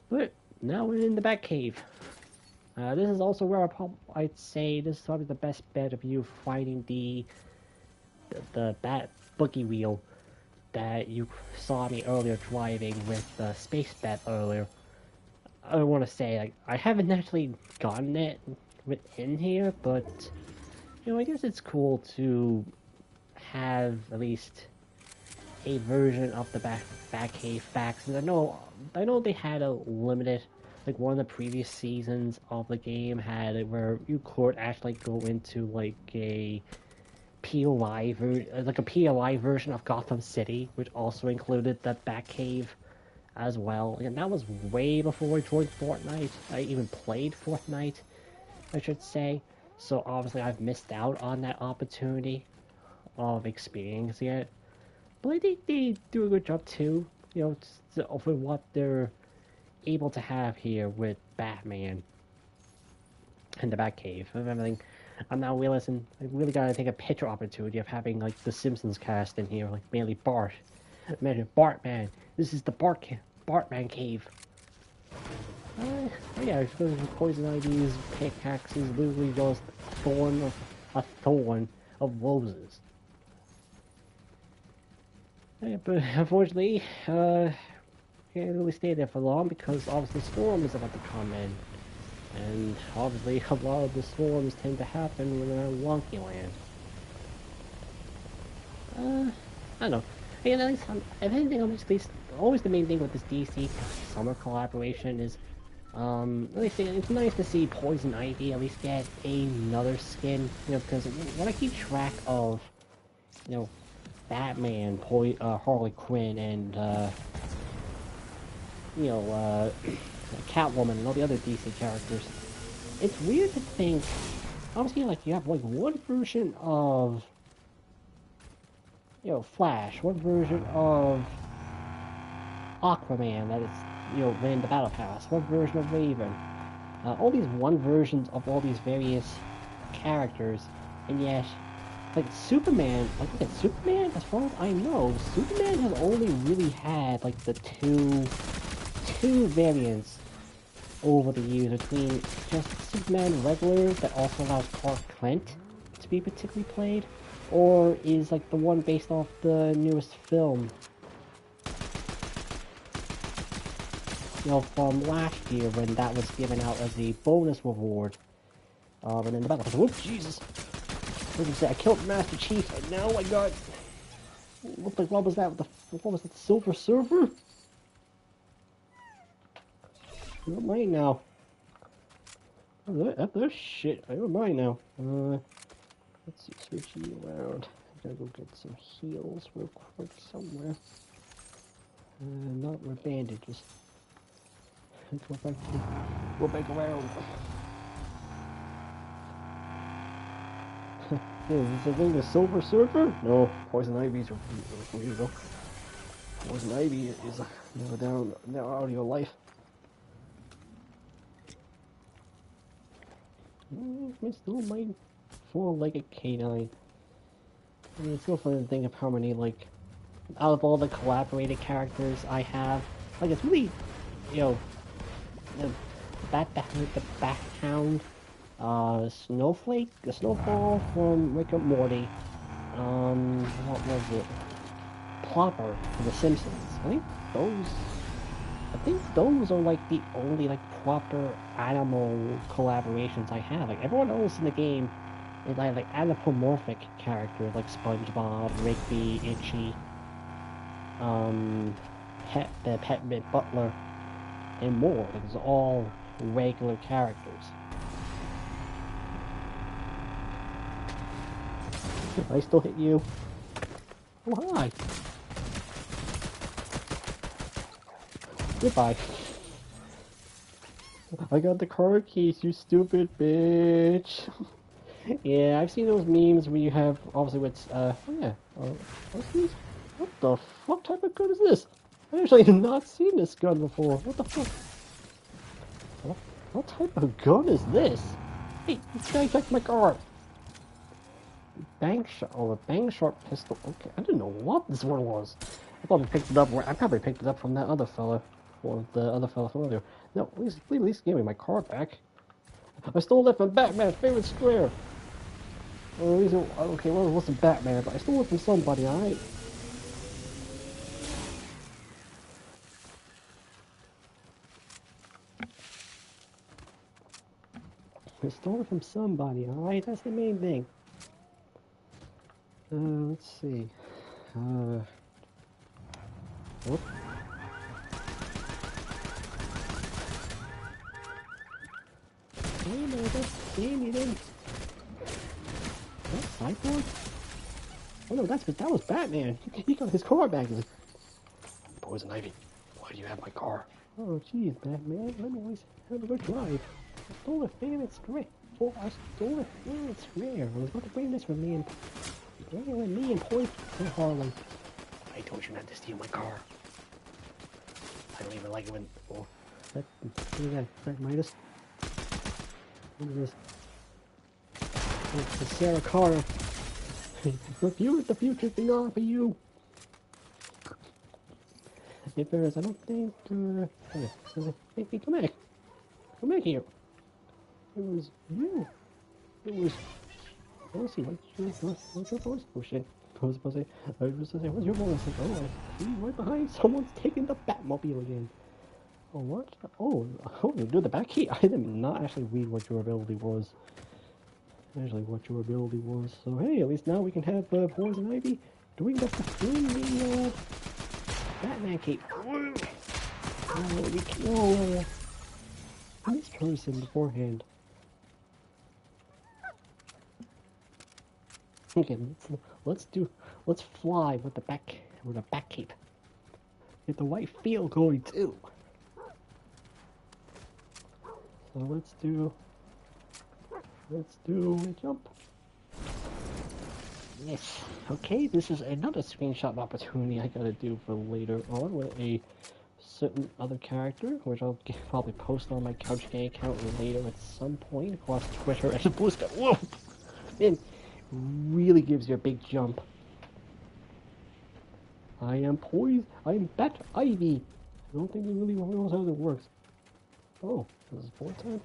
But now we're in the Batcave. This is also where I'd say this is probably the best bet of you finding the Bat boogie wheel that you saw me earlier driving with the Space Bat earlier. I want to say like I haven't actually gotten it within here, but I guess it's cool to have at least a version of the Batcave facts. And I know they had a limited, like one of the previous seasons of the game had it where you could actually go into like a like a POI version of Gotham City, which also included the Batcave as well. And that was way before I joined Fortnite. I even played Fortnite, I should say. So obviously I've missed out on that opportunity of experiencing it. But I think they do a good job too, for what they're able to have here with Batman and the Batcave and everything. I'm now realizing I really gotta take a picture opportunity of having like the Simpsons cast in here, like mainly Bart. Imagine Bartman. This is the Bartman cave. Yeah, because Poison Ivy's pickaxe is literally just a thorn of roses. Yeah, but unfortunately, can't really stay there for long because obviously the storm is about to come in. And obviously a lot of the storms tend to happen when they're in Wonky Land. I don't know. Again, at least, if anything, at least, always the main thing with this DC summer collaboration is, at least it's nice to see Poison Ivy at least get another skin, because when I keep track of, Batman, Harley Quinn, and, Catwoman and all the other DC characters, it's weird to think, obviously, like, you have, like, one version of, Flash, one version of Aquaman that is, in the Battle Pass, one version of Raven, all these one versions of all these various characters, and yet like Superman, as far as I know, Superman has only really had like the two variants over the years between just Superman regular that also allows Clark Kent to be particularly played, or is like the one based off the newest film, from last year when that was given out as a bonus reward. And then the battle, whoop, Jesus! Like I said, I killed Master Chief, and now I got. What was that? What was that? The Silver Surfer? Never mind now. That's shit. Never mind now. Let's see, switch you around. I gotta go get some heals real quick somewhere. Not with bandages. Go back around. Is this a thing, the Silver Surfer? No, Poison Ivy's here you go. Poison Ivy is now out of your life. It's still my four-legged canine. I mean, it's still fun to think of how many, like, out of all the collaborated characters I have, like, it's really, the Bat Hound, Snowflake, the Snowball from Rick and Morty, what was it? Plopper from The Simpsons. I think those are like the only like proper animal collaborations I have. Like everyone else in the game is like anthropomorphic characters like SpongeBob, Rigby, Itchy, the Pet Butler, and more. Like it's all regular characters. I still hit you. Oh hi. Goodbye. I got the car keys, you stupid bitch. Yeah, I've seen those memes where you have, obviously, what's these? What the fuck type of gun is this? I actually have not seen this gun before. What the fuck? What type of gun is this? Hey, this guy took my car. A bang shot pistol. Okay, I didn't know what this one was. I probably picked it up from that other fella. Or the other fella from earlier. No, at least give me my car back. I stole it from Batman's favorite square. Okay, well, it wasn't Batman, but I stole it from somebody, alright? I stole it from somebody, alright? That's the main thing. Let's see. Whoop. Damn you then. That Cyborg? Oh no, that was Batman. He got his car back. He's like, Poison Ivy, why do you have my car? Oh jeez, Batman, let me always have a good drive. I stole a favorite square. I was about to bring this with me and point to Harlem. I told you not to steal my car. I don't even like it when. Oh, that Midas. What is this? It's the Sarah Connor. The future thing on for you. If there is, I don't think. Hey, come back. Come back here. It was you. It was. Let's see, what's your voice? Oh shit. I was supposed to say, what's your voice? Oh, I see right behind. Someone's taking the Batmobile again. Oh, what? Oh, you do the back key. I did not actually read what your ability was. So, hey, at least now we can have Poison Ivy doing the Batman cape. We kill this person beforehand. Okay, let's fly with the back cape. Get the right feel going too. So let's do a jump. Yes. Okay, this is another screenshot opportunity I gotta do for later on with a certain other character, which I'll probably post on my Couch Gang account later at some point across Twitter as opposed to whoa! Man, really gives you a big jump. I am poised. I am Bat Ivy. I don't think he really knows how it works. Oh, this is board time?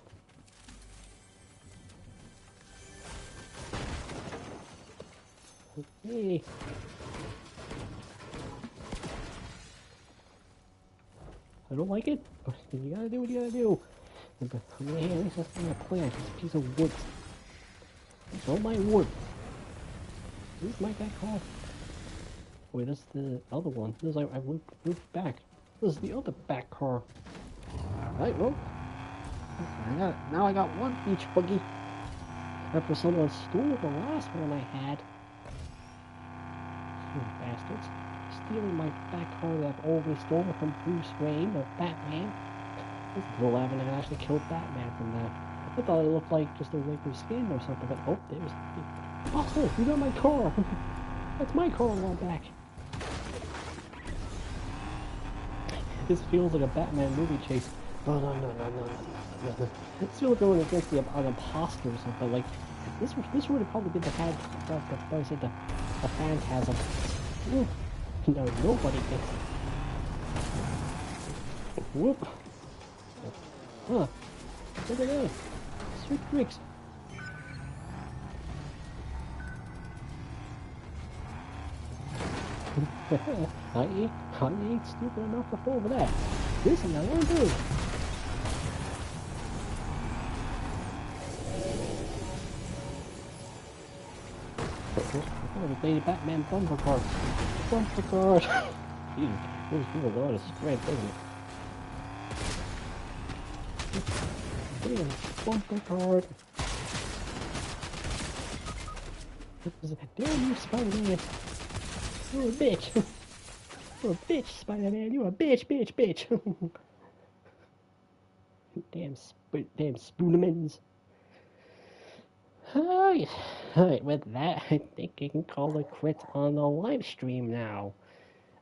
Hey. I don't like it. You gotta do what you gotta do. But hey, at least that's not a plant. It's a piece of wood. It's all my wood. Where's my back car? Wait, that's the other one. This is I looped back. This is the other back car. Right, well, now I got one beach buggy. After someone stole the last one I had. You bastards. Stealing my back car that I've always stolen from Bruce Wayne or Batman. This is 11 and I actually killed Batman from that. I thought it looked like just a regular skin or something, but oh, there's... Oh, you got my car! That's my car on back! This feels like a Batman movie chase. Oh, no. This feels like going against an imposter or something. Like, this would have probably been the phantasm. Ooh. No, nobody gets it. Whoop. Huh. Look at that. Sweet tricks. I ain't stupid enough to fall for that. This is not what I do. Oh, the Lady Batman bumper card. Bumper card. Jesus, those people a lot of strength, doesn't it? Damn, bumper card. Damn you, Spider-Man. You're a bitch. You're a bitch, Spider-Man. You're a bitch. damn Spoonemans. Alright, with that, I think you can call it quits on the live stream now.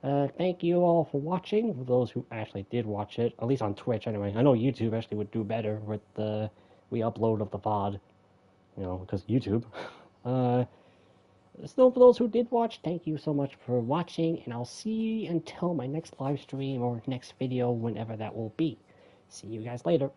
Thank you all for watching, for those who actually did watch it, at least on Twitch anyway. I know YouTube actually would do better with the re-upload of the VOD, you know, because YouTube. Still, for those who did watch, thank you so much for watching, and I'll see you until my next live stream or next video, whenever that will be. See you guys later.